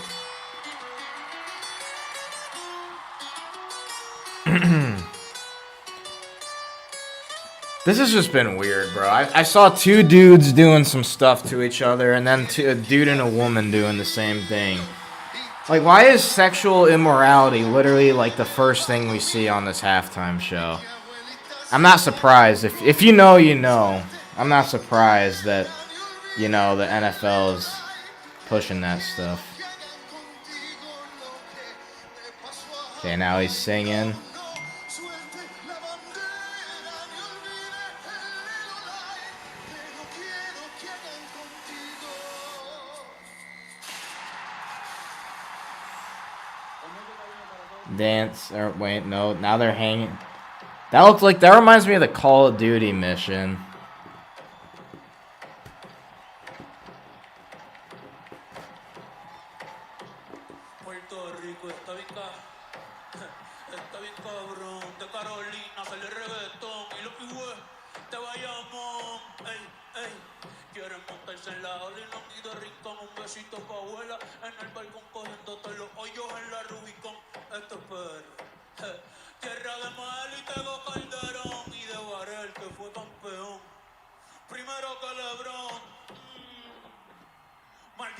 This has just been weird, bro. I saw two dudes doing some stuff to each other, and then a dude and a woman doing the same thing. Like, why is sexual immorality literally, like, the first thing we see on this halftime show? I'm not surprised. If you know, you know. I'm not surprised that, you know, the NFL is pushing that stuff. Okay, now he's singing. Dance, or wait, no, now they're hanging. That looks like, that reminds me of the Call of Duty mission.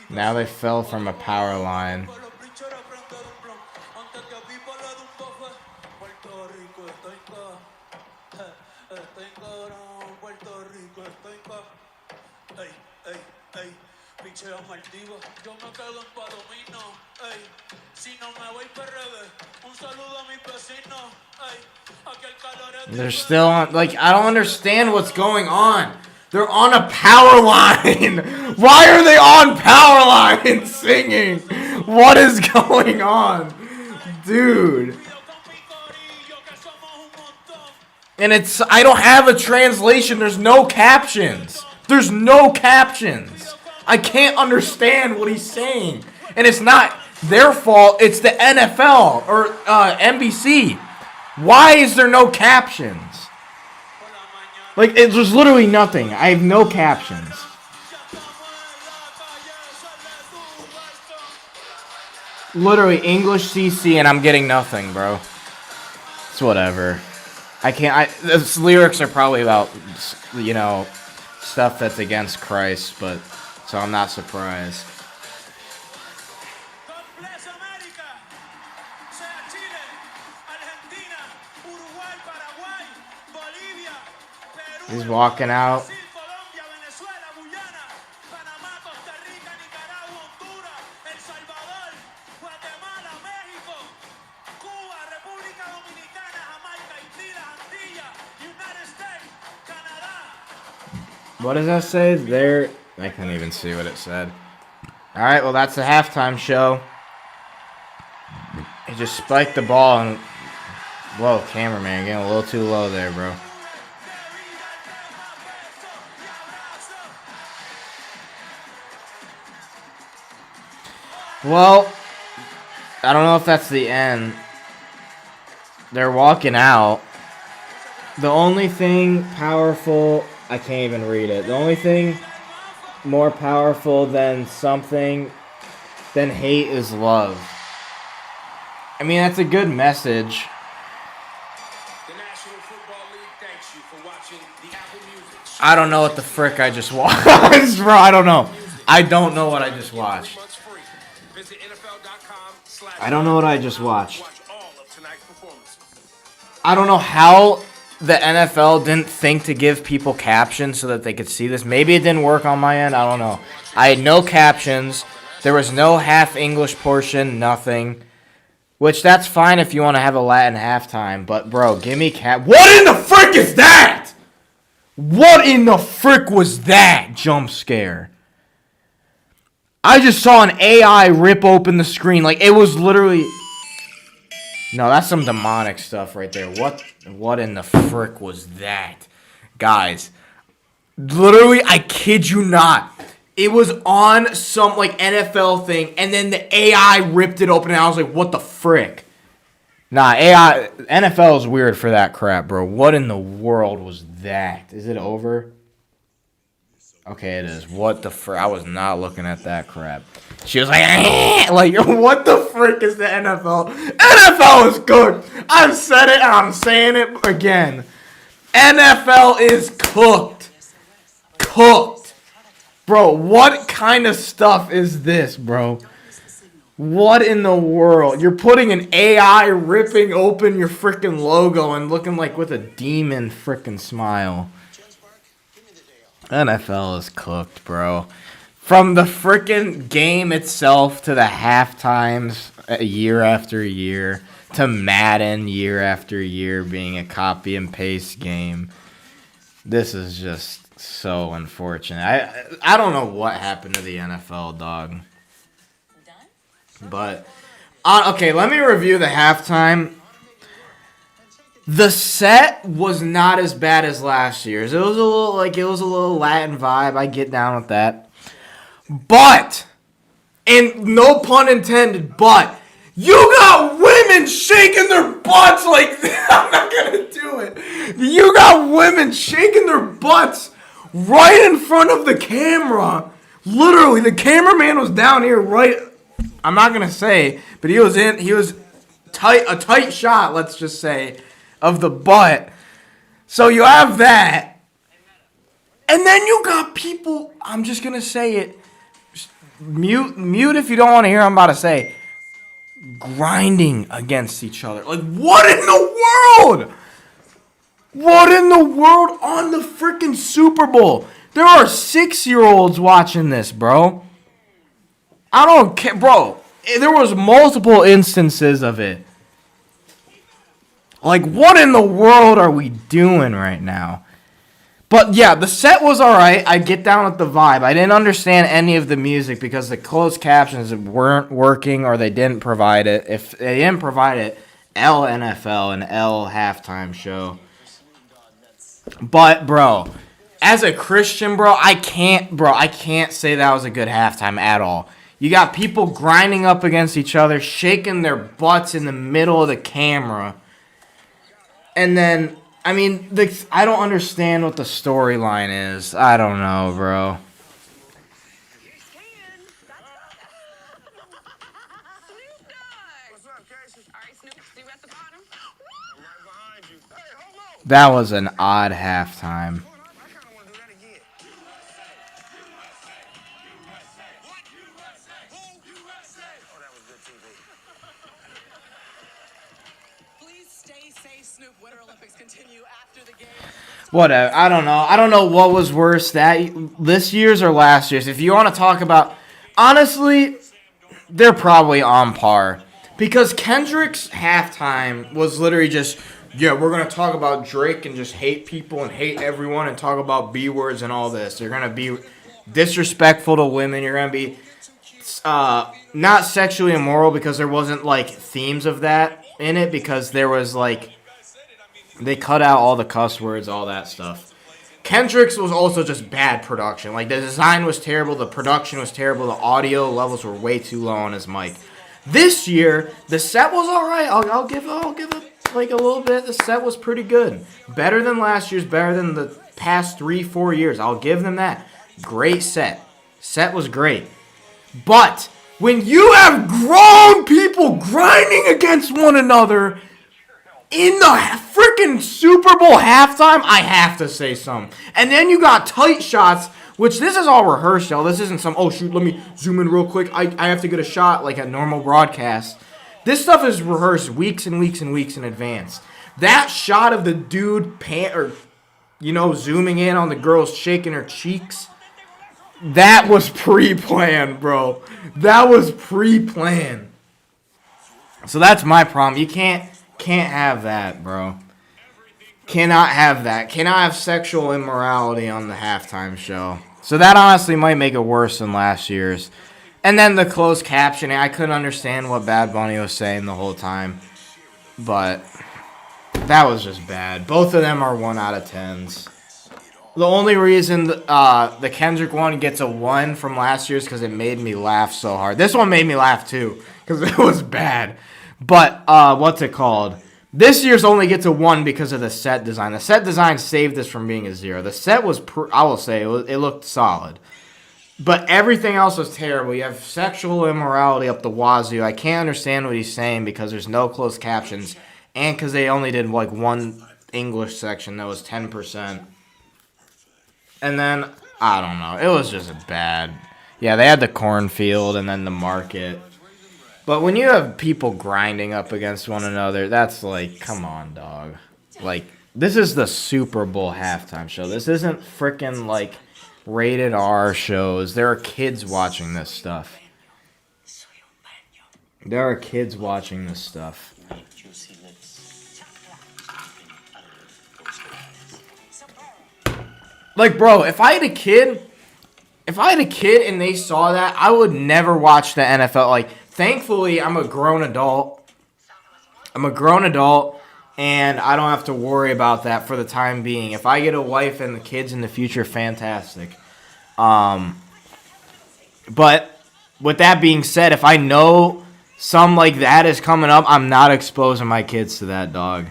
Now they fell from a power line. They're still on, like, I don't understand what's going on. They're on a power line. Why are they on power line singing? What is going on? Dude. And it's, I don't have a translation. There's no captions. There's no captions. I can't understand what he's saying. And it's not their fault. It's the NFL or NBC. Why is there no captions? Like, there's literally nothing. I have no captions. Literally English CC and I'm getting nothing, bro. It's whatever. I can't, this lyrics are probably about, you know, stuff that's against Christ, but, so I'm not surprised. He's walking out. What does that say? There, I couldn't even see what it said. Alright, well that's the halftime show. He just spiked the ball and... Whoa, cameraman, getting a little too low there, bro. Well, I don't know if that's the end. They're walking out. The only thing powerful... I can't even read it. The only thing more powerful than something than hate is love. I mean, that's a good message. The National Football League thanks you for I don't know what the frick I just watched, bro. I don't know. I don't know what I just watched. I don't know what I just watched. I don't know how the NFL didn't think to give people captions so that they could see this. Maybe it didn't work on my end. I don't know. I had no captions. There was no half English portion, nothing. Which, that's fine if you want to have a Latin halftime. But, bro, give me What in the frick is that? What in the frick was that jump scare? I just saw an AI rip open the screen. Like, it was literally... No, that's some demonic stuff right there. What in the frick was that? Guys, literally, I kid you not. It was on some, like, NFL thing, and then the AI ripped it open, and I was like, what the frick? Nah, NFL is weird for that crap, bro. What in the world was that? Is it over? Okay, it is. What the frick? I was not looking at that crap. She was like, like, what the frick is the NFL? NFL is cooked. I've said it, and I'm saying it again. NFL is cooked. Cooked. Bro, what kind of stuff is this, bro? What in the world? You're putting an AI ripping open your freaking logo and looking like with a demon freaking smile. NFL is cooked, bro. From the freaking game itself to the halftimes year after year to Madden year after year being a copy and paste game. This is just so unfortunate. I don't know what happened to the NFL, dog. But, okay, let me review the halftime. The set was not as bad as last year's. It was a little Latin vibe. I get down with that. But, and no pun intended, but, you got women shaking their butts like, I'm not going to do it. You got women shaking their butts right in front of the camera. Literally, the cameraman was down here right... I'm not gonna say, but he was a tight shot, let's just say, of the butt. So you have that. And then you got people, I'm just gonna say it, mute if you don't want to hear what I'm about to say, grinding against each other. Like, what in the world? What in the world on the freaking Super Bowl? There are 6-year-olds watching this, bro. I don't care, bro. There was multiple instances of it. Like, what in the world are we doing right now? But yeah, the set was alright. I get down with the vibe. I didn't understand any of the music because the closed captions weren't working or they didn't provide it. If they didn't provide it, L NFL and L halftime show. But bro, as a Christian, bro, I can't say that was a good halftime at all. You got people grinding up against each other, shaking their butts in the middle of the camera. And then, I mean, I don't understand what the storyline is. I don't know, bro. That was an odd halftime. Whatever. I don't know. I don't know what was worse, this year's or last year's. If you want to talk about, honestly, they're probably on par. Because Kendrick's halftime was literally just, yeah, we're going to talk about Drake and just hate people and hate everyone and talk about B-words and all this. You're going to be disrespectful to women. You're going to be not sexually immoral because there wasn't, like, themes of that in it because there was, like, they cut out all the cuss words, all that stuff. Kendrick's was also just bad production. Like, the design was terrible, the production was terrible, the audio levels were way too low on his mic. This year, the set was alright. I'll give it like a little bit. The set was pretty good. Better than last year's, better than the past 3-4 years. I'll give them that. Great set. Set was great. But when you have grown people grinding against one another In the freaking Super Bowl halftime, I have to say something. And then you got tight shots, which this is all rehearsed, y'all. This isn't some, oh, shoot, let me zoom in real quick. I have to get a shot like a normal broadcast. This stuff is rehearsed weeks and weeks and weeks in advance. That shot of the dude, zooming in on the girl shaking her cheeks, that was pre-planned, bro. That was pre-planned. So that's my problem. You can't have that, bro. Cannot have that. Cannot have sexual immorality on the halftime show. So that honestly might make it worse than last year's. And then the closed captioning. I couldn't understand what Bad Bunny was saying the whole time. But that was just bad. Both of them are 1 out of 10s. The only reason the Kendrick one gets a 1 from last year's because it made me laugh so hard. This one made me laugh too because it was bad. But what's it called? This year's only gets a 1 because of the set design. The set design saved this from being a 0. The set was, I will say, it looked solid. But everything else was terrible. You have sexual immorality up the wazoo. I can't understand what he's saying because there's no closed captions. And because they only did like one English section that was 10%. And then, I don't know. It was just bad. Yeah, they had the cornfield and then the market. But when you have people grinding up against one another, that's like, come on, dog. Like, this is the Super Bowl halftime show. This isn't freaking, like, rated R shows. There are kids watching this stuff. There are kids watching this stuff. Like, bro, if I had a kid and they saw that, I would never watch the NFL. Like, thankfully, I'm a grown adult. And I don't have to worry about that for the time being. If I get a wife and the kids in the future, fantastic. But with that being said, if I know something like that is coming up, I'm not exposing my kids to that, dog.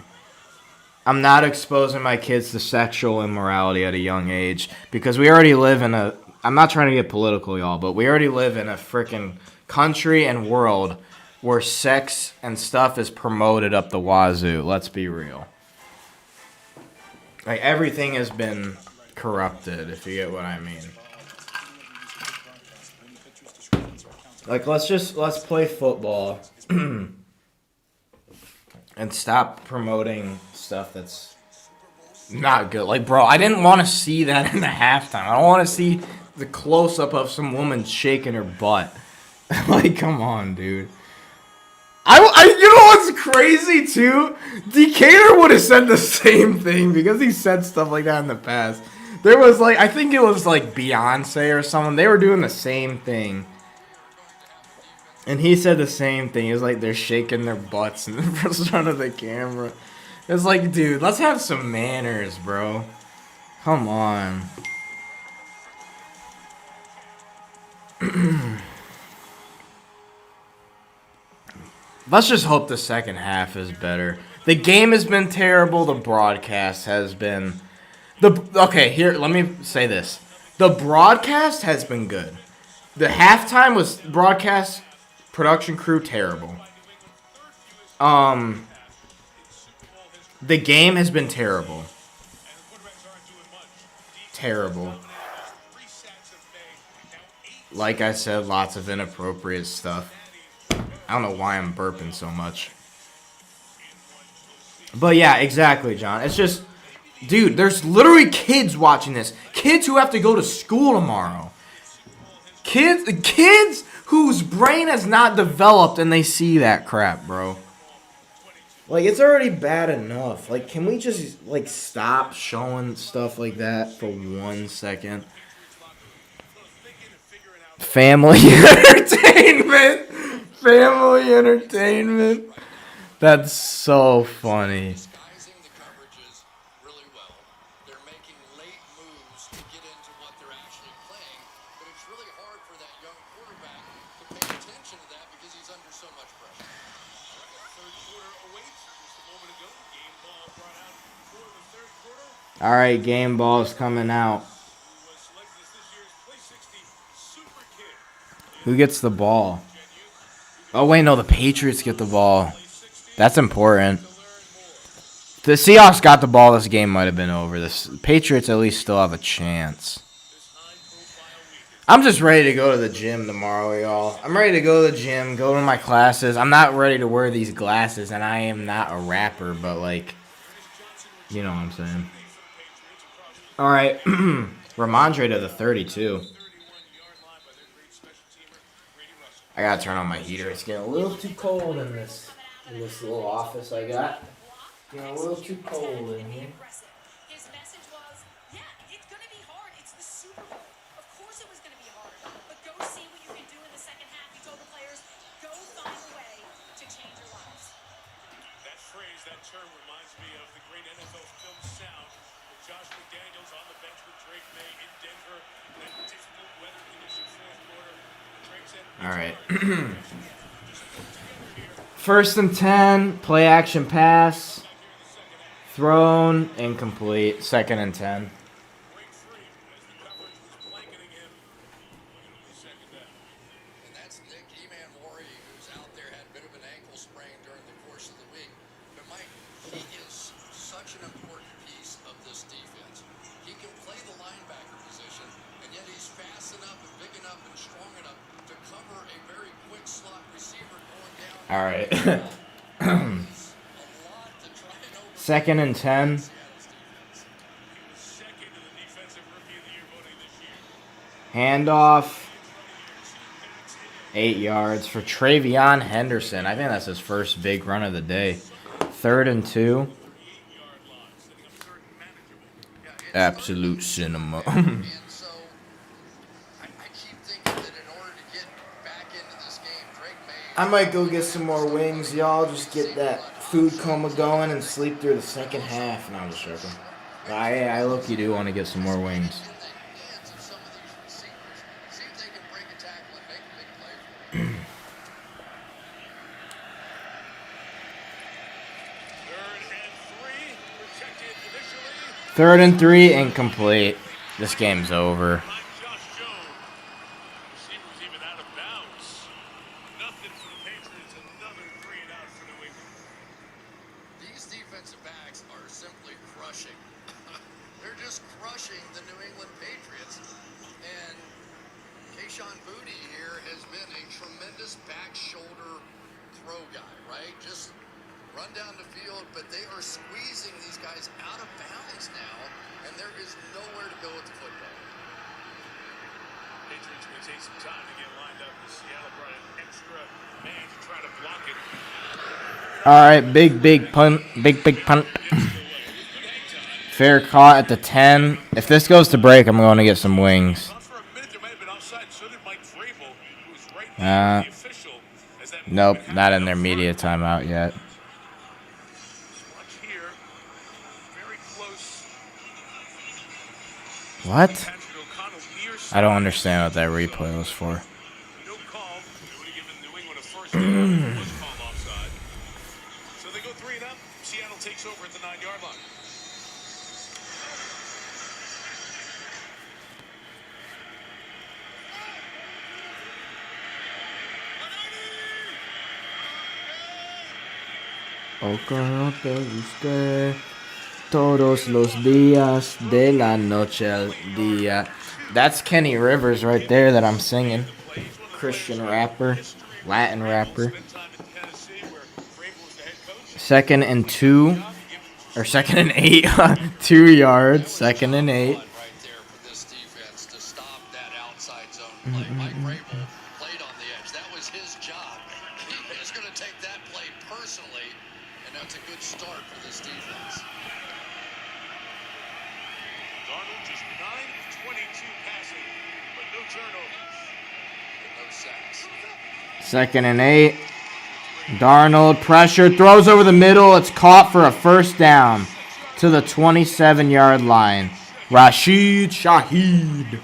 I'm not exposing my kids to sexual immorality at a young age because we already live in a... I'm not trying to get political, y'all, but we already live in a freaking country and world where sex and stuff is promoted up the wazoo. Let's be real. Like, everything has been corrupted, if you get what I mean. Like, let's play football and stop promoting stuff that's not good. Like, bro, I didn't want to see that in the halftime. I don't want to see the close-up of some woman shaking her butt. Like, come on, dude. You know what's crazy, too? Decatur would have said the same thing because he said stuff like that in the past. There was, like, I think it was, like, Beyonce or someone. They were doing the same thing. And he said the same thing. He was like, they're shaking their butts in front of the camera. It's like, dude, let's have some manners, bro. Come on. Let's just hope the second half is better. The game has been terrible. The broadcast has been... Okay, here, let me say this. The broadcast has been good. The halftime was broadcast production crew terrible. The game has been terrible. Terrible. Like I said, lots of inappropriate stuff. I don't know why I'm burping so much. But yeah, exactly, John. It's just, dude, there's literally kids watching this. Kids who have to go to school tomorrow. Kids whose brain has not developed and they see that crap, bro. Like, it's already bad enough. Like, can we just, like, stop showing stuff like that for 1 second? Family entertainment. Family entertainment. That's so funny. All right, game ball's coming out. Who gets the ball? Oh, wait, no, the Patriots get the ball. That's important. The Seahawks got the ball, this game might have been over. The Patriots at least still have a chance. I'm just ready to go to the gym tomorrow, y'all. I'm ready to go to the gym, go to my classes. I'm not ready to wear these glasses, and I am not a rapper, but, like, you know what I'm saying. All right. Ramondre to the 32. I got to turn on my heater. It's getting a little too cold in this little office I got. Getting a little too cold in here. His message was, yeah, it's going to be hard. It's the Super Bowl. Of course it was going to be hard. But go see what you can do in the second half. He told the players, go find a way to change your lives. That phrase, that term reminds me of the great NFL film Sound with Josh McDaniels on the bench with Drake May in Denver. That difficult weather condition fourth quarter. Drake said, all right. First and 10, play action pass. Thrown, incomplete. Second and 10. And that's Nick E-Man Maury, who's out there, had a bit of an ankle sprain during the course of the week. But Mike, he is such an important piece of this defense. He can play the linebacker position, and yet he's fast enough and big enough and strong enough to cover a very quick slot receiver going down. All right. Second and 10. Handoff. 8 yards for Travion Henderson. I think that's his first big run of the day. Third and 2. Absolute cinema. I might go get some more wings, y'all. Just get that food coma going and sleep through the second half. No, I'm just joking. I low-key do want to get some more wings. Third and 3, incomplete. This game's over. These defensive backs are simply crushing. They're just crushing the New England Patriots. And Kayshon Boutte here has been a tremendous back shoulder throw guy, right? Just run down the field, but they are squeezing these guys out of bounds now, and there is nowhere to go with the football. Patriots going to take some time to get lined up. Seattle brought an extra man to try to block it. All right, big punt. Big punt. Fair caught at the 10. If this goes to break, I'm going to get some wings. Nope, not in their media timeout yet. What? I don't understand what that replay was for. So they go 3 and up. Seattle takes over at the 9-yard line. Aunque no te guste, todos los días de la noche al día. That's Kenny Rivers right there that I'm singing. Christian rapper, Latin rapper. Second and 2, or second and 8, 2 yards. Second and 8. Mike Vrabel played on the edge. That was his job. He is going to take that play personally, and that's a good start for this defense. Darnold just 9-22 passing, but no turnovers and no sacks. Second and 8. Darnold pressure, throws over the middle. It's caught for a first down to the 27-yard line. Rashid Shaheed.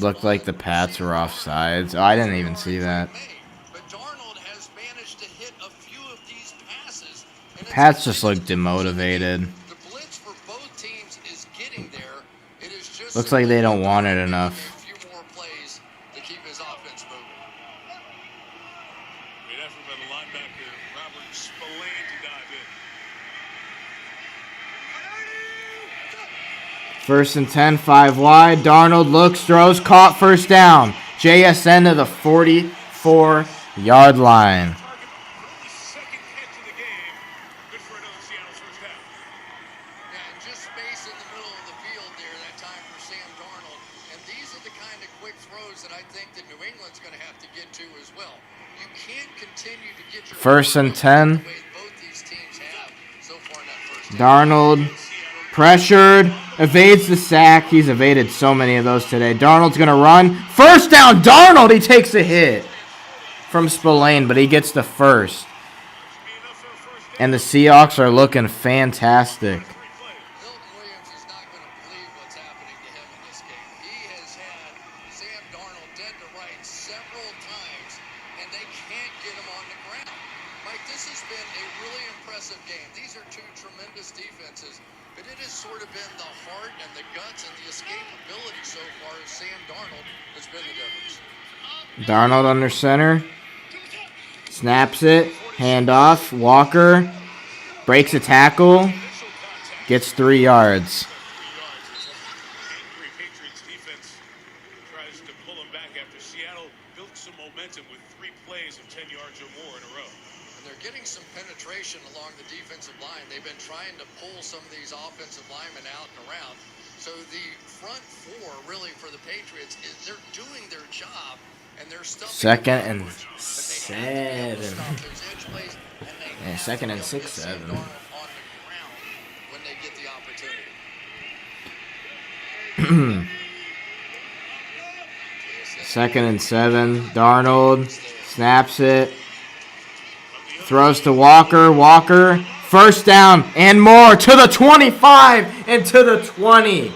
Looked like the Pats were offsides. Oh, I didn't even see that. Pats just look demotivated. Looks like they don't want it enough. First and 10, 5 wide. Darnold looks, throws, caught, first down. JSN to the 44-yard line. Second catch of the game. Good for another Seattle first down. Yeah, and just space in the middle of the field there that time for Sam Darnold. And these are the kind of quick throws that I think that New England's going to have to get to as well. You can't continue to get your First and 10. the way both these teams have so far in that first half. Darnold pressured, evades the sack. He's evaded so many of those today. Darnold's going to run. First down, Darnold. He takes a hit from Spillane, but he gets the first. And the Seahawks are looking fantastic. Milton Williams is not going to believe what's happening to him in this game. He has had Sam Darnold dead to rights several times, and they can't get him on the ground. Mike, this has been a really impressive game. These are two tremendous defenses, but it has sort of been the heart and the guts and the escapability so far as Sam Darnold has been the difference. Darnold under center. Snaps it. Handoff. Walker breaks a tackle. Gets 3 yards. Angry Patriots defense tries to pull him back after Seattle built some momentum with 3 plays of 10 yards or more in a row. And they're getting some penetration along the defensive line. They've been trying to pull some of these offensive linemen out and around. So the front four, really, for the Patriots, is they're doing their job, and they're stuffing. Second and 7. Yeah, second and 6, 7. When they get the opportunity. Second and 7. Darnold snaps it. Throws to Walker. Walker. First down and more to the 25 and to the 20.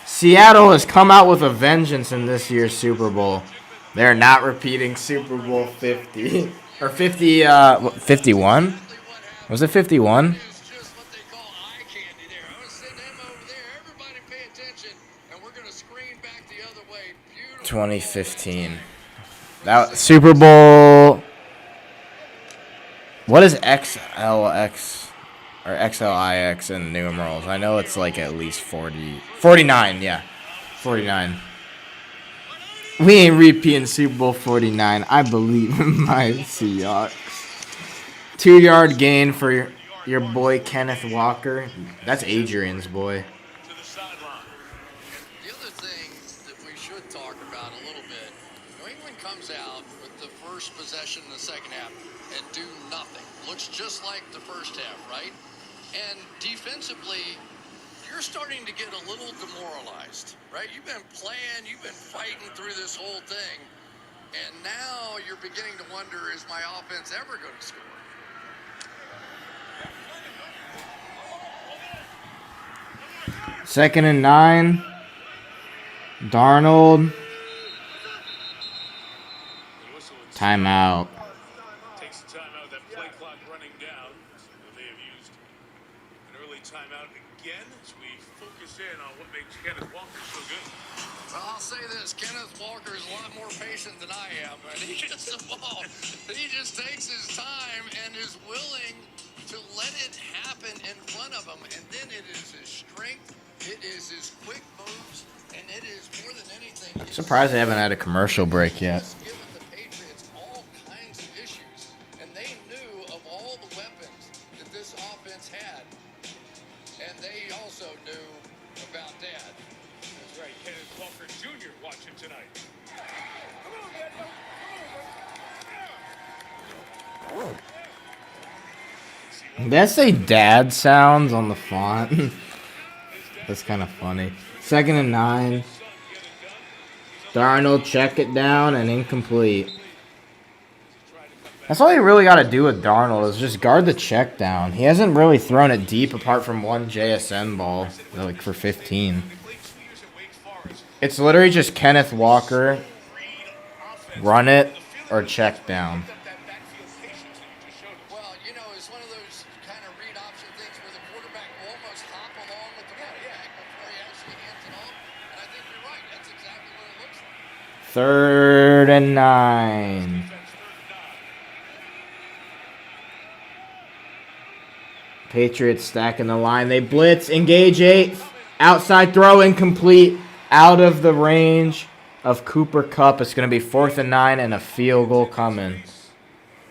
Seattle has come out with a vengeance in this year's Super Bowl. They're not repeating Super Bowl 50. Or 50, 51? Was it 51? 2015. That Super Bowl. What is XLX or XLIX in numerals? I know it's like at least 49, yeah. 49. We ain't repeating Super Bowl 49. I believe in my Seahawks. 2-yard gain for your boy Kenneth Walker. That's Adrian's boy. The other thing that we should talk about a little bit, New England comes out with the first possession in the second half and do nothing. Looks just like the first half, right? And defensively, you're starting to get a little demoralized, right? You've been playing, you've been fighting through this whole thing, and now you're beginning to wonder, is my offense ever going to score? Second and 9. Darnold. Timeout. Takes the timeout, that play clock running down. They have used an early timeout again as we focus in on what makes Kenneth Walker so good. Well, I'll say this, Kenneth Walker is a lot more patient than I am, and he gets the ball. He just takes his time and is willing to let it happen in front of him, and then it is his strength, it is his quick moves, and it is more than anything. Surprised they haven't had a commercial break yet. Given the Patriots all kinds of issues, and they knew of all the weapons that this offense had, and they also knew about Dad. That's right, Kenneth Walker Jr. watching tonight. Did I say dad sounds on the font? That's kind of funny. Second and 9. Darnold, check it down and incomplete. That's all you really got to do with Darnold is just guard the check down. He hasn't really thrown it deep apart from one JSN ball, like for 15. It's literally just Kenneth Walker, run it, or check down. Well, you know, it's one of those kind of read option things where the quarterback will almost hop along with the running back before he actually hands it off. And I think you're right. That's exactly what it looks like. 3rd and 9. Patriots stacking the line. They blitz. Engage 8. Outside throw incomplete. Out of the range of Cooper Kupp. It's going to be 4th and 9 and a field goal coming.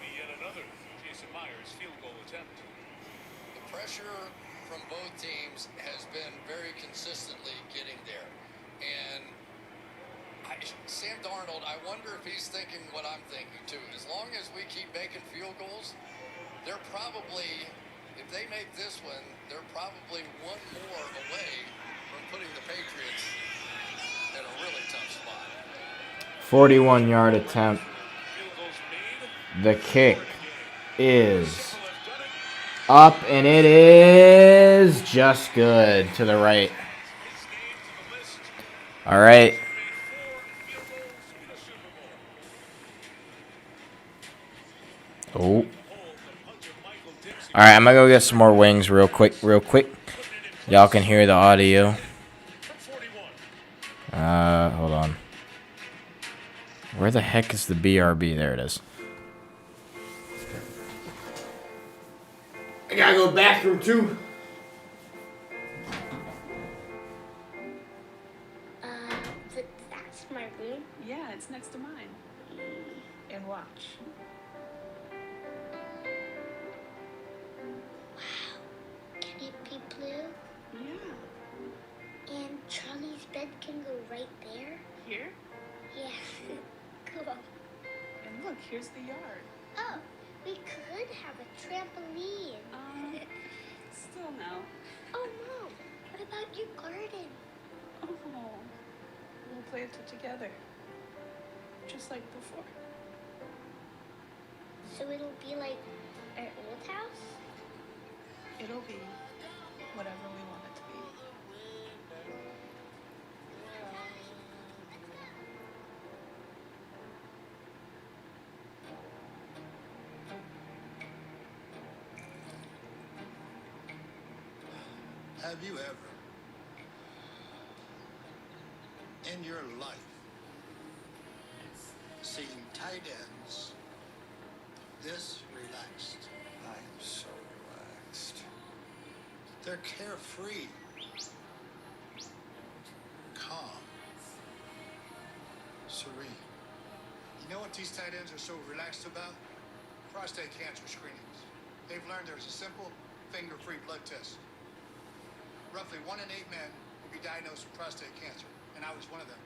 Yet another Jason Myers field goal attempt. The pressure from both teams has been very consistently getting there. And Sam Darnold, I wonder if he's thinking what I'm thinking too. As long as we keep making field goals, they're probably, if they make this one, they're probably one more away from putting the Patriots in a really tough spot. 41-yard attempt. The kick is up, and it is just good to the right. All right. Oh. All right, I'm going to go get some more wings real quick. Y'all can hear the audio. Hold on. Where the heck is the BRB? There it is. I gotta go bathroom too. That's my room. Yeah, it's next to mine. And watch. Can it be blue? Yeah. And Charlie's bed can go right there? Here? Yeah. Cool. And look, here's the yard. Oh, we could have a trampoline. Still no. Oh, Mom, what about your garden? Oh, we'll plant it together. Just like before. So it'll be like our old house? It'll be whatever we want it to be. Have you ever, in your life, seen tight ends this relaxed? I am so relaxed. They're carefree, calm, serene. You know what these tight ends are so relaxed about? Prostate cancer screenings. They've learned there's a simple, finger-free blood test. Roughly 1 in 8 men will be diagnosed with prostate cancer, and I was one of them.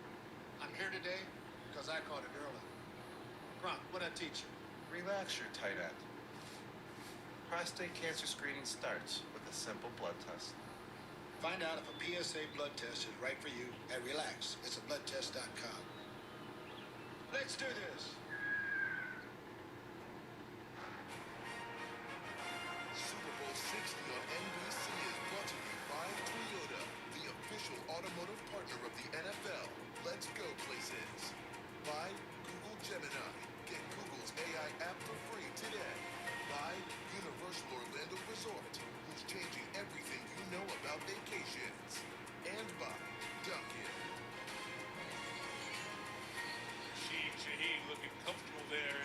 I'm here today because I caught it early. Gronk, what'd I teach you? Relax your tight end. Prostate cancer screening starts with a simple blood test. Find out if a PSA blood test is right for you at Relax. It's a bloodtest.com. Let's do this. Super Bowl 60 on NBC is brought to you by Toyota, the official automotive partner of the NFL. Let's go places. By Google Gemini. Get Google's AI app for free today. By Universal Orlando Resort, who's changing everything you know about vacations. And by Dunkin'. Shaheed looking comfortable there.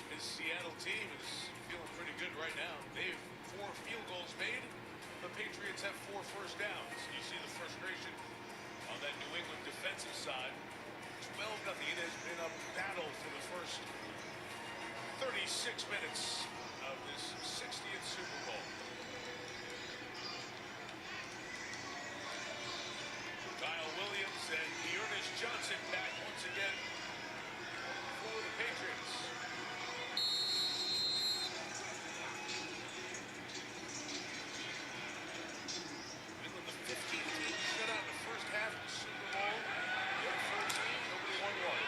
His Seattle team is feeling pretty good right now. They have 4 field goals made. The Patriots have 4 first downs. You see the frustration on that New England defensive side. 12-0. It has been a battle for the first 36 minutes of this 60th Super Bowl. Kyle Williams and Dearness Johnson back once again for the Patriots. England, the 15th team shut out in the first half of the Super Bowl. Their first team, nobody won one.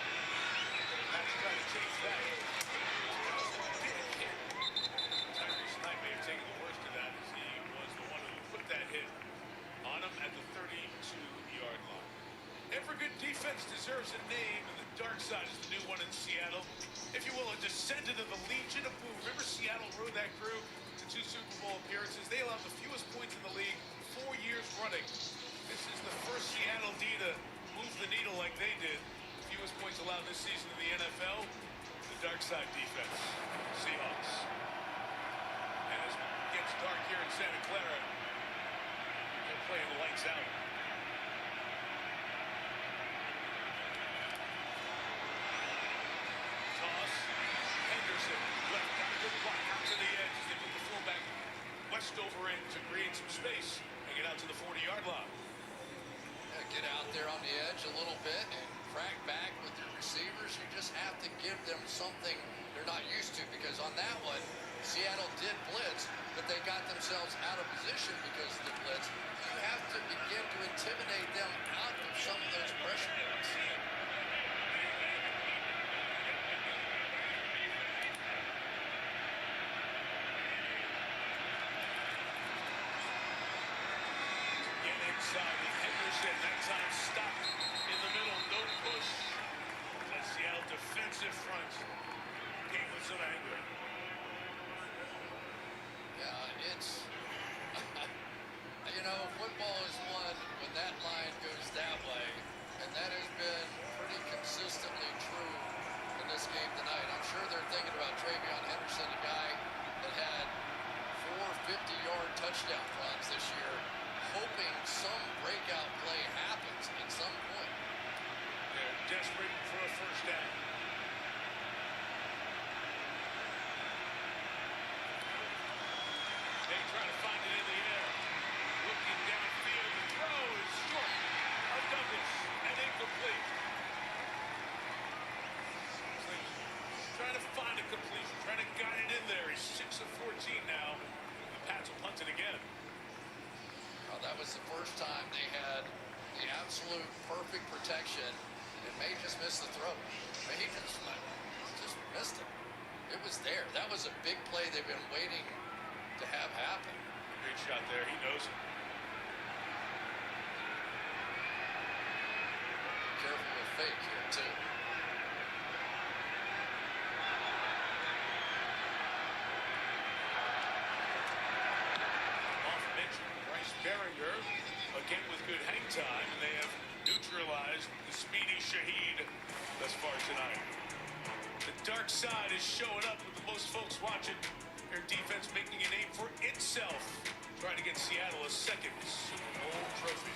Pats trying to chase that. Tyrese Knight may have taken the worst of that as he was the one who put that hit on him at the 32-yard line. Every good defense deserves a name, and the dark side is the new one in Seattle. If you will, a descendant of the Legion of Boom. Remember Seattle rode that crew to 2 Super Bowl appearances. They allowed the fewest points in the league 4 years running. This is the first Seattle D to move the needle like they did. Fewest points allowed this season in the NFL. The dark side defense, Seahawks. And as it gets dark here in Santa Clara, they're playing lights out. Yard line. Get out there on the edge a little bit and crack back with your receivers. You just have to give them something they're not used to, because on that one, Seattle did blitz, but they got themselves out of position because of the blitz. You have to begin to intimidate them out of some of those pressure points. Get inside with Henderson. That time stopped in the middle. No push. That Seattle defensive front came with some anger. Yeah, it's, you know, football is won when that line goes that way, and that has been pretty consistently true in this game tonight. I'm sure they're thinking about Travion Henderson, a guy that had 4 50-yard touchdown runs this year, hoping some breakout play happens at some point. They're desperate for a first down. They try to find it in the air. Looking downfield, the throw is short of Douglas and incomplete. Trying to find a completion, trying to guide it in there. He's 6 of 14 now. The Pats will punt it again. Well, that was the first time they had the absolute perfect protection, and May just missed the throw. May just missed it. It was there. That was a big play they've been waiting to have happen. Great shot there. He knows it. Careful with fake here, too. Off pitch, Bryce Berringer again with good hang time, and they have neutralized the speedy Shaheed thus far tonight. The dark side is showing up with the most folks watching. Their defense making a name for itself, trying to get Seattle a second Super Bowl trophy.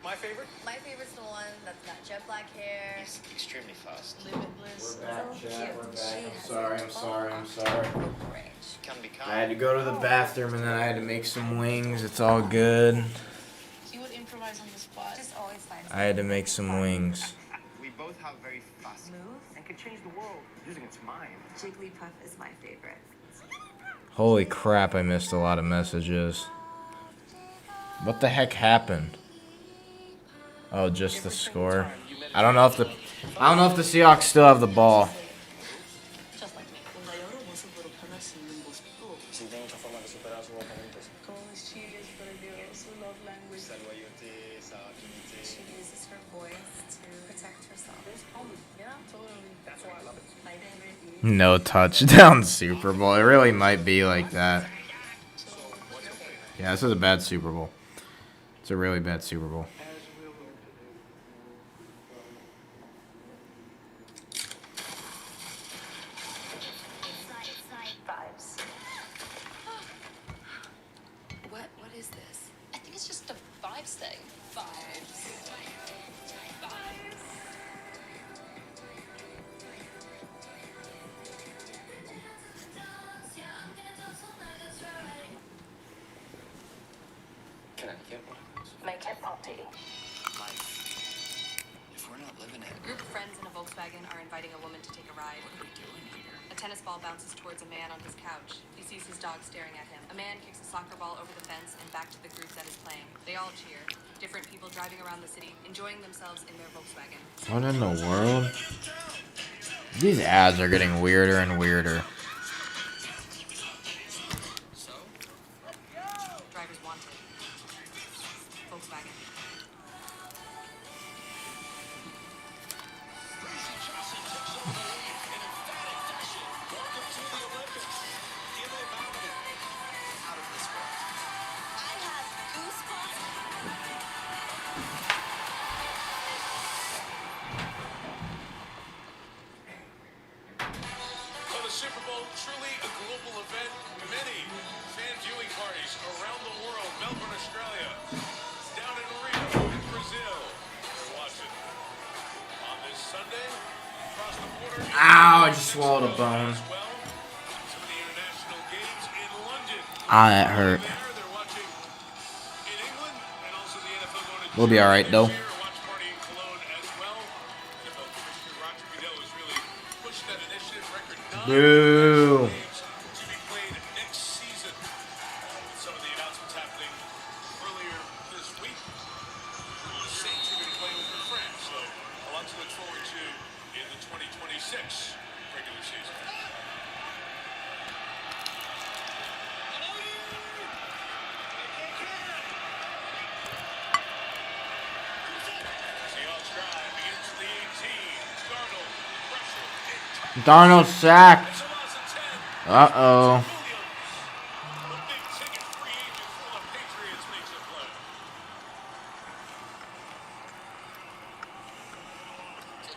My favorite? My favorite's the one that's got jet black hair. He's extremely fast. Limitless. We're back, So chat. cute. We're back. She I'm has sorry. a I'm sorry. I'm tall sorry. range. Can be calm. I had to go to the bathroom and then I had to make some wings. It's all good. He would improvise on the spot. Just always finds I had to make some wings. We both have very fast moves. and can change the world using its mind. Jigglypuff is my favorite. Holy crap! I missed a lot of messages. What the heck happened? Oh, just the score. I don't know if the Seahawks still have the ball. Just like me. 뭔가 여러 모습으로 변할 수 있는 모습도. 진정한 forma de superar sus oponentes. Como she is para su love language. She uses her voice to protect herself. Yeah, totally. That's why I love it. My favorite. No touchdown Super Bowl. It really might be like that. Yeah, this is a bad Super Bowl. It's a really bad Super Bowl. Vibes. What is this? I think it's just a vibes thing. Vibes. Can I get one? Make it poppy. Life. If we're not living it, A group of friends in a Volkswagen are inviting a woman to take a ride. what are we doing here? A tennis ball bounces towards a man on his couch. He sees his dog staring at him. A man kicks a soccer ball over the fence and back to the group that is playing. They all cheer. Different people driving around the city, enjoying themselves in their Volkswagen. What in the world? These ads are getting weirder and weirder. So, Drivers wanted. Volkswagen. Out of this world. I have goosebumps. Well, the Super Bowl, truly a global event. Many fan viewing parties around the world. Melbourne, Australia. Down in Rio, in Brazil. They're watching. On this Sunday, across the border. Ow, I just swallowed a bone. As well. Some of the international games in Ah, that hurt. We'll be all right though. Boo. Some of the announcements happening earlier this week. The Saints are going to play over in France, so a lot to look forward to in the 2026 regular season. Seahawks drive begins the 18. Darnold, pressure, Darnold sacked. Uh-oh.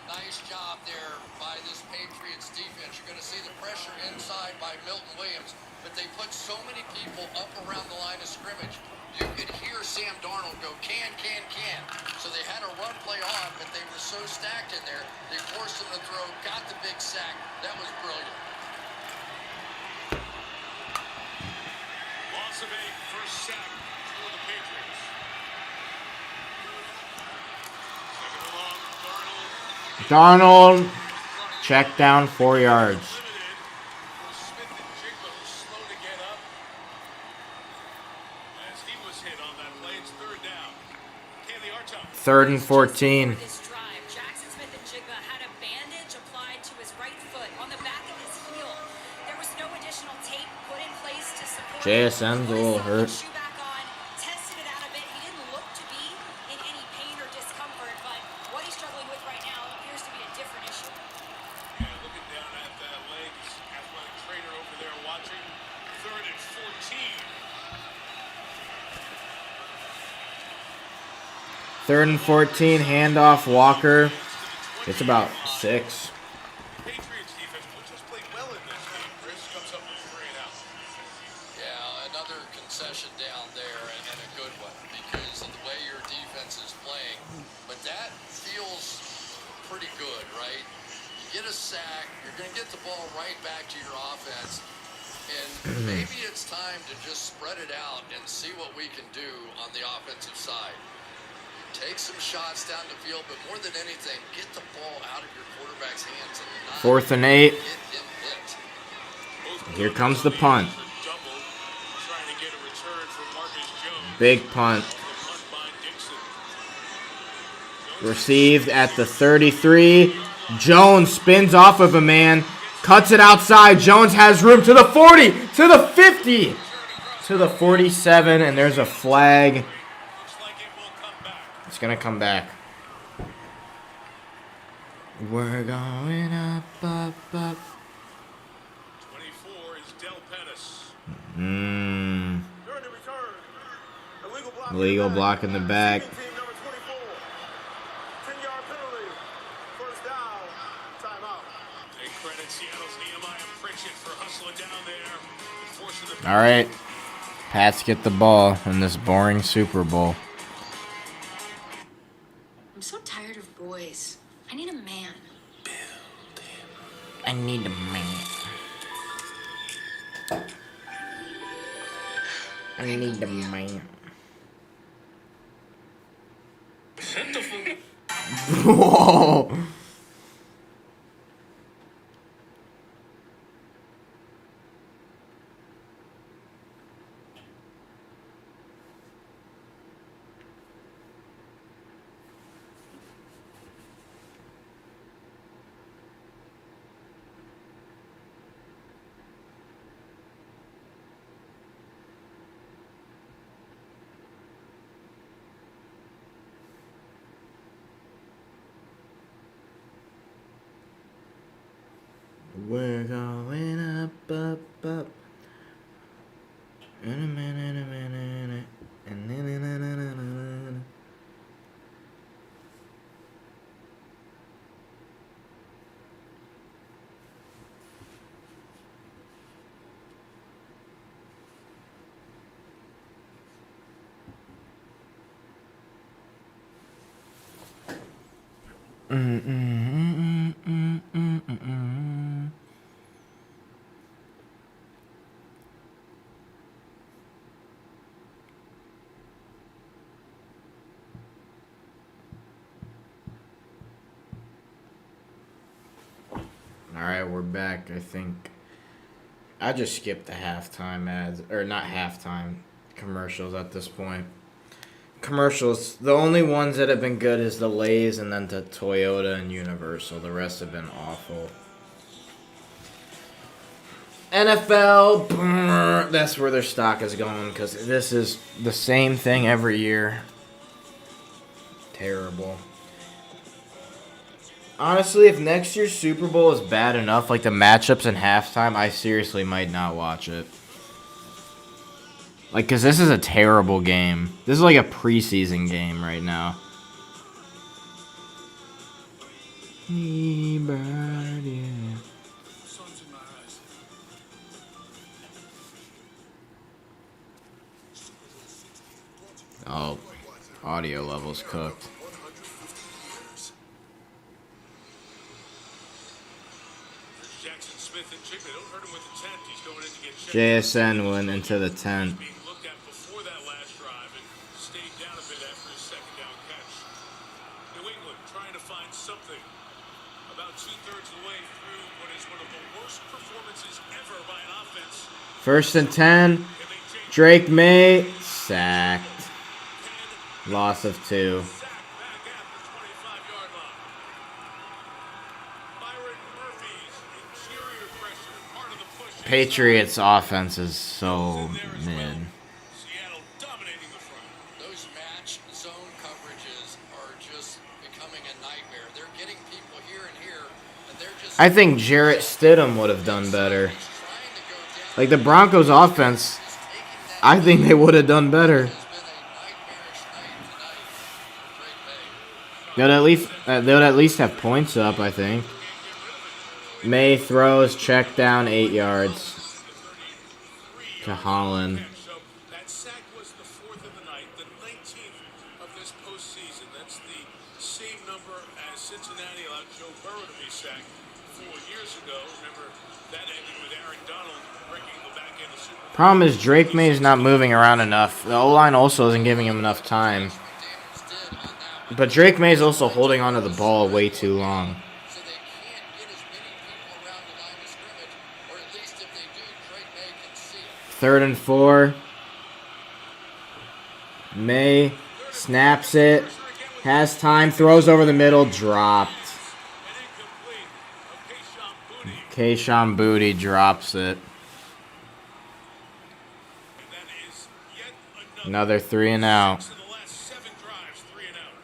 Nice job there by this Patriots defense. You're going to see the pressure inside by Milton Williams, but they put so many people up around the line of scrimmage. You could hear Sam Darnold go, can. So they had a run play on, but they were so stacked in there, they forced him to throw, got the big sack. That was brilliant. Loss of a first sack for the Patriots. Second and long, Darnold, check down 4 yards. Third and 14. This drive, Jackson Smith-Njigba had a bandage applied to his right foot on the back of his heel. There was no additional tape put in place to support JSN's a little hurt. shoe back on, tested it out a bit. He didn't look to be in any pain or discomfort, but what he's struggling with right now appears to be a different issue. Yeah, looking down at that leg, athletic trainer over there watching. Third and 14. Third and 14, handoff, Walker. It's about 6. Patriots defense, which has played well in this game, Chris, comes up with 3 and out. Yeah, another concession down there, and a good one, because of the way your defense is playing. But that feels pretty good, right? You get a sack, you're going to get the ball right back to your offense, and maybe it's time to just spread it out and see what we can do on the offensive side. Take some shots down the field, but more than anything, get the ball out of your quarterback's hands and not 4th and 8. get him hit. Here comes the punt. Big punt. Received at the 33. Jones spins off of a man. Cuts it outside. Jones has room to the 40. To the 50. To the 47. And there's a flag. It's going to come back. We're going up, up, up. 24 is Del Pettis. Illegal block in the back. All right. Pats get the ball in this boring Super Bowl. I'm so tired of boys. I need a man. I need a man. I need a man. Whoa. We're going up, up, up. In a minute, a minute, and then. Alright, we're back. I think I just skipped the halftime ads. Or not halftime. Commercials at this point. Commercials. The only ones that have been good is the Lay's and then the Toyota and Universal. The rest have been awful. NFL. Brr, that's where their stock is going because this is the same thing every year. Terrible. Honestly, if next year's Super Bowl is bad enough, like the matchups in halftime, I seriously might not watch it. Like, because this is a terrible game. This is like a preseason game right now. Oh, audio levels cooked. JSN went into the tent. First and 10. Drake May sacked. Loss of 2. Patriots offense is so mid. Those match zone coverages are just becoming a nightmare. They're getting people here and here, and they're just. I think Jarrett Stidham would have done better. Like the Broncos offense, I think they would have done better. They would at least have points up, I think. May throws, check down, 8 yards to Holland. That sack was the 4th of the night, the 19th of this postseason. That's the same number as Cincinnati allowed Joe Burrow to be sacked 4 years ago. Remember, that ended with Aaron Donald breaking the back end of Super Bowl. Problem is Drake May is not moving around enough. The O-line also isn't giving him enough time. But Drake May is also holding onto the ball way too long. Third and 4. May snaps it. Has time. Throws over the middle. Dropped. Kayshon Boutte drops it. Another 3 and out.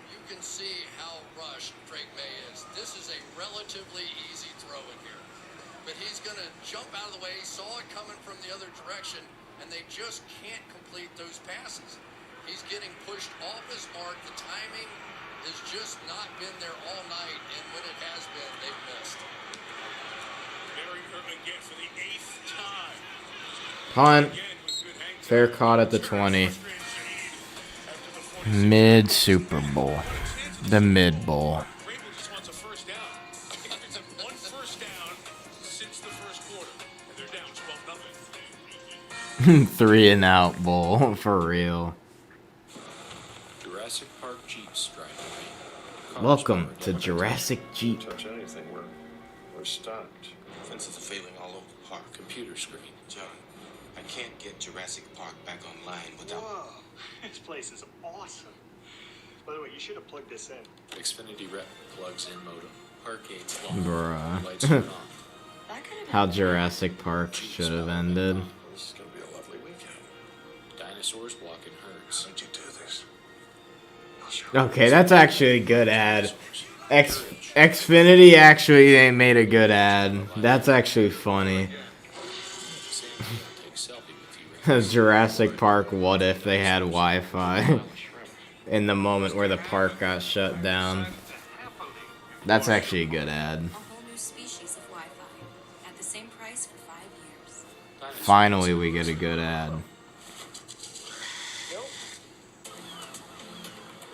You can see how rushed Drake May is. This is a relatively easy throw in here. But he's going to jump out of the way. He saw it coming from the other direction, and they just can't complete those passes. He's getting pushed off his mark. The timing has just not been there all night, and when it has been, they've missed. Again for the 8th time. Punt. Fair caught at the 20. Mid Super Bowl. The Mid Bowl. 3 and out bowl for real. Jurassic Park Jeep strike. Welcome to Jurassic Jeep. Touch anything, we're stopped. Fences are failing all over the park. Computer screen. John, I can't get Jurassic Park back online without. Whoa, this place is awesome. By the way, you should have plugged this in. Xfinity Rep plugs in modem. Arcade's long. Lights Bruh. turn off. How Jurassic Park should have ended. This is gonna be a lovely weekend. Dinosaurs walking herds. How'd you do this? Okay, that's actually a good ad. Xfinity actually they made a good ad. That's actually funny. Jurassic Park, what if they had Wi-Fi in the moment where the park got shut down? That's actually a good ad. A whole new species of Wi-Fi at the same price for 5 years. Finally, we get a good ad.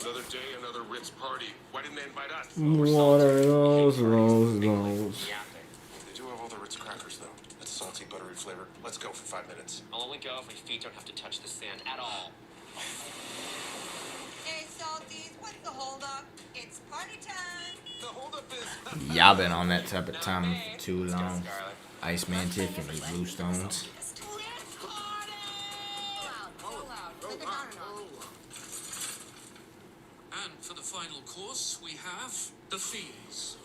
Another day, another Ritz party. Why didn't they invite us? What are those? They do have all the Ritz crackers, though. It's salty, buttery flavor. Let's go for 5 minutes. I'll only go if my feet don't have to touch the sand at all. Hey, Salties, what's the holdup? It's party time. No, Y'all been on that type of time for too long. Iceman Tiffany, Blue Stones. And for the final course, we have the fees.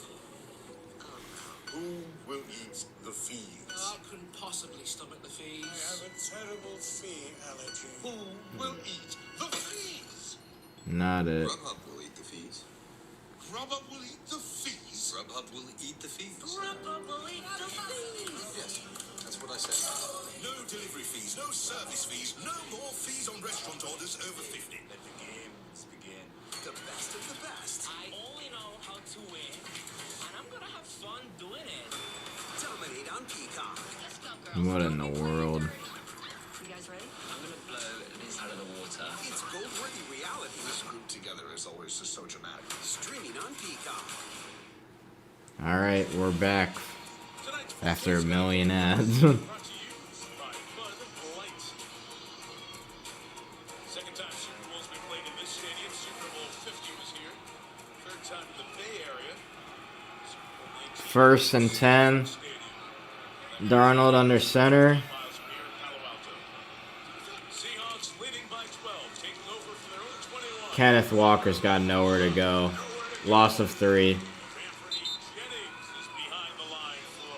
Who will eat the fees? I couldn't possibly stomach the fees. I have a terrible fee allergy. Who will eat the fees? Not it. Grubhub will eat the fees. Grubhub will eat the fees? Grubhub will eat the fees. Grubhub will eat the fees. Yes, that's what I said. No delivery fees, no service fees, no more fees on restaurant orders over 50. Let the games begin. The best of the best. I only know how to win, and I'm gonna have fun doing it. Dominate on Peacock. Let's go, girls. What in the world? You guys ready? I'm gonna blow this out of the water. It's gold-worthy reality. This group together is always just so dramatic. Streaming on Peacock. All right, we're back after a million ads. Brought to you by Bud Light. Second time Super Bowl's been played in this stadium. Super Bowl 50 was here. Third time in the Bay Area. Super Bowl 19. First and 10. Darnold under center. Miles from here in Palo Alto. Seahawks leading by 12, taking over from their own 21. Kenneth Walker's got nowhere to go. Loss of 3. Anthony Jennings is behind the line for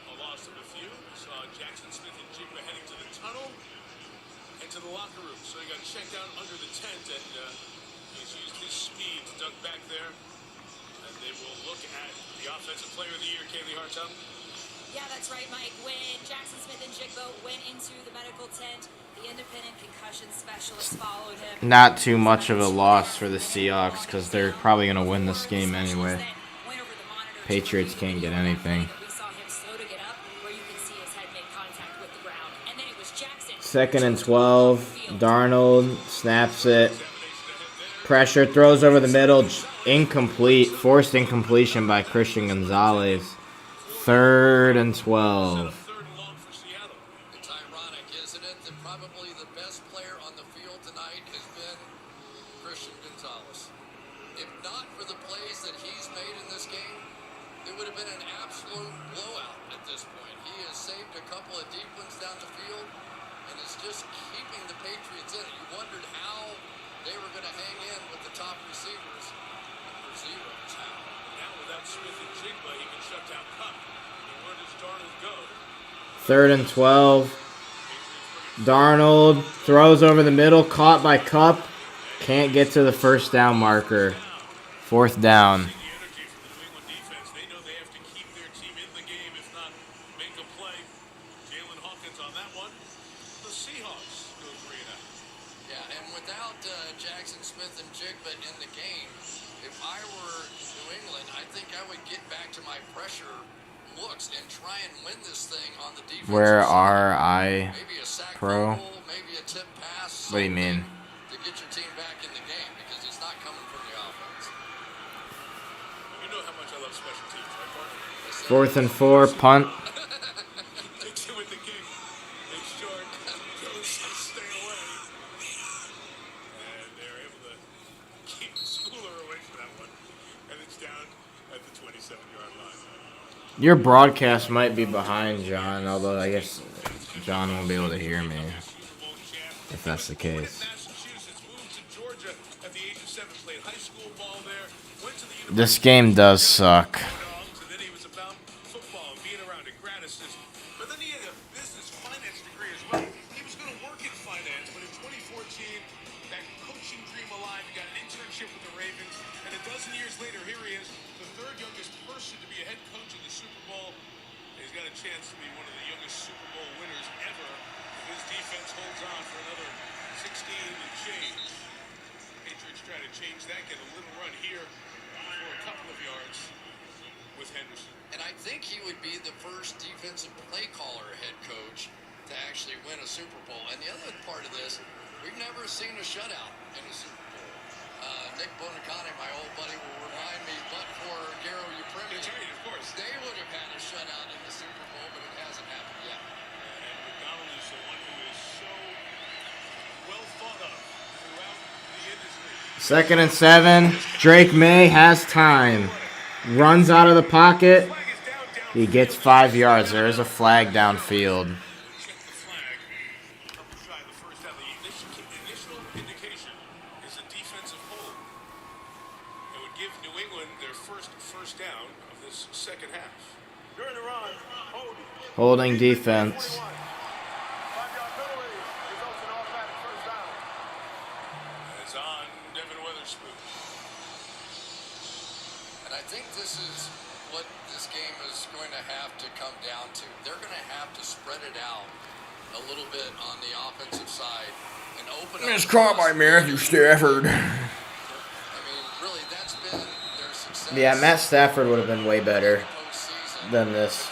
a loss of a few. We saw Jackson Smith and Jigba heading to the tunnel and to the locker room. So he got checked out under the tent, and he's used his speed to duck back there. And they will look at the Offensive Player of the Year, Kaylee Hartel. Yeah, that's right, Mike. When Jackson Smith and Jigbo went into the medical tent, the independent concussion specialist followed him. Not too much of a loss for the Seahawks because they're probably going to win this game anyway. Patriots can't get anything. We saw him slow to get up, where you can see his head make contact with the ground. And then it was Jackson. Second and 12. Darnold snaps it. Pressure, throws over the middle. Incomplete. Forced incompletion by Christian Gonzalez. Third and 12. It's ironic, isn't it, that probably the best player on the field tonight has been Christian Gonzalez. If not for the plays that he's made in this game, it would have been an absolute blowout at this point. He has saved a couple of deep ones down the field and is just keeping the Patriots in it. You wondered how they were going to hang in with the top receivers. For zeros, how? Now without Smith and Jigba, he can shut down Cup. Where does Darnold go? Third and 12. Darnold throws over the middle, caught by Cup. Can't get to the first down marker. Fourth down. The energy from the New England defense. They know they have to keep their team in the game, if not make a play. Jalen Hawkins on that one. The Seahawks go 3 and out. Yeah, and without Jackson Smith and Jigba in the game, if I were New England, I think I would get back to my pressure looks and try and win this thing on the defense. Where are I Maybe a sack pro? fumble, maybe a tip pass. What do you mean? To get your team back in the game because it's not coming from the offense. You know how much I love special teams, right, partner? Fourth and 4, punt. Takes it with the kick. It's short. Goes to stay away. And they're able to keep Schooler away from that one. And it's down at the 27-yard line. Your broadcast might be behind, John, although I guess John won't be able to hear me if that's the case. Massachusetts moved to Georgia at the age of 7, played high school ball there, went to the This game does suck. Bulldogs, and then he was about football and being around it, gratises. But then he had a business finance degree as well. He was going to work in finance, but in 2014, that coaching dream alive, he got an internship with the Ravens, and a dozen years later, here he is, the third youngest person to be a head coach in the Super Bowl. He's got a chance to be one of the youngest Super Bowl winners ever if his defense holds on for another 16 and change. Patriots try to change that, get a little run here for a couple of yards with Henderson. And I think he would be the first defensive play caller head coach to actually win a Super Bowl. And the other part of this, we've never seen a shutout in a Super Bowl. Nick Bonacane, my old buddy, will remind me, but for Garo Upremi, of course, they would have had a shutout in the Super Bowl, but it hasn't happened yet. And McDonald is the one who is so well thought of throughout the industry. Second and 7. Drake May has time. Runs out of the pocket. He gets 5 yards. There is a flag downfield. Initial indication is a defensive hold. It would give New England their first down of this second half. During the run, Holding defense. It's on Devin Witherspoon. And I think this is what this game is going to have to come down to. They're going to have to spread it out a little bit on the offensive side and open up. It's caught by Matthew Stafford. I mean, really, that's been their success. Yeah, Matt Stafford would have been way better than this.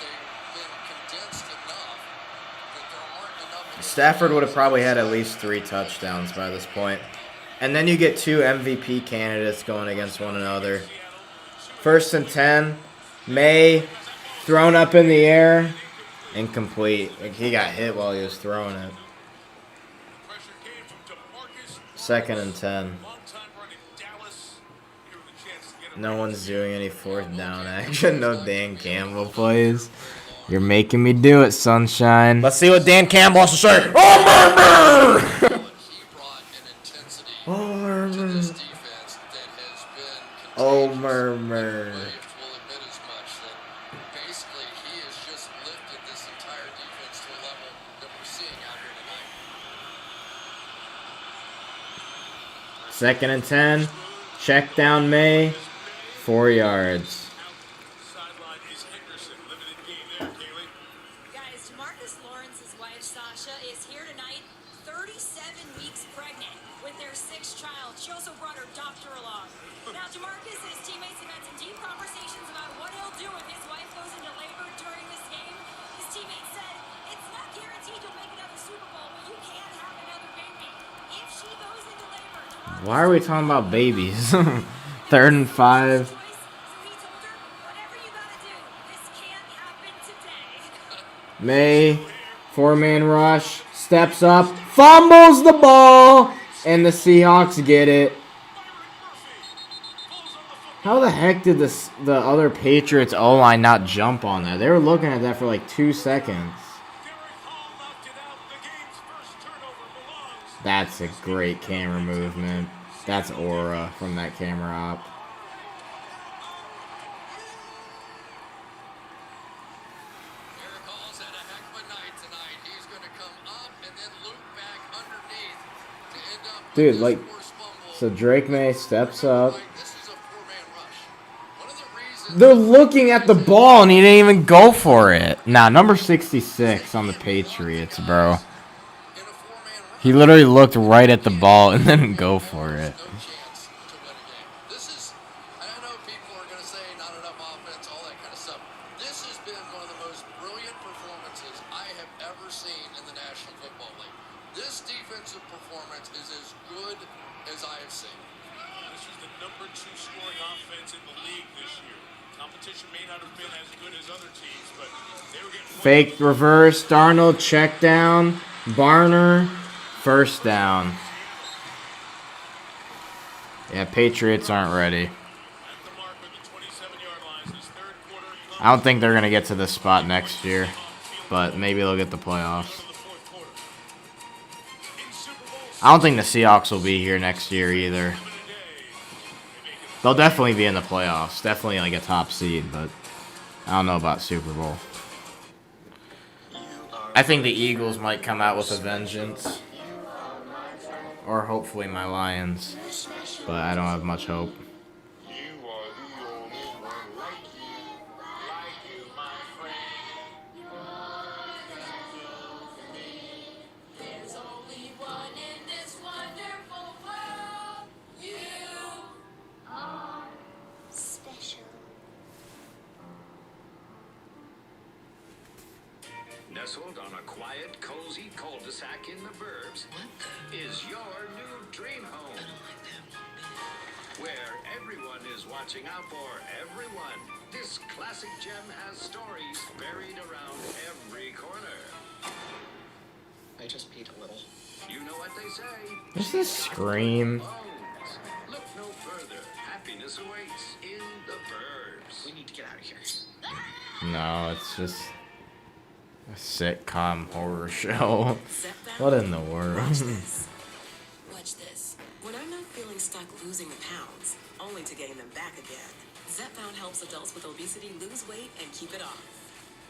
Stafford would have probably had at least 3 touchdowns by this point. And then you get 2 MVP candidates going against one another. 1st and 10. May thrown up in the air. Incomplete. He got hit while he was throwing it. 2nd and 10. No one's doing any 4th down action. No Dan Campbell plays. You're making me do it, sunshine. Let's see what Dan Campbell has to say. Oh, murmur. Basically, he has just lifted this entire defense to a level that we're seeing out here tonight. 2nd and 10. Check down May. 4 yards. Guys, Demarcus Lawrence's wife, Sasha, is here tonight, 37 weeks pregnant with their 6th child. She also brought her doctor along. Now, Demarcus and his teammates have had some deep conversations about what he'll do if his wife goes into labor during this game. His teammates said, it's not guaranteed you'll make another Super Bowl, but you can have another baby. If she goes into labor, Demarcus... Why are we talking about babies? 3rd and 5. May, 4-man rush, steps up, fumbles the ball, and the Seahawks get it. How the heck did the other Patriots O-line not jump on that? They were looking at that for like 2 seconds. That's a great camera movement. That's aura from that camera op. Dude, like, so Drake May steps up. They're looking at the ball and he didn't even go for it. Nah, number 66 on the Patriots, bro. He literally looked right at the ball and didn't go for it. Fake reverse, Darnold, check down, Barner, 1st down. Yeah, Patriots aren't ready. I don't think they're going to get to this spot next year, but maybe they'll get the playoffs. I don't think the Seahawks will be here next year either. They'll definitely be in the playoffs, definitely like a top seed, but I don't know about Super Bowl. I think the Eagles might come out with a vengeance. Or hopefully my Lions. But I don't have much hope. Nestled on a quiet, cozy cul-de-sac in the burbs is your new dream home. Where everyone is watching out for everyone. This classic gem has stories buried around every corner. I just peed a little. You know what they say. What's this scream? Look no further. Happiness greatness awaits in the burbs. We need to get out of here. No, it's just a sitcom horror show. What in the world? Watch this. When I'm not feeling stuck losing the pounds, only to gain them back again, Zepbound helps adults with obesity lose weight and keep it off.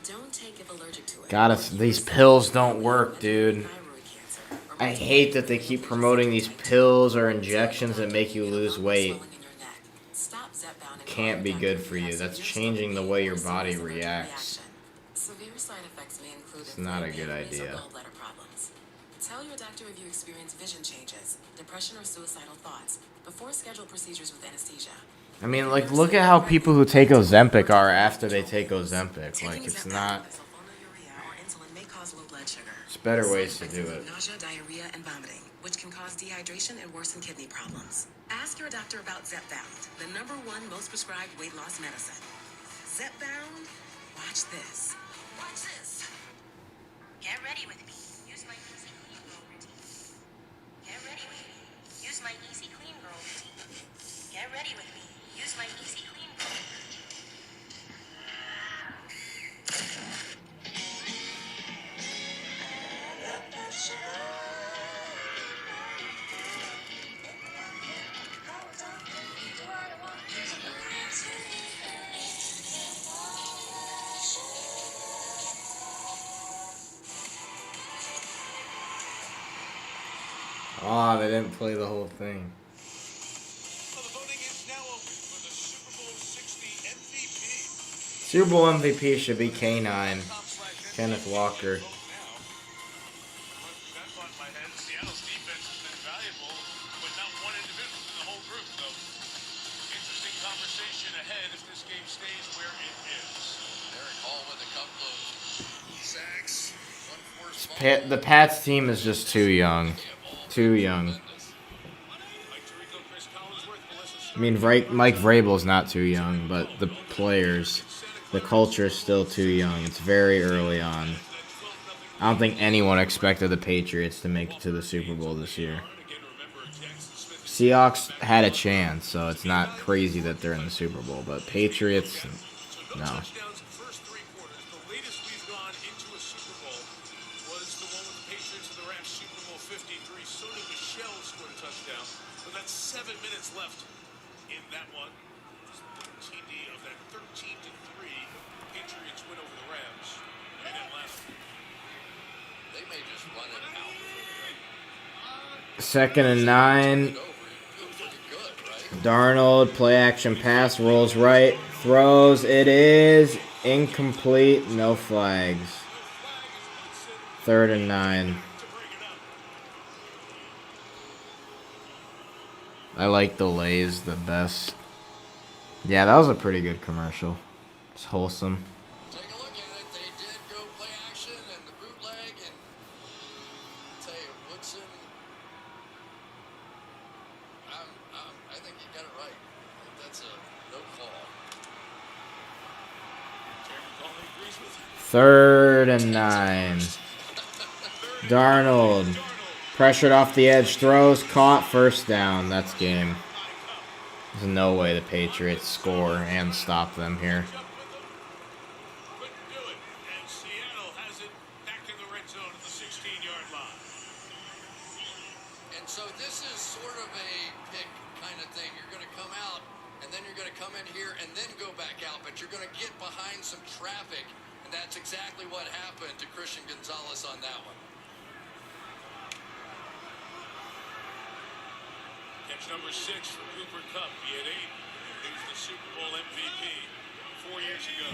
Don't take if allergic to it. God, these pills don't work, dude. I hate that they keep promoting these pills or injections that make you lose weight. Can't be good for you. That's changing the way your body reacts. Severe side effects may include It's not a good inflamed kidneys or idea. gallbladder problems. Tell your doctor if you experience vision changes, depression, or suicidal thoughts before scheduled procedures with anesthesia. I mean, like, look at how people who take Ozempic are after they take Ozempic. Like, it's not... There's better ways to do it. Nausea, diarrhea, and vomiting, which can cause dehydration and worsen kidney problems. Ask your doctor about Zepbound, the #1 most prescribed weight loss medicine. Zepbound? Watch this. Watch this. Get ready with me. Use my easy clean girl routine. Get ready with me. Use my easy clean girl routine. Get ready with me. Use my easy clean girl routine. Oh, they didn't play the whole thing. Super Bowl MVP should be K9. Kenneth Walker. Seattle's defense has been valuable, but not one individual in the whole group. So, interesting conversation ahead if this game stays where it is. Derek Hall with a couple of sacks. The Pats team is just too young. Too young. I mean, Mike Vrabel's not too young, but the players, the culture is still too young. It's very early on. I don't think anyone expected the Patriots to make it to the Super Bowl this year. Seahawks had a chance, so it's not crazy that they're in the Super Bowl, but Patriots, no. Left in that one. TD of that 13-3 Patriots win over the Rams in Atlanta. They may just run it out. 2nd and 9. Darnold, play action pass, rolls right, throws. It is incomplete, no flags. 3rd and 9. I like the Lays the best. Yeah, that was a pretty good commercial. It's wholesome. Take a look at it. They did go play action and the bootleg, and I'll tell you, Woodson, I think you got it right. I think that's a no call. 3rd and 9. Darnold. Pressured off the edge, throws, caught, 1st down. That's game. There's no way the Patriots score and stop them here. Couldn't do it, and Seattle has it back in the red zone at the 16-yard line. And so this is sort of a pick kind of thing. You're going to come out, and then you're going to come in here and then go back out, but you're going to get behind some traffic, and that's exactly what happened to Christian Gonzalez on that one. Catch number 6 for Cooper Kupp. He had 8. He was the Super Bowl MVP 4 years ago.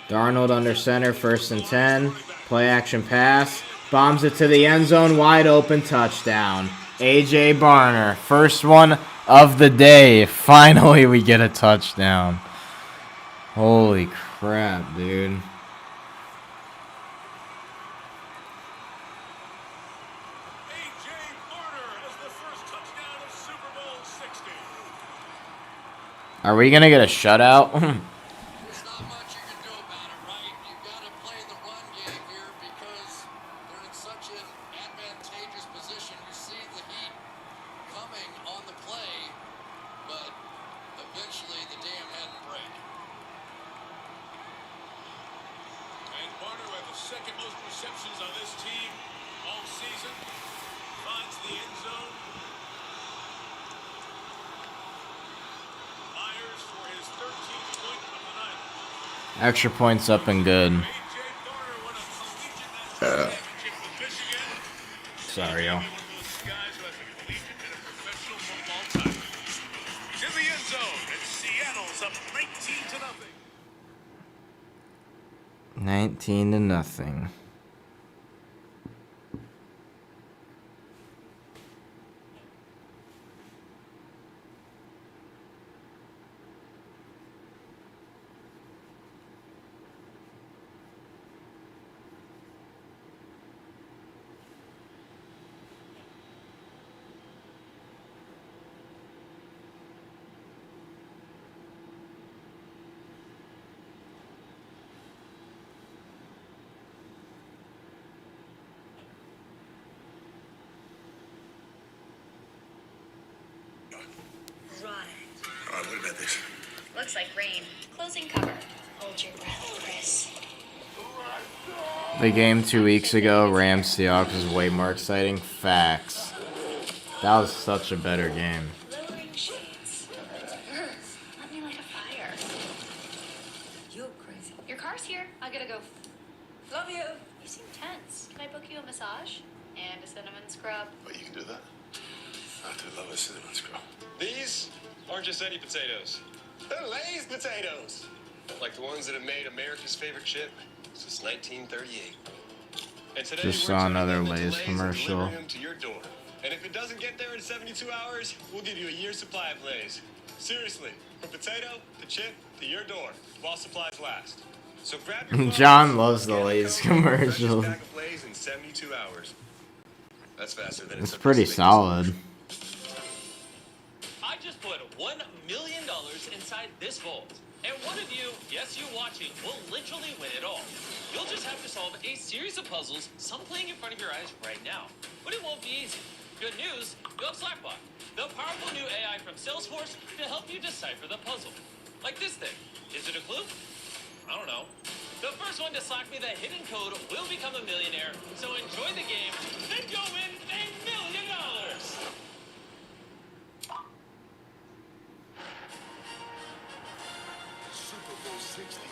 Darnold under center, 1st and 10. Play action pass. Bombs it to the end zone, wide open, touchdown. A.J. Barner, first one of the day. Finally, we get a touchdown. Holy crap, dude. Are we gonna get a shutout? There's not much you can do about it, right? You've got to play the run game here because they're in such an advantageous position. You see the heat coming on Extra points up and good. Sorry, y'all. He's in the end zone, and Seattle's up 19-0. 19-0. Alright, what about this? Looks like rain. Closing cover. Hold your breath, Chris. The game 2 weeks ago, Rams Seahawks, was way more exciting. Facts. That was such a better game. Lowering shades. Let me light a fire. You're crazy. Your car's here. I gotta go. Love you. You seem tense. Can I book you a massage? And a cinnamon scrub? Oh, you can do that? I do love a cinnamon scrub. These aren't just any potatoes. They're Lay's potatoes. Like the ones that have made America's favorite chip since 1938. And today Just we're saw turning another them into Lay's Lay's commercial. and delivering them to your door. And if it doesn't get there in 72 hours, we'll give you a year's supply of Lay's. Seriously, from potato to chip to your door, while supplies last. So grab your John loves the Lay's commercials. pack of Lay's in 72 hours. That's faster than It's pretty solid. I just put $1 million inside this vault. And one of you, yes, you watching, will literally win it all. You'll just have to solve a series of puzzles, some playing in front of your eyes right now. But it won't be easy. Good news, you have Slackbot, the powerful new AI from Salesforce to help you decipher the puzzle. Like this thing. Is it a clue? I don't know. The first one to slack me the hidden code will become a millionaire. So enjoy the game, then go win $1 million.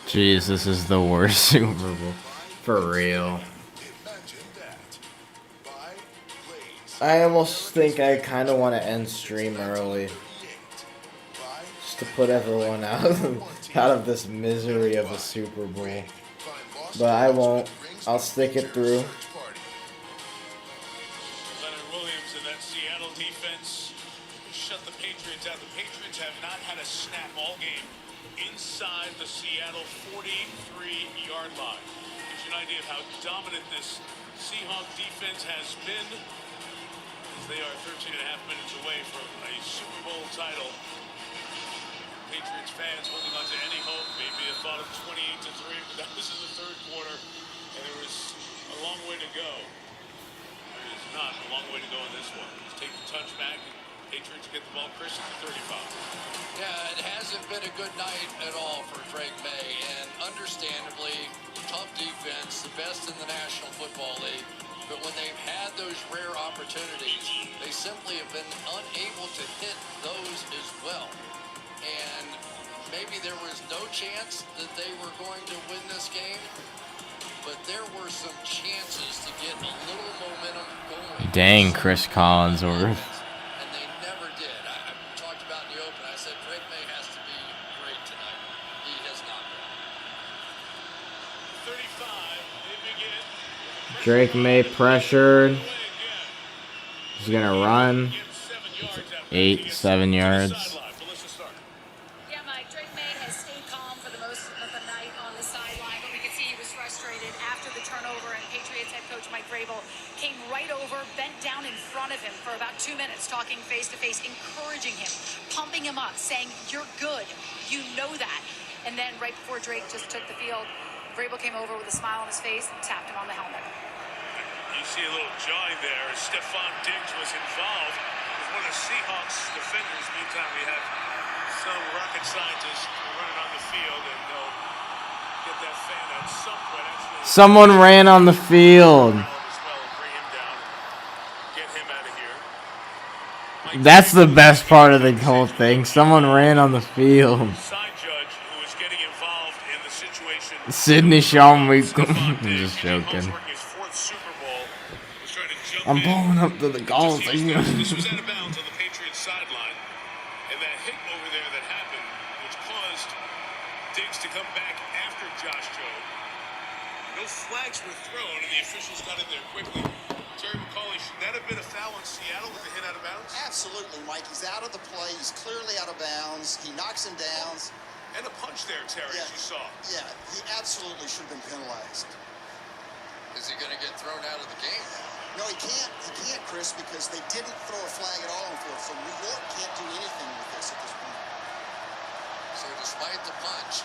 Jeez, this is the worst Super Bowl. For real. I almost think I kind of want to end stream early. Just to put everyone out of this misery of a Super Bowl. But I won't. I'll stick it through. Leonard Williams and that Seattle defense shut the Patriots out. The Patriots have not had a snap all game inside the Seattle 43-yard line. Gives you an idea of how dominant this Seahawks defense has been. They are 13 and a half minutes away from a Super Bowl title. Patriots fans holding on to any hope. Maybe a thought of 28-3, but that was in the third quarter, and there was a long way to go. There is not a long way to go in this one. Let's take the touchback. Patriots get the ball. Chris at the 35. Yeah, it hasn't been a good night at all for Drake May, and understandably, tough defense, the best in the National Football League. But when they've had those rare opportunities, they simply have been unable to hit those as well. And maybe there was no chance that they were going to win this game, but there were some chances to get a little momentum going. Dang, Chris Collinsworth. And they never did. I talked about in the open, I said Drake May has to be great tonight. He has not been. 35, they begin. Drake May pressured. He's gonna run. 7 yards. Yeah, Mike, Drake May has stayed calm for the most of the night on the sideline, but we could see he was frustrated after the turnover, and Patriots head coach Mike Vrabel came right over, bent down in front of him for about 2 minutes, talking face-to-face, encouraging him, pumping him up, saying, "You're good. You know that." And then right before Drake just took the field, Vrabel came over with a smile on his face and tapped him on the helmet. You see a little jawing there as Stephon Diggs was involved with one of the Seahawks defenders. Meantime, we have some rocket scientists running on the field, and they'll get that fan at some point. Actually, Someone ran on the field. get him out of here. That's the best part of the whole thing. Someone ran on the field. Side judge who was getting involved in the situation Sydney Sean Week. I'm just joking. I'm pulling up to the goal. This was out of bounds on the Patriots sideline, and that hit over there that happened, which caused Diggs to come back after Josh Joe. No flags were thrown, and the officials got in there quickly. Terry McCauley, should that have been a foul on Seattle with the hit out of bounds? Absolutely, Mike. He's out of the play. He's clearly out of bounds. He knocks him down. And a punch there, Terry, as you saw. Yeah, he absolutely should have been penalized. Is he going to get thrown out of the game? No, he can't. He can't, Chris, because they didn't throw a flag at all on fourth. So New York can't do anything with this at this point. So despite the punch,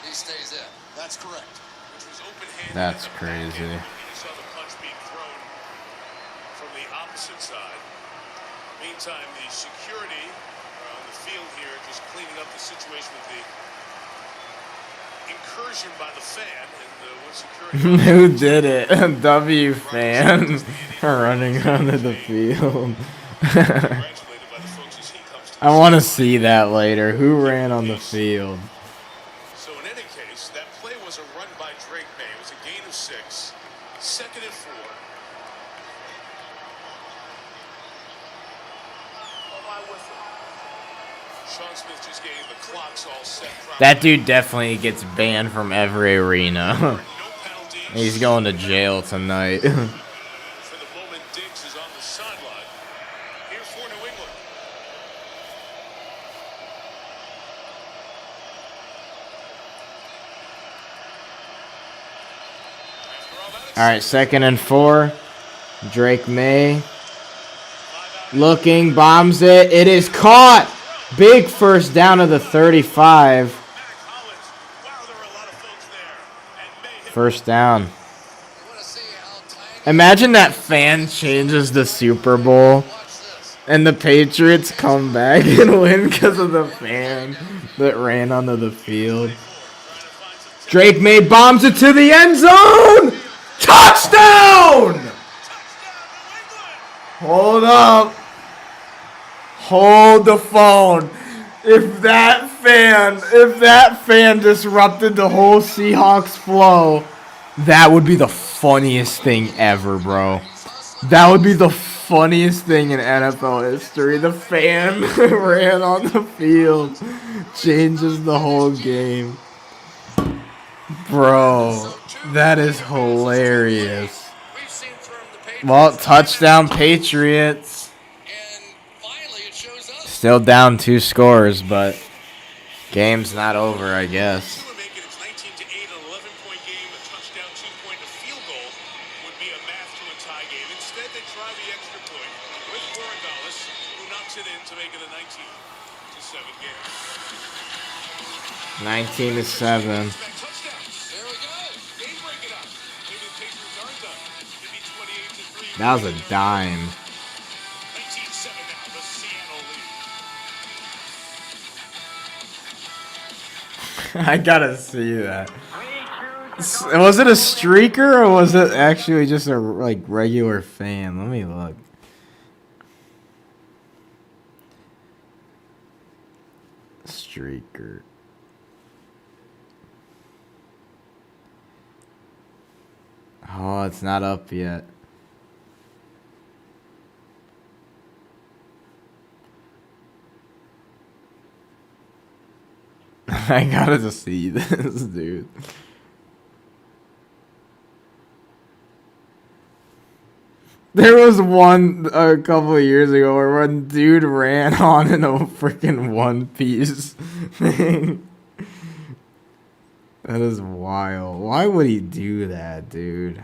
he stays in. That's correct. Which was open-handed. That's crazy. You saw the punch being thrown from the opposite side. Meantime, the security on the field here just cleaning up the situation with the incursion by the fan. And what security Who did it? W fan running onto the field. I want to see that later. Who ran on the field? So in any case, that play was a run by Drake May. It was a gain of 6. 2nd and 4. Sean Smith just gave the clocks all set. That dude definitely gets banned from every arena. He's going to jail tonight. For the moment, Diggs is on the sideline. Here for New England. All right, 2nd and 4. Drake May. Looking, bombs it. It is caught. Big first down of the 35. First down. Imagine that fan changes the Super Bowl and the Patriots come back and win because of the fan that ran onto the field. Drake May bombs it to the end zone. Touchdown! Hold up. Hold the phone. If that fan disrupted the whole Seahawks flow, that would be the funniest thing ever, bro. That would be the funniest thing in NFL history. The fan ran on the field, changes the whole game. Bro, that is hilarious. Well, touchdown Patriots. Still down 2 scores, but game's not over, I guess. Instead, they try the extra point with Borregales, who knocks it in to make it a 19-7 game. 19-7. That was a dime. I gotta see that. Was it a streaker or was it actually just a regular fan? Let me look. Streaker. Oh, it's not up yet. I gotta just see this, dude. There was one a couple of years ago where one dude ran on in a freaking One Piece thing. That is wild. Why would he do that, dude?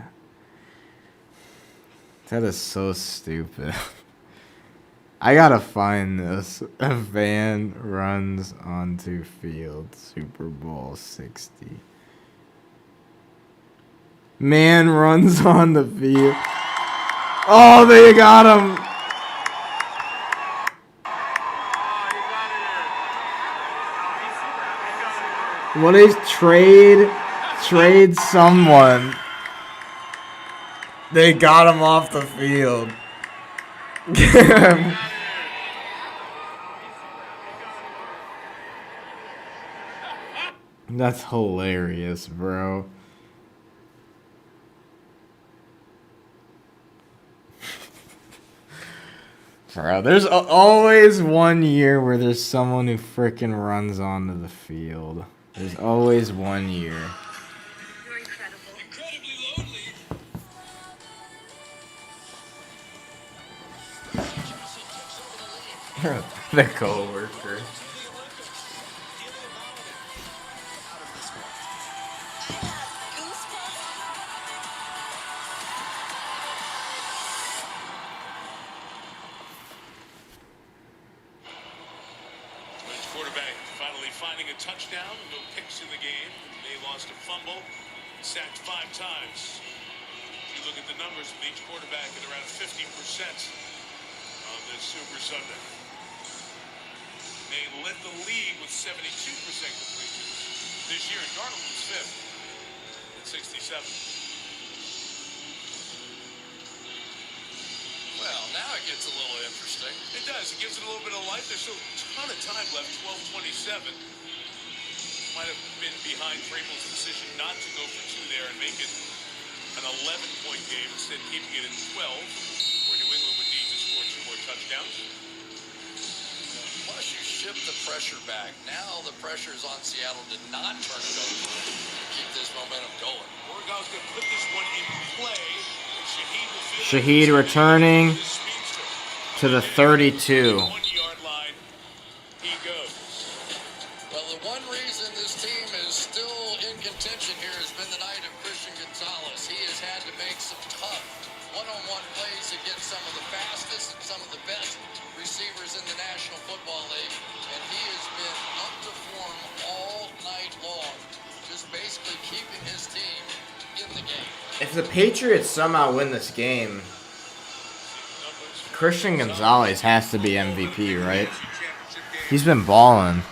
That is so stupid. I gotta find this. A van runs onto field. Super Bowl 60. Man runs on the field. Oh, they got him. What is trade someone? They got him off the field. That's hilarious, bro. Bro, there's always one year where there's someone who frickin' runs onto the field. There's always one year. You're incredible. The coworker. Quarterback finally finding a touchdown. No picks in the game. They lost a fumble. Sacked 5 times. If you look at the numbers of each quarterback at around 50% on this Super Sunday. They led the league with 72% completions this year. Darnold was 5th at 67. Well, now it gets a little interesting. It does. It gives it a little bit of life. There's still a ton of time left. 12:27. Might have been behind Vrabel's decision not to go for 2 there and make it an 11-point game, instead keeping it at 12, where New England would need to score 2 more touchdowns. Plus, you shift the pressure back. Now the pressure's on Seattle to not turn it over and keep this momentum going. Oregon's going to put this one in play. Shaheed returning to the 32. Well, the one reason this team is still in contention here has been the night of Christian Gonzalez. He has had to make some tough one-on-one plays against some of the fastest, some of the best receivers in the National Football League, and he has been up to form all night long, just basically keeping his team in the game. If the Patriots somehow win this game, Christian Gonzalez has to be MVP, right? He's been balling.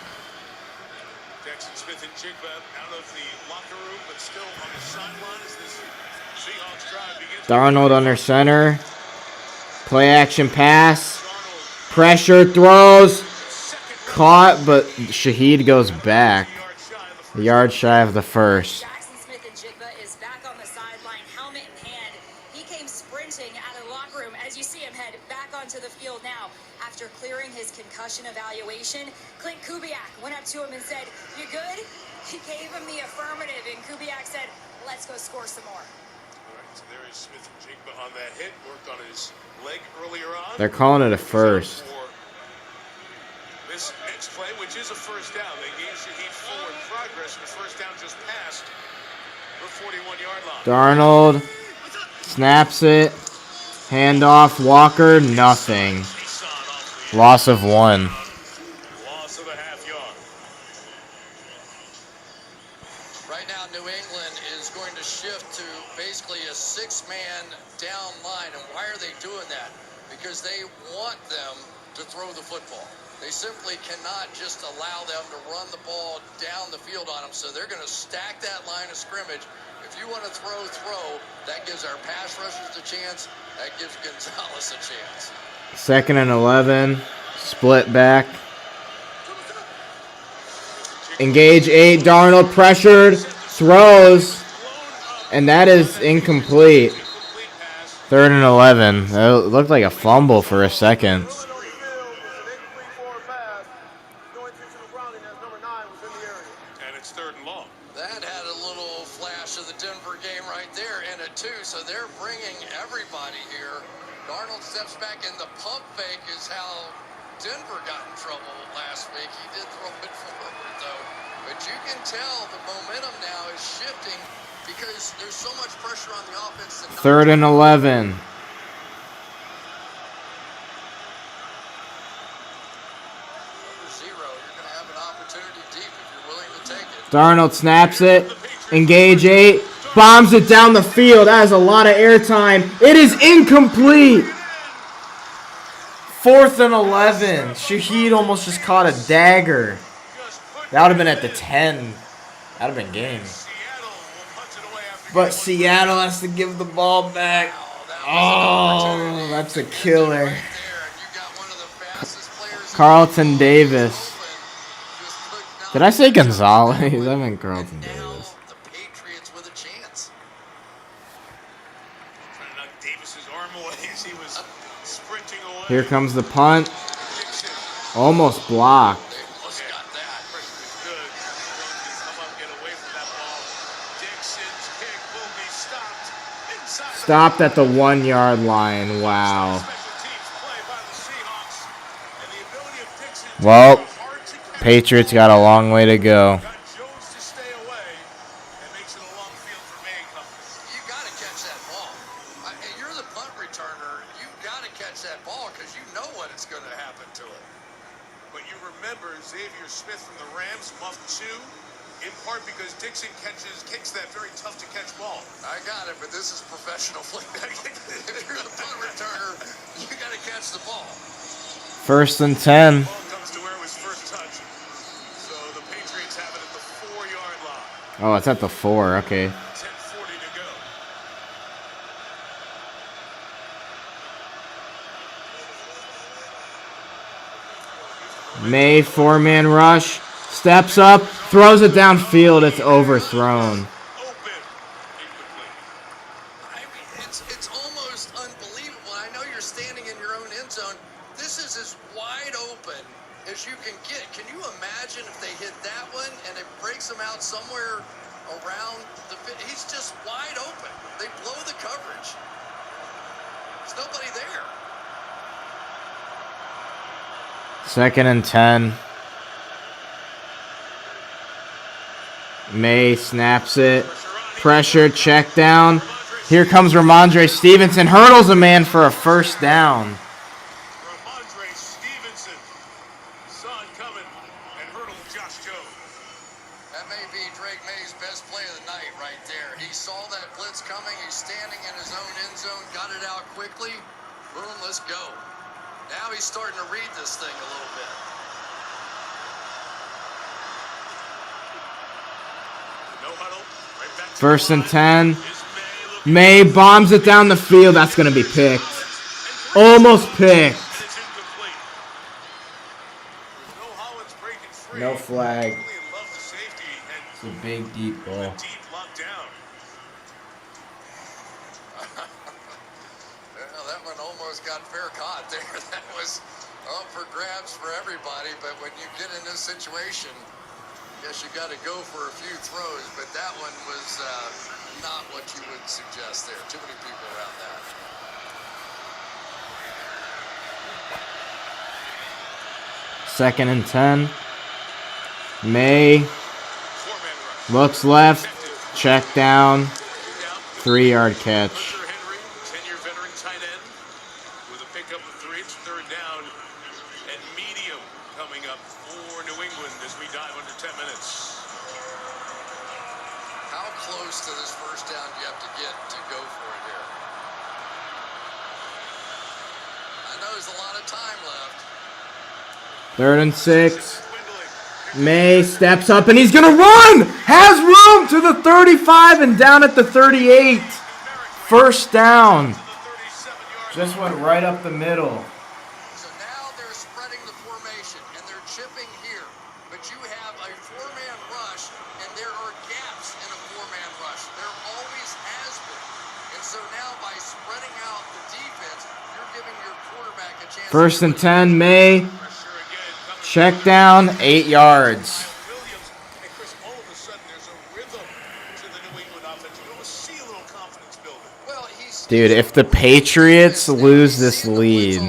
Smith and Jigba out of the locker room, but still on the sideline as this Seahawks drive begins. Darnold under center. Play action pass. Pressure throws. Caught, but Shaheed goes back. A yard shy of the first. Smith and Jigba is back on the sideline, helmet in hand. He came sprinting out of the locker room as you see him head back onto the field now. After clearing his concussion evaluation, Clint Kubiak went up to him and said, "You good?" He gave him the affirmative, and Kubiak said, "Let's go score some more." All right, so there is Smith and Jigba on that hit. Worked on his leg earlier on. They're calling it a first. This next play, which is a first down. They gave Shaheed forward progress. The first down just passed the 41-yard line. Darnold snaps it. Handoff. Walker, nothing. Loss of 1. Loss of a half yard. Right now, New England is going to shift to basically a 6-man down line. And why are they doing that? Because they want them to throw the football. They simply cannot just allow them to run the ball down the field on them. So they're going to stack that line of scrimmage. If you want to throw, that gives our pass rushers a chance. That gives Gonzalez a chance. 2nd and 11. Split back. Engage 8. Darnold pressured. Throws. And that is incomplete. 3rd and 11. That looked like a fumble for a second. And it's 3rd and long. That had a little flash of the Denver game right there in it too. So they're bringing everybody here. Darnold steps back, and the pump fake is how Denver got in trouble last week. He did throw it forward though. But you can tell the momentum now is shifting because there's so much pressure on the offense. 3rd and 11. Darnold snaps it. Engage 8. Bombs it down the field. That is a lot of airtime. It is incomplete. 4th and 11. Shaheed almost just caught a dagger. That would have been at the 10. That would have been game. But Seattle has to give the ball back. Oh, that's a killer. Carlton Davis. Did I say Gonzalez? I meant Carlton Davis. The Patriots with a chance. Trying to knock Davis's arm away as he was sprinting away. Here comes the punt. Almost blocked. Almost got that. Pressure was good. Jones can come up, get away from that ball. Dixon's kick will be stopped. Inside Stopped at the 1 yard line. Wow. Well, Patriots got a long way to go. Jones to stay away and makes it a long field for May Company. You got to catch that ball. You're the punt returner. You've got to catch that ball because you know what it's going to happen to it. But you remember Xavier Smith from the Rams muffed two, in part because Dixon kicks that very tough to catch ball. I got it, but this is professional football. If you're the punt returner, you got to catch the ball. 1st and 10. Ball comes to where it was first touched. So the Patriots have it at the 4-yard line. Oh, it's at the 4. Okay. 10:40 to go. May 4-man rush. Steps up. Throws it downfield. It's overthrown. It's almost unbelievable. I know you're standing in your own end zone. This is as wide open as you can get. Can you imagine if they hit that one and it breaks them out somewhere around the pit? He's just wide open. They blow the coverage. There's nobody there. 2nd and 10. May snaps it. Pressure, check down. Here comes Ramondre Stevenson. Hurdles a man for a first down. Ramondre Stevenson saw it coming and hurdled Josh Jones. That may be Drake May's best play of the night right there. He saw that blitz coming. He's standing in his own end zone, got it out quickly. Boom, let's go. Now he's starting to read this thing a little bit. No huddle. Right back to 1st and 10. May bombs it down the field. That's going to be picked. Almost picked. No flag. It's a big, deep ball. Well, that one almost got fair caught there. That was up for grabs for everybody, but when you get in this situation, I guess you got to go for a few throws, but that one was not what you would suggest there. Too many people around that. Second and 10. May looks left. Check down. 3-yard catch. Tenure veteran tight end with a pickup of 3. It's 3rd down and medium coming up for New England as we dive under 10 minutes. How close to this first down do you have to get to go for it here? I know there's a lot of time left. 3rd and 6. May steps up and he's going to run! Has room to the 35 and down at the 38. First down. Just went right up the middle. So now they're spreading the formation and they're chipping here. But you have a 4-man rush and there are gaps in a 4-man rush. There always has been. And so now by spreading out the defense, you're giving your quarterback a chance. 1st and 10, May. Check down, 8 yards. Dude, if the Patriots lose this lead,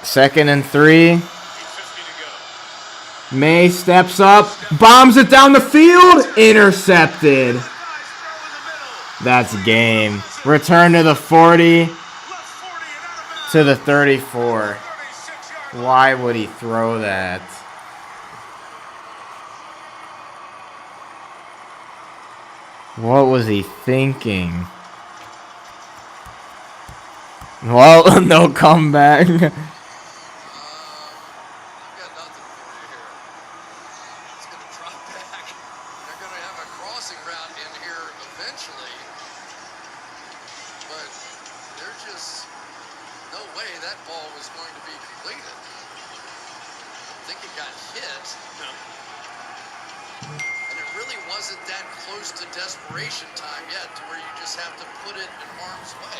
second and 3. May steps up, bombs it down the field, intercepted. That's game. Return to the 40, to the 34. Why would he throw that? What was he thinking? Well, no comeback. that ball was going to be completed. I think it got hit. No. And it really wasn't that close to desperation time yet to where you just have to put it in harm's way.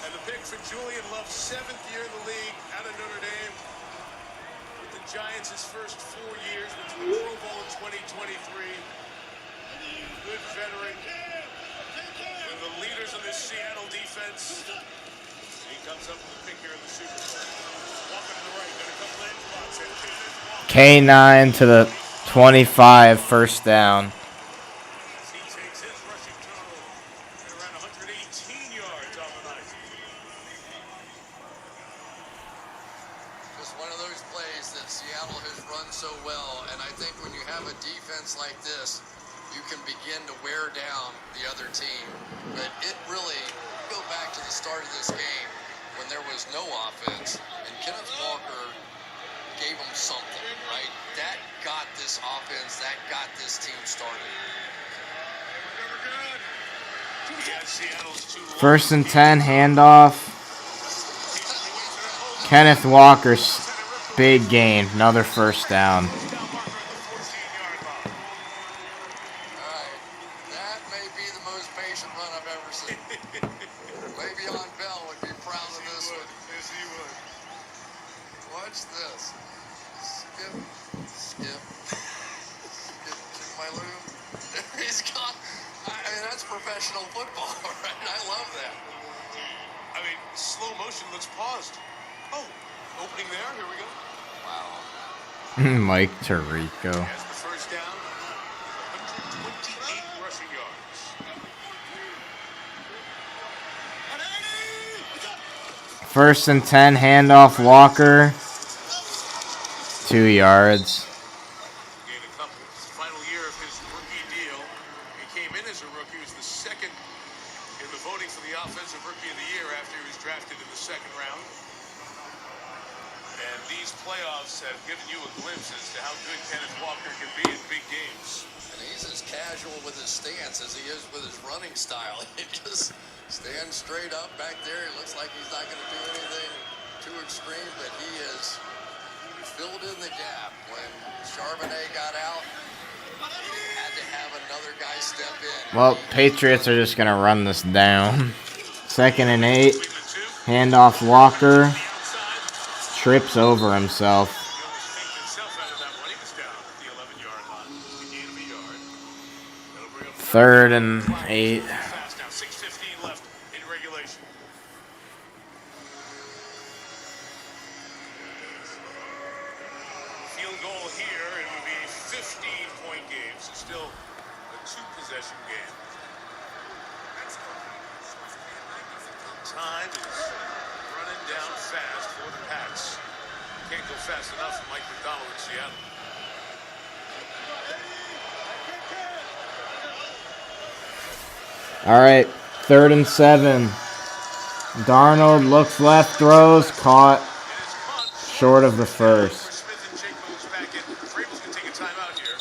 And the pick for Julian Love's 7th year in the league out of Notre Dame. With the Giants his first 4 years, went to the Pro Bowl in 2023. Good veteran. One of the leaders of this Seattle defense. He comes up with a pick here in the Super Bowl. Walking to the right, got a couple edge blocks. K9 to the 25, first down. He takes his rushing total at around 118 yards on the night. Just one of those plays that Seattle has run so well, and I think when you have a defense like this, you can begin to wear down the other team. But it really, go back to the start of this game when there was no offense, and Kenneth Walker gave them something, right? That got this offense, that got this team started. First and 10, handoff. Kenneth Walker's big gain, another first down. That may be the most patient run I've ever seen. Maybe on Bell would be proud of this one. Yes, he would. Watch this. Skip, skip, skip to my loom. He's gone. I mean, that's professional football, right? I love that. I mean, slow motion looks paused. Oh, opening there. Here we go. Wow. Mike Tirico. Has the first down. 128 rushing yards. First and 10, handoff Walker. 2 yards. Gained a couple. It's the final year of his rookie deal. He came in as a rookie. He was the second in the voting for the Offensive Rookie of the Year after he was drafted in the 2nd round. And these playoffs have given you a glimpse as to how good Kenneth Walker can be in big games. And he's as casual with his stance as he is with his running style. He just stands straight up back there. It looks like he's not going to do anything too extreme, but he is filled in the gap. When Charbonnet got out, he had to have another guy step in. Well, Patriots are just going to run this down. 2nd and 8, handoff Walker. Trips over himself. 3rd and 8. Now 6:15 left in regulation. Field goal here, it would be a 15-point game. So still a 2-possession game. Time is running down fast for the Pats. Can't go fast enough for Mike McDonald in Seattle. All right, 3rd and 7. Darnold looks left, throws, caught short of the first. Smith and Jacobs back in. Vrabel's going to take a timeout here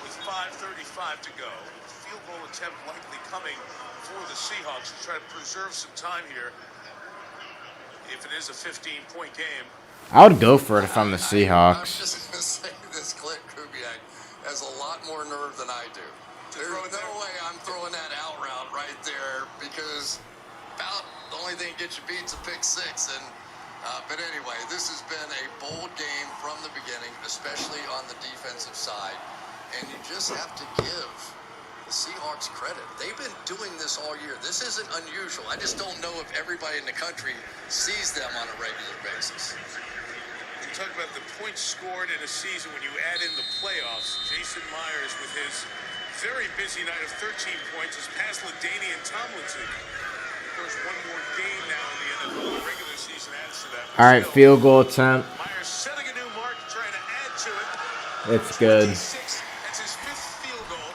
with 5:35 to go. Field goal attempt likely coming for the Seahawks to try to preserve some time here. If it is a 15-point game. I would go for it if I'm the Seahawks. I'm just going to say this Clint Kubiak has a lot more nerve than I do. There's no way I'm throwing that out route right there because about the only thing that gets you beat is a pick 6. And but anyway, this has been a bold game from the beginning, especially on the defensive side. And you just have to give the Seahawks credit. They've been doing this all year. This isn't unusual. I just don't know if everybody in the country sees them on a regular basis. You talk about the points scored in a season when you add in the playoffs. Jason Myers with his very busy night of 13 points has passed LaDainian Tomlinson. Of course, one more game now in the NFL. The regular season adds to that. All right, field goal attempt. Myers setting a new mark, trying to add to it. It's good. That's his 5th field goal.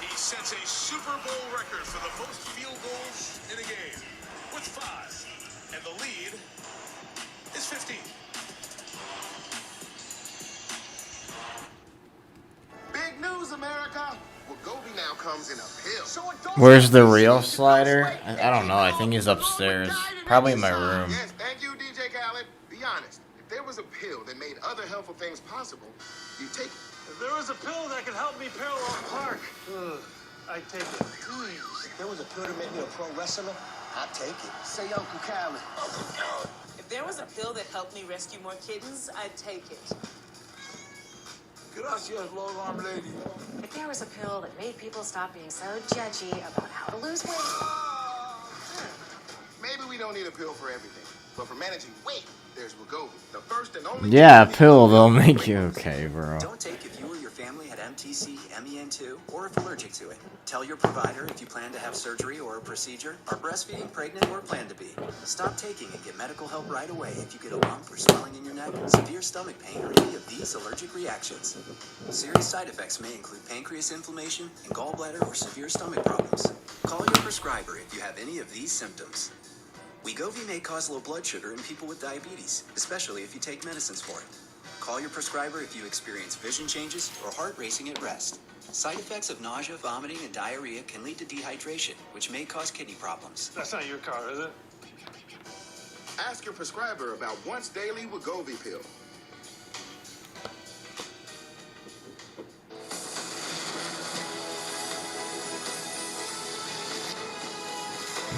He sets a Super Bowl record for the most field goals in a game with 5. And the lead is 15. Big news America? Wegovy now comes in a pill. So Where's the real slider? I don't know. I think he's upstairs. Probably in my room. Yes, thank you, DJ Khaled. Be honest. If there was a pill that made other helpful things possible, you'd take it. If there was a pill that could help me parallel park, I'd take it. If there was a pill to make me a pro wrestler, I'd take it. Say Uncle Khaled. Uncle Khaled. If there was a pill that helped me rescue more kittens, I'd take it. Gracias, long-arm lady. If there was a pill that made people stop being so judgy about how to lose weight. Maybe we don't need a pill for everything, but for managing weight, there's Wegovy, the first and only. Yeah, a pill, they'll make you okay, bro. Don't take if you or your family had MTC, MEN2, or if allergic to it. Tell your provider if you plan to have surgery or a procedure, are breastfeeding, pregnant, or plan to be. Stop taking and get medical help right away if you get a lump or swelling in your neck, severe stomach pain, or any of these allergic reactions. Serious side effects may include pancreas inflammation and gallbladder or severe stomach problems. Call your prescriber if you have any of these symptoms. Wegovy may cause low blood sugar in people with diabetes, especially if you take medicines for it. Call your prescriber if you experience vision changes or heart racing at rest. Side effects of nausea, vomiting, and diarrhea can lead to dehydration, which may cause kidney problems. That's not your car, is it? Ask your prescriber about once daily Wegovy pill.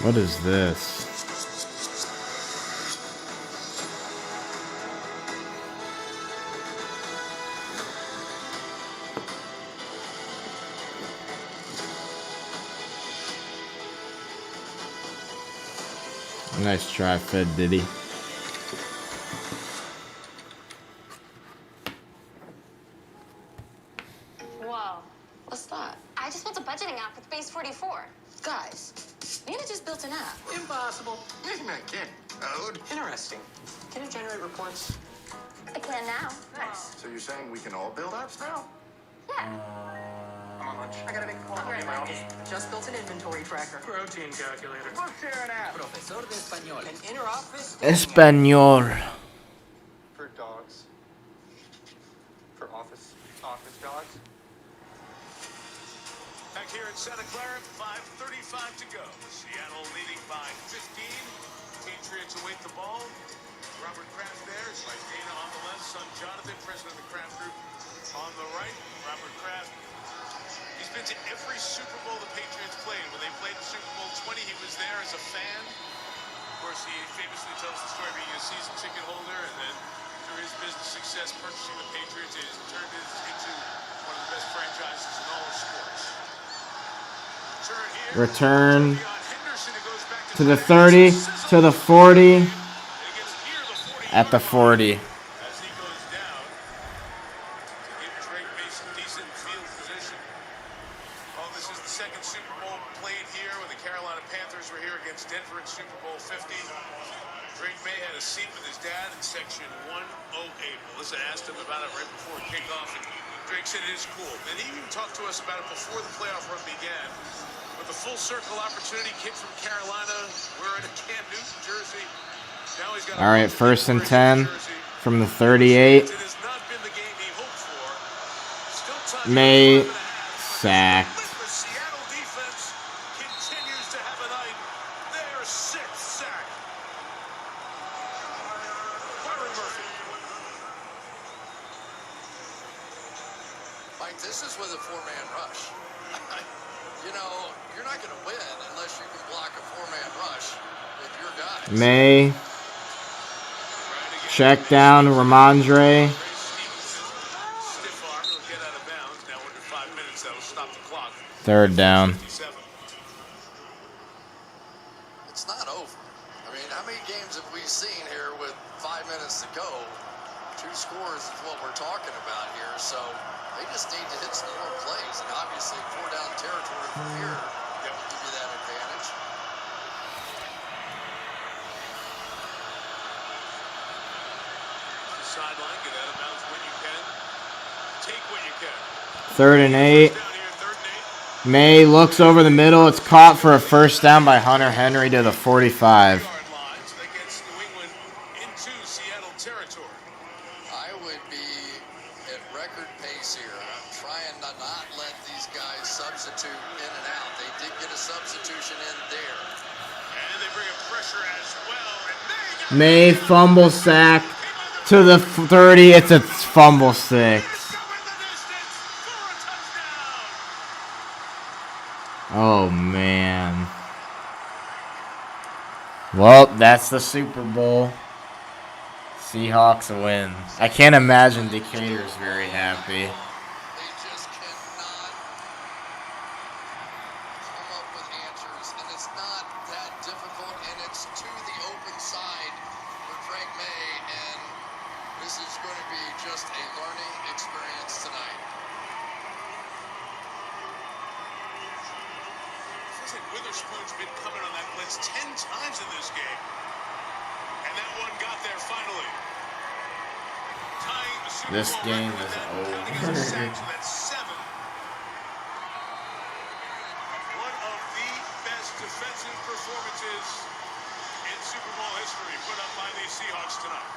What is this? Nice try, Fed Diddy. Whoa, what's that? I just built a budgeting app with Base 44. Guys, Nina just built an app. Impossible. I can't code. Interesting. Can it generate reports? I can now. Nice. So you're saying we can all build apps now? Yeah. I'm on lunch. I gotta make a call. Alright, Mikey. Just built an inventory tracker. Protein calculator. We'll share an app. Profesor de español. An inner office. Español. For dogs. For office dogs. Back here in Santa Clara, 5:35 to go. Seattle leading by 15. Patriots await the ball. Robert Kraft there. His wife Dana on the left. Son Jonathan, president of the Kraft Group, on the right. Robert Kraft. He's been to every Super Bowl the Patriots played. When they played the Super Bowl 20, he was there as a fan. Of course, he famously tells the story of being a season ticket holder, and then through his business success purchasing the Patriots, it has turned it into one of the best franchises in all of sports. Return to the 30, to the 40, at the 40. As he goes down to give Drake Mason decent field position. Oh, this is the second Super Bowl played here when the Carolina Panthers were here against Denver in Super Bowl 50. Drake May had a seat with his dad in section 108. Melissa asked him about it right before kickoff, and Drake said it is cool. And he even talked to us about it before the playoff run began. With the full circle opportunity, kid from Carolina, wearing a Cam Newton jersey. Now he's got All right, 1st and 10 from the 38. May sacked. The Seattle defense continues to have a night. Their 6th sack. Byron Murphy. Mike, this is with a four-man rush. You know, you're not going to win unless you can block a four-man rush with your guys. May. Check down, Ramondre. Stiff arm, he'll get out of bounds. Now under 5 minutes, that'll stop the clock. 3rd down. It's not over. I mean, how many games have we seen here with 5 minutes to go? 2 scores is what we're talking about here. So they just need to hit some more plays. And obviously, 4-down territory from here will give you that advantage. Sideline, get out of bounds when you can. Take what you can. 3rd and 8. May looks over the middle. It's caught for a 1st down by Hunter Henry to the 45. That gets New England into Seattle territory. I would be at record pace here here. Trying to not let these guys substitute in and out. They did get a substitution in there. And they bring a pressure as well. And May fumble sack to the 30. It's a fumble 6. Oh, man. Well, that's the Super Bowl. Seahawks win. I can't imagine Decatur's very happy. They just cannot come up with answers, and it's not that difficult, and it's to the open side for Frank May, and this is going to be just a learning experience tonight. Feels like Witherspoon's been coming on that blitz 10 times in this game. And that one got there finally. Tying the Super This Bowl game record is with that, over. counting as a sack, so that's 7. One of the best defensive performances in Super Bowl history put up by the Seahawks tonight.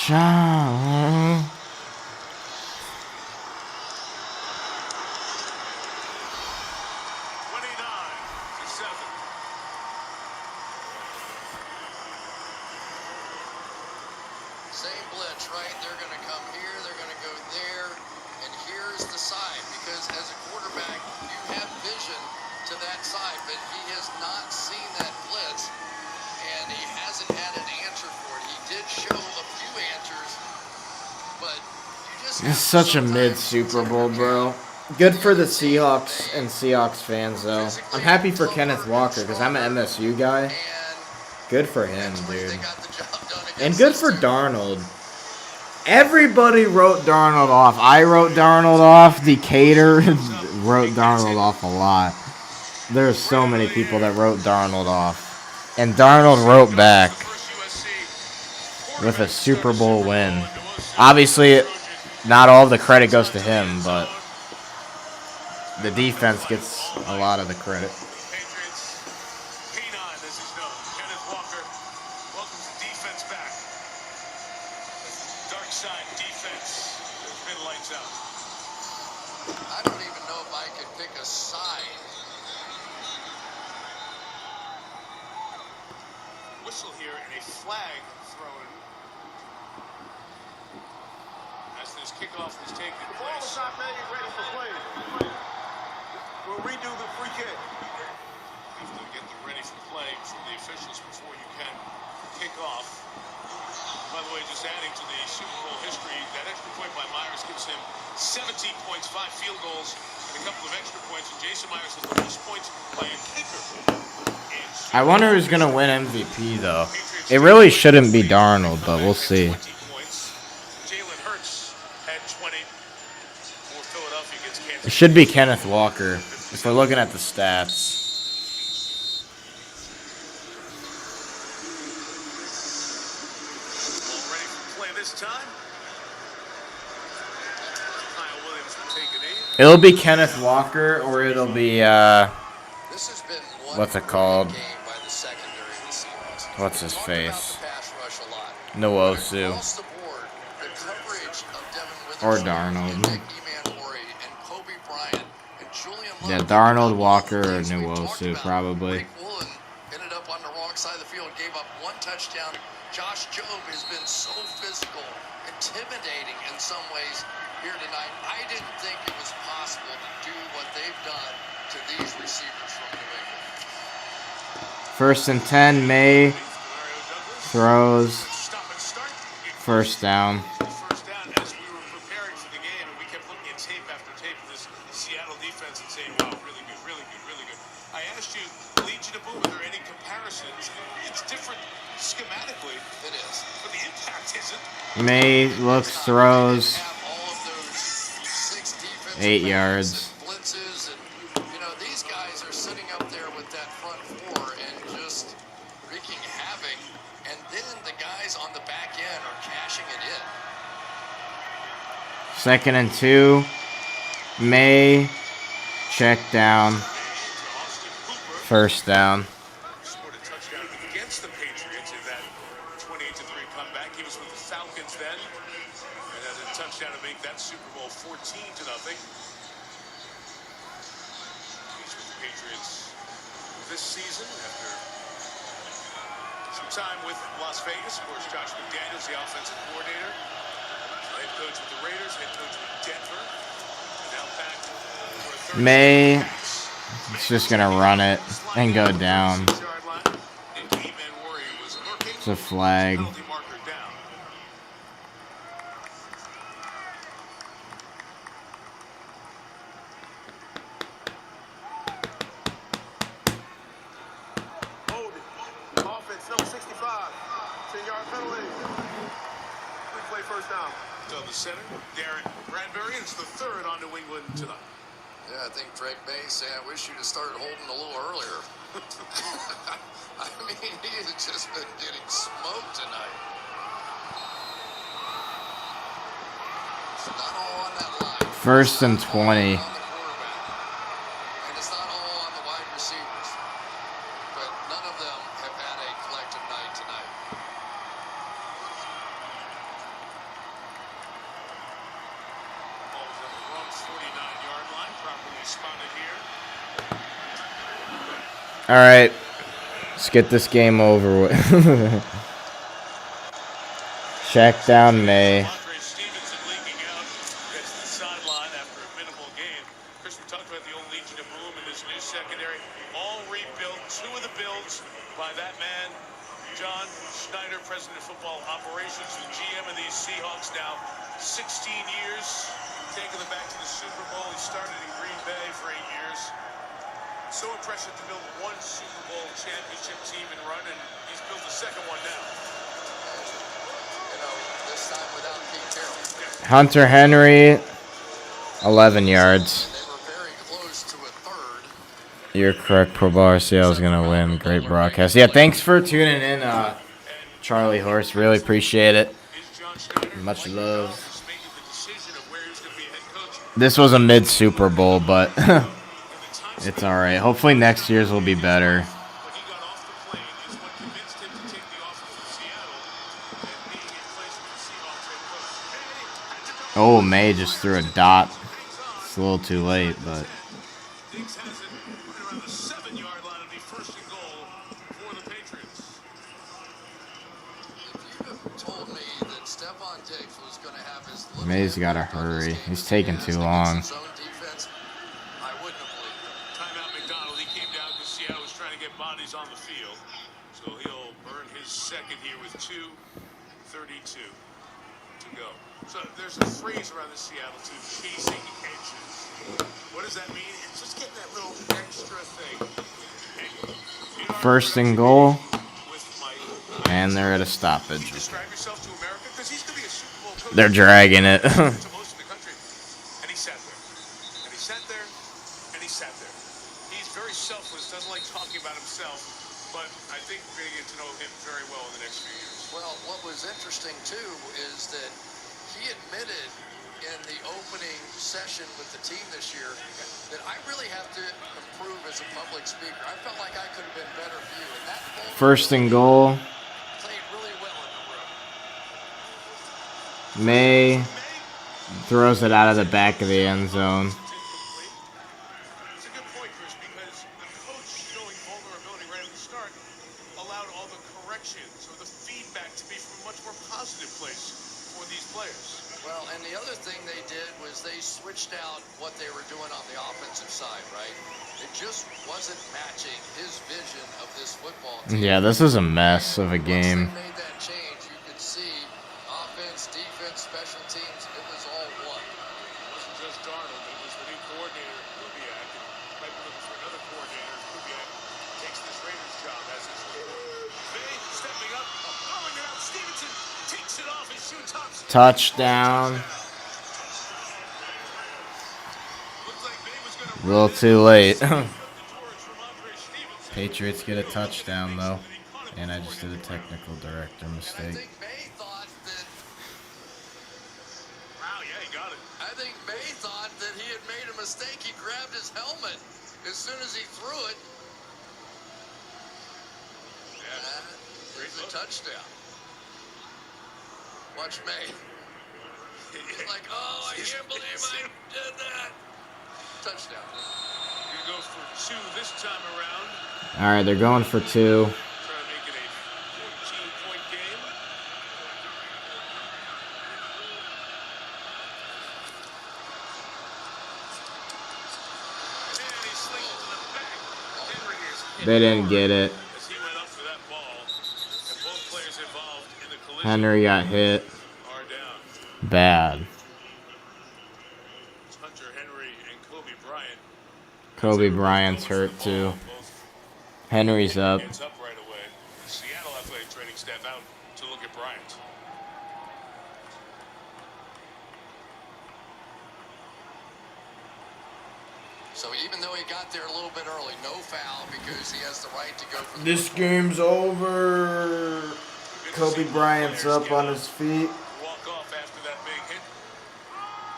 John. 29-7. Same blitz, right? They're going to come here, they're going to go there, and here's the side, because as a quarterback, you have vision to that side, but he has not seen that blitz, and he hasn't had an answer for it. He did show a few answers, but you just It's such a mid Super Bowl, bro. Good for the Seahawks and Seahawks fans, though. I'm happy for Kenneth Walker because I'm an MSU guy. Good for him, dude. And good for Darnold. Everybody wrote Darnold off. I wrote Darnold off. Decatur wrote Darnold off a lot. There's so many people that wrote Darnold off. And Darnold wrote back with a Super Bowl win. Obviously, not all of the credit goes to him, but the defense gets a lot of the credit. Patriots, P9 as he's known. Kenneth Walker welcomes the defense back. Dark side defense has been lights out. I don't even know if I could pick a side. Whistle here and a flag thrown as this kickoff was taking The ball place. is not made ready for play. We'll redo the free kick. You have to get them ready for play from the officials before you can kick off. By the way, just adding to the Super Bowl history, that extra point by Myers gives him 17 points, 5 field goals, and a couple of extra points. And Jason Myers has the most points by a kicker. I wonder who's going to win MVP, though. It really shouldn't be Darnold, but we'll see. Jalen Hurts had 20 for Philadelphia against Kansas. It should be Kenneth Walker, if we're looking at the stats. All ready for play this time. Kyle Williams will take it in. It'll be Kenneth Walker, or it'll be, what's it called? What's his face? Nwosu. Or Darnold. Yeah, Darnold, Walker, or Nwosu, probably. Ended up on the wrong side of the field, gave up 1 touchdown. Josh Jobe has been so physical, intimidating in some ways here tonight. I didn't think it was possible to do what they've done to these receivers from New England. 1st and 10, May throws. First down. First down as we were preparing for the game, and we kept looking at tape after tape of this Seattle defense and saying, wow, really good, really good, really good. I asked you, Legion of Boom, are there any comparisons? It's different schematically. It is. But the impact isn't. May looks, throws. 8 yards. Blitzes, and you know these guys are sitting up there with that front 4 and just wreaking havoc, and then the guys on the back end are cashing it in. 2nd and 2. May check down. First down. Scored a touchdown against the Patriots in that 28-3 comeback. He was with the Falcons then, and as a touchdown to make that Super Bowl 14-0. He's with the Patriots this season after some time with Las Vegas. Of course, Josh McDaniels, the offensive coordinator, head coach with the Raiders, head coach with Denver. Now back for a third. May. It's just gonna run it and go down. It's a flag. Offense number 65. 10-yard penalty. Replay first down. On the center, Darren Bradbury. It's the third on New England tonight. Yeah, I think Drake May saying, I wish you'd have started holding a little earlier. I mean, he has just been getting smoked tonight. It's not all on that line. First and 20. And it's not all on the wide receivers. But none of them have had a collective night tonight. Ball's on the wrong 49-yard line, properly spotted here. All right, let's get this game over with. Check down May. Stevenson leaking out gets the sideline after a minimal game. Chris, we talked about the old Legion of Boom in this new secondary. All rebuilt. Two of the builds by that man, John Schneider, president of football operations, the GM of these Seahawks now 16 years, taking them back to the Super Bowl. He started in Green Bay for 8 years. So impressive to build one Super Bowl championship team and run, and he's built the second one now. You know, this time without Pete Carroll. Hunter Henry, 11 yards. They were very close to a third. You're correct, Pro Bar. Seattle's gonna win. Great broadcast. Yeah, thanks for tuning in, Charlie Horse. Really appreciate it. Much love. This was a mid Super Bowl, but it's all right. Hopefully next year's will be better. Oh, May just threw a dot. It's a little too late, but. Diggs has it right around the 7-yard line. It'll be first and goal for the Patriots. If you'd have told me that Stephon Diggs was going to have his May's got to hurry. He's taking too long. zone defense, I wouldn't have believed it. Timeout McDonald. He came down because Seattle was trying to get bodies on the field. So he'll earn his second here with 2:32 to go. So there's a phrase around the Seattle team, chasing edges. What does that mean? It's just getting that little extra thing. First and goal. And they're at a stoppage. Describe yourself to America because he's going to be a Super Bowl coach. They're dragging it. To most of the country. And he sat there. And he sat there. And he sat there. He's very selfless, doesn't like talking about himself. But I think we're going to get to know him very well in the next few years. Well, what was interesting, too, is that he admitted in the opening session with the team this year that I really have to improve as a public speaker. I felt like I could have been better viewed. And that First and goal. played really well in the room. May throws it out of the back of the end zone. It's a good point, Chris, because the coach showing vulnerability right at the start allowed all the corrections or the feedback to be from a much more positive place for these players. Well, and the other thing they did was they switched out what they were doing on the offensive side, right? It just wasn't matching his vision of this football team. Yeah, this is a mess of a game. Once they made that change, you could see offense, defense, special teams, it was all one. It wasn't just Darnold, it was the new coordinator, Kubiak, and might be looking for another coordinator. Kubiak takes this Raiders job as his May stepping up, throwing it out. Stevenson takes it off his shoe tops. Touchdown. A little too late. Patriots get a touchdown, though. And I just did a technical director mistake. I think May thought that he had made a mistake. He grabbed his helmet as soon as he threw it. There's a touchdown. Watch May. He's like, oh, I can't believe I did that. Touchdown. He goes for 2 this time around. All right, they're going for 2. Trying to make it a 14-point game. And he slings it to the back. Henry is They didn't get it. as he went up for that ball. And both players involved in the collision Henry got hit. are down. Bad. It's Hunter Henry and Kobe Bryant. Kobe Bryant's hurt too. Henry's up. Hands up right away. Seattle athletic training staff out to look at Bryant. So even though he got there a little bit early, no foul because he has the right to go for the This game's over. Kobe Bryant's up on his feet. Walk off after that big hit.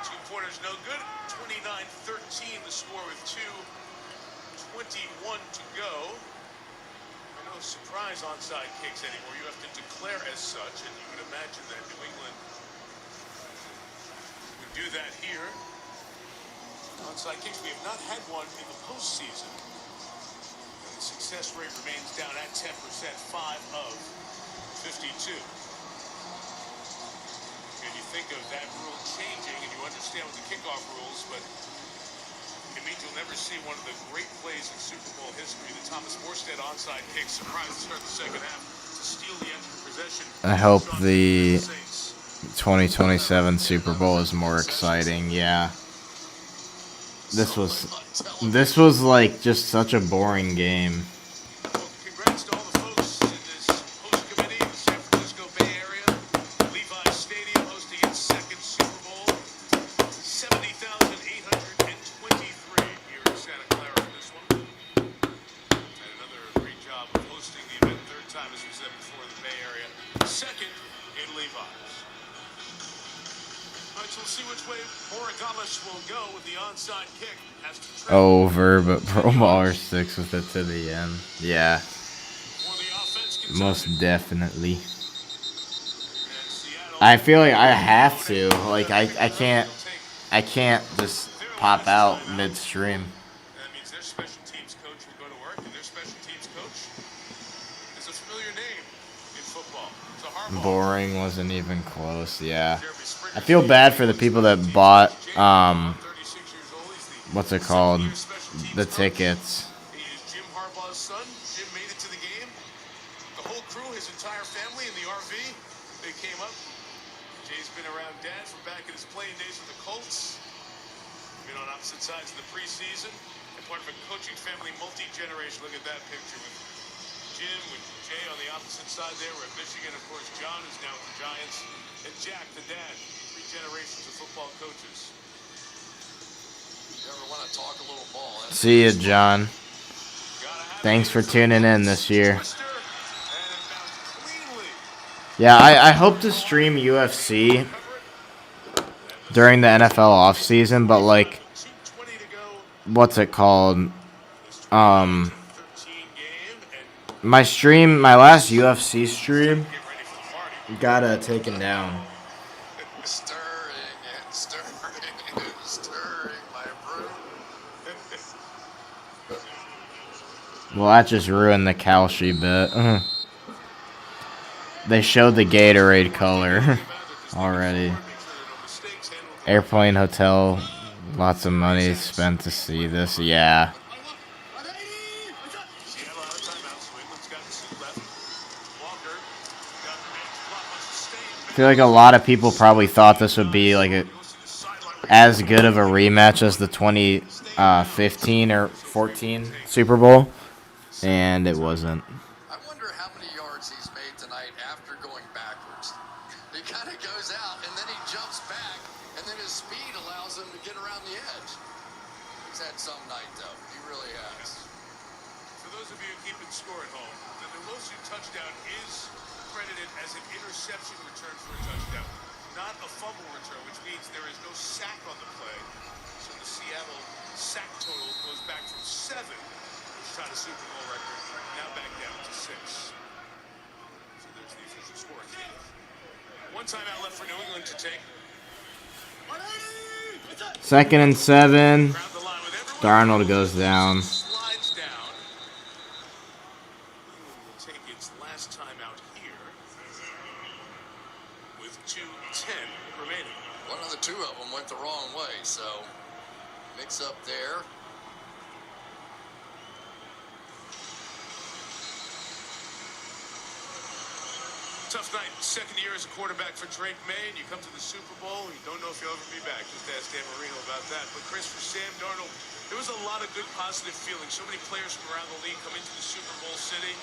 2-pointers no good. 29-13 the score with 2:21 to go. No surprise onside kicks anymore. You have to declare as such, and you would imagine that New England would do that here. Onside kicks, we have not had one in the postseason. And the success rate remains down at 10%, 5 of 52. And you think of that rule changing, and you understand with the kickoff rules, but it means you'll never see one of the great plays in Super Bowl history. The Thomas Morstead onside kick, surprise to start the second half to steal the extra possession. I hope the 2027 Super Bowl is more exciting. Yeah. This was like just such a boring game. Congrats to all the folks in this host committee in the San Francisco Bay Area. Levi's Stadium hosting its second Super Bowl. 70,823 here in Santa Clara in this one. And another great job of hosting the event. Third time, as we said before, in the Bay Area. Second in Levi's. All right, so we'll see which way Borregales will go with the onside kick. Has to travel. Over, but Pro Baller sticks with it to the end. Yeah. Most definitely. I feel like I have to. Like I can't just pop out midstream. That means their special teams coach will go to work, and their special teams coach is a familiar name in football. It's a Harbaugh. Boring wasn't even close. Yeah. I feel bad for the people that bought what's it called? The tickets. He is Jim Harbaugh's son. Jim made it to the game. The whole crew, his entire family in the RV, they came up. Jay's been around Dad from back in his playing days with the Colts. Been on opposite sides of the preseason. And part of a coaching family, multi-generation. Look at that picture with Jim, with Jay on the opposite side there. We're at Michigan. Of course, John is now with the Giants. And Jack, the dad. 3 generations of football coaches. You ever want to talk a little ball? See ya, John. Thanks for tuning in this year. Yeah, I hope to stream UFC during the NFL offseason, but like, what's it called? My last UFC stream got taken down. Well, that just ruined the Kalshi bit. They showed the Gatorade color already. Airplane hotel, lots of money spent to see this. Yeah. I feel like a lot of people probably thought this would be like as good of a rematch as the 2015 or 14 Super Bowl. And it wasn't. I wonder how many yards he's made tonight after going backwards. He kind of goes out, and then he jumps back, and then his speed allows him to get around the edge. He's had some night, though. He really has. For those of you keeping score at home, the Delosu touchdown is credited as an interception return for a touchdown, not a fumble return, which means there is no sack on the play. So the Seattle sack total goes back from 7. Shot a Super Bowl record, now back down to 6. So there's the official score. 1 timeout left for New England to take. 2nd and 7. Darnold goes down. Slides down. Cleveland will take its last time out here with 2:10 remaining. One of the two of them went the wrong way, so mix up there. Tough night. Second year as a quarterback for Drake May, and you come to the Super Bowl, and you don't know if you'll ever be back. Just ask Dan Marino about that. But Chris, for Sam Darnold, there was a lot of good positive feelings. So many players from around the league come into the Super Bowl city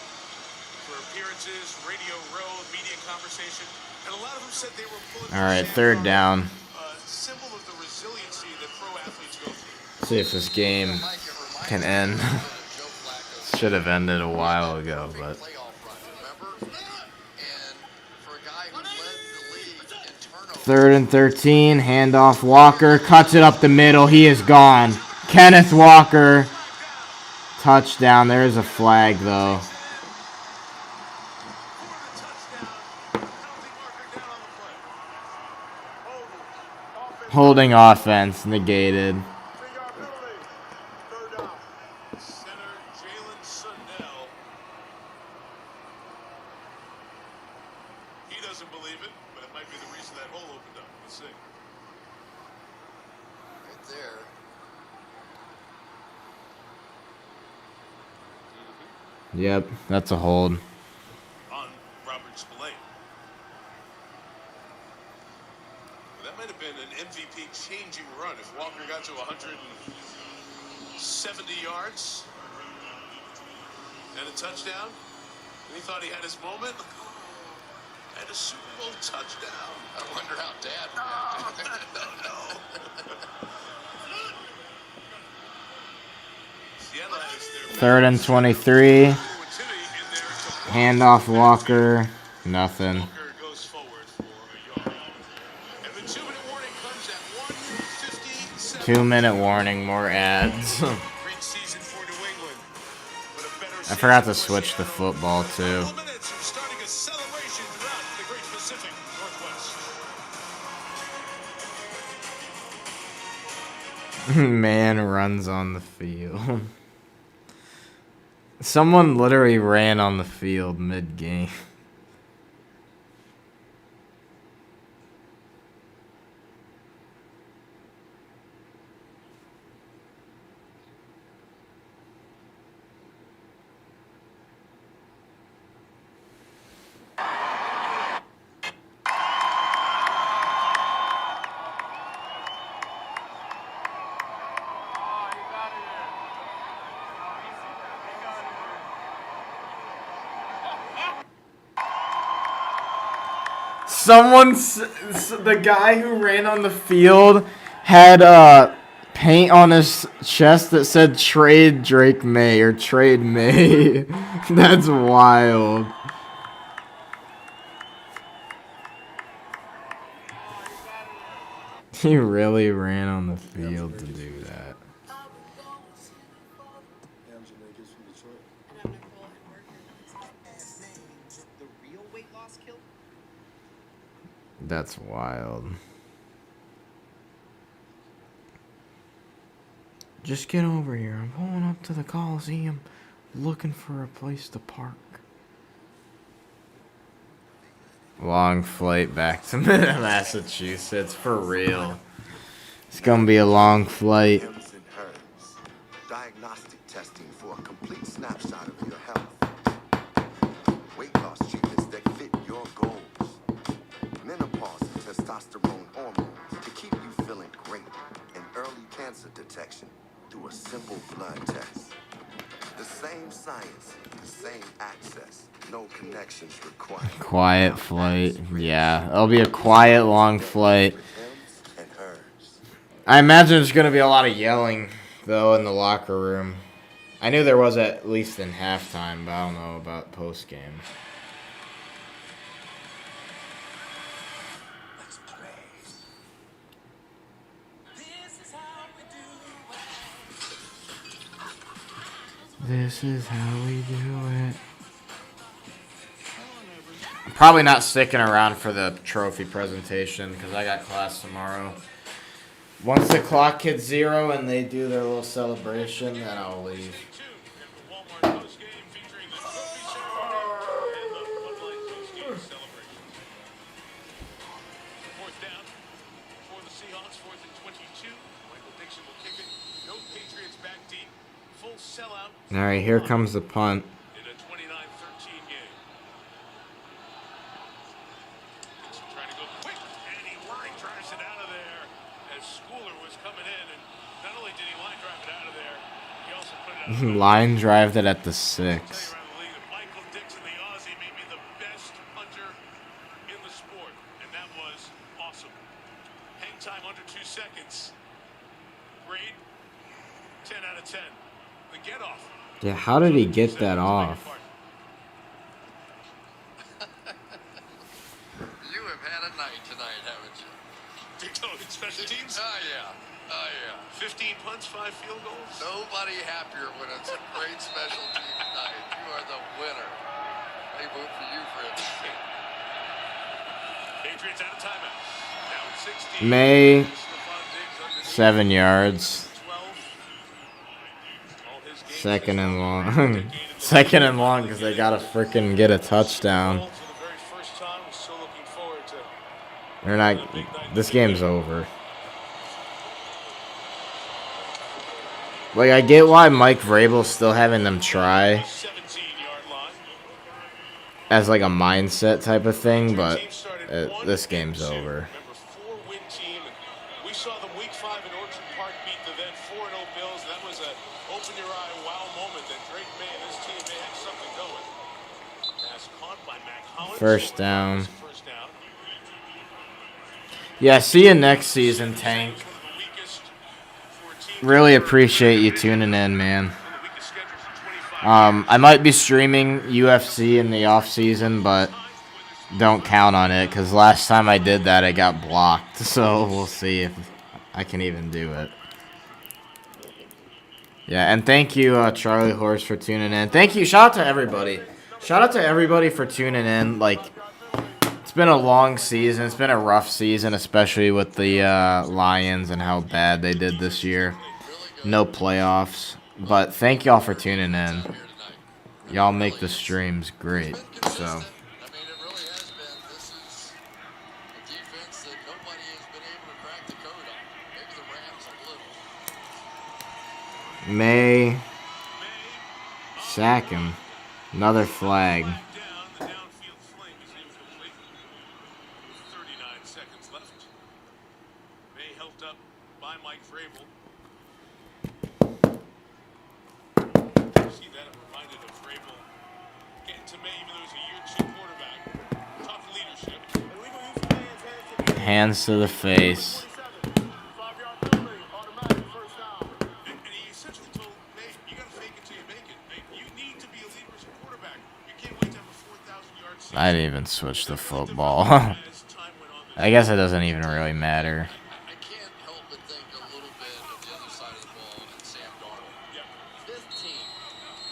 for appearances, Radio Row, media conversation, and a lot of them said they were pulling. All right, 3rd down. Symbol of the resiliency that pro athletes go through. See if this game can end. Should have ended a while ago, but. 3rd and 13, handoff Walker, cuts it up the middle, he is gone. Kenneth Walker, touchdown. There's a flag though. Holding offense negated. Yep, that's a hold. On Robert Spillane. That might have been an MVP changing run if Walker got to 170 yards and a touchdown. And he thought he had his moment. And a Super Bowl touchdown. I wonder how Dad no. Seattle has their 3rd and 23. Handoff Walker. Nothing. 2-minute warning, more ads. I forgot to switch to football too. Man runs on the field. Someone literally ran on the field mid-game. The guy who ran on the field had paint on his chest that said "Trade Drake May" or "Trade May." That's wild. He really ran on the field to do that. That's wild. Just get over here. I'm pulling up to the Coliseum looking for a place to park. Long flight back to Massachusetts, for real. It's gonna be a long flight. Diagnostic testing for a complete snapshot of your health. Weight loss treatments that fit your goals. Menopause and testosterone hormones to keep you feeling great. And early cancer detection through a simple blood test. The same science, the same access, no connections required. Quiet flight. Yeah, it'll be a quiet, long flight. I imagine there's going to be a lot of yelling, though, in the locker room. I knew there was at least in halftime, but I don't know about post-game. Let's pray. This is how we do it. I'm probably not sticking around for the trophy presentation because I got class tomorrow. Once the clock hits 0 and they do their little celebration, then I'll leave. Fourth down for the Seahawks, 4th and 22. Michael Dixon will kick it. No Patriots back deep. Full sellout. All right, here comes the punt. In a 29-13 game. Dixon trying to go quick, and he line drives it out of there as Schooler was coming in. And not only did he line drive it out of there, he also put it out. Line drived it at the 6. Michael Dixon, the Aussie, may be the best punter in the sport, and that was awesome. Hang time under 2 seconds. Grade 10 out of 10. The get off. Yeah, how did he get that off? You have had a night tonight, haven't you? Dictating special teams? Oh, yeah. Oh, yeah. 15 punts, 5 field goals. Nobody happier when it's a great special team night. You are the winner. They vote for you, Fred. Patriots out of timeouts. Down 16. May 7 yards. 2nd and long. 2nd and long because they gotta freaking get a touchdown. They're not. This game's over. Like, I get why Mike Vrabel's still having them try as like a mindset type of thing, but this game's over. We saw them week 5 in Orchard Park beat the then 4-0 Bills. That was a open your eye wow moment that Drake May and his team may have something going. Pass caught by Mac Hollins. First down. Yeah, see you next season, Tank. Really appreciate you tuning in, man. I might be streaming UFC in the off season, but don't count on it because last time I did that, it got blocked. So we'll see if I can even do it. Yeah, and thank you, Charlie Horse, for tuning in. Thank you. Shout out to everybody. Shout out to everybody for tuning in. Like, it's been a long season. It's been a rough season, especially with the Lions and how bad they did this year. No playoffs. But thank y'all for tuning in. Y'all make the streams great. So. May sack him. Another flag. Hands to the face. I didn't even switch to football. I guess it doesn't even really matter. I can't help but think a little bit of the other side of the ball and Sam Darnold. 15.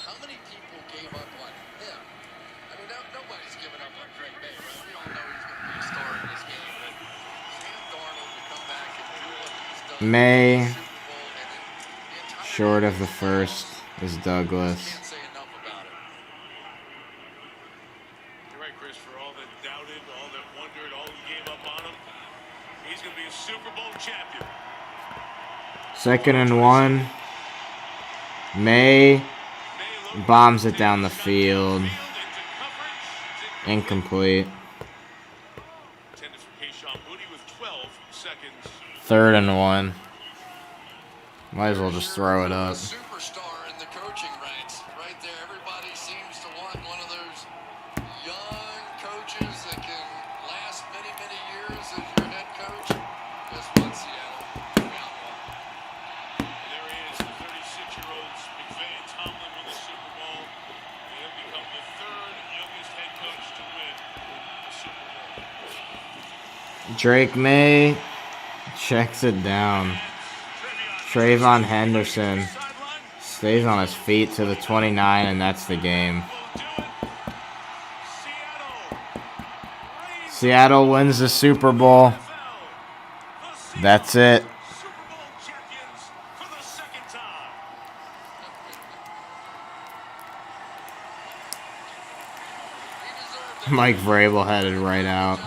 How many people gave up on him? I mean, nobody's given up on Drake May, right? We all know he's going to be a star in this game, but Sam Darnold to come back and do what he's done. May, short of the first, is Douglas. Second and 1. May bombs it down the field. Incomplete. 3rd and 1. Might as well just throw it up. Superstar in the coaching ranks. Right there, everybody seems to want one of those young coaches that can last many, many years as your head coach. Guess what, Seattle? There he is, the 36-year-old McVay. Tomlin won the Super Bowl. He'll become the 3rd youngest head coach to win the Super Bowl. Drake May checks it down. Trayvon Henderson stays on his feet to the 29, and that's the game. Seattle wins the Super Bowl. That's it. Mike Vrabel headed right out.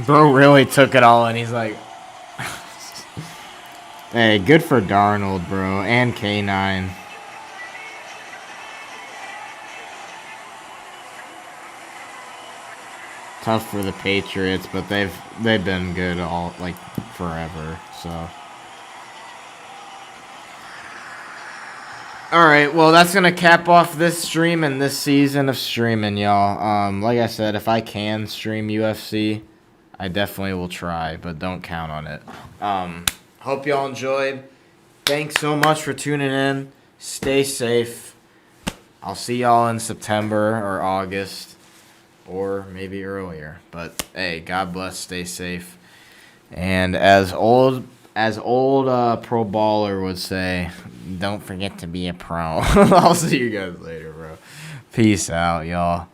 Bro really took it all in. He's like, hey, good for Darnold, bro, and K9. Tough for the Patriots, but they've been good all like forever. So, all right, well that's gonna cap off this stream and this season of streaming, y'all. Like I said, if I can stream UFC, I definitely will try, but don't count on it. Hope y'all enjoyed. Thanks so much for tuning in. Stay safe. I'll see y'all in September or August. Or maybe earlier. But hey, God bless, stay safe. And as old pro baller would say, don't forget to be a pro. I'll see you guys later, bro. Peace out, y'all.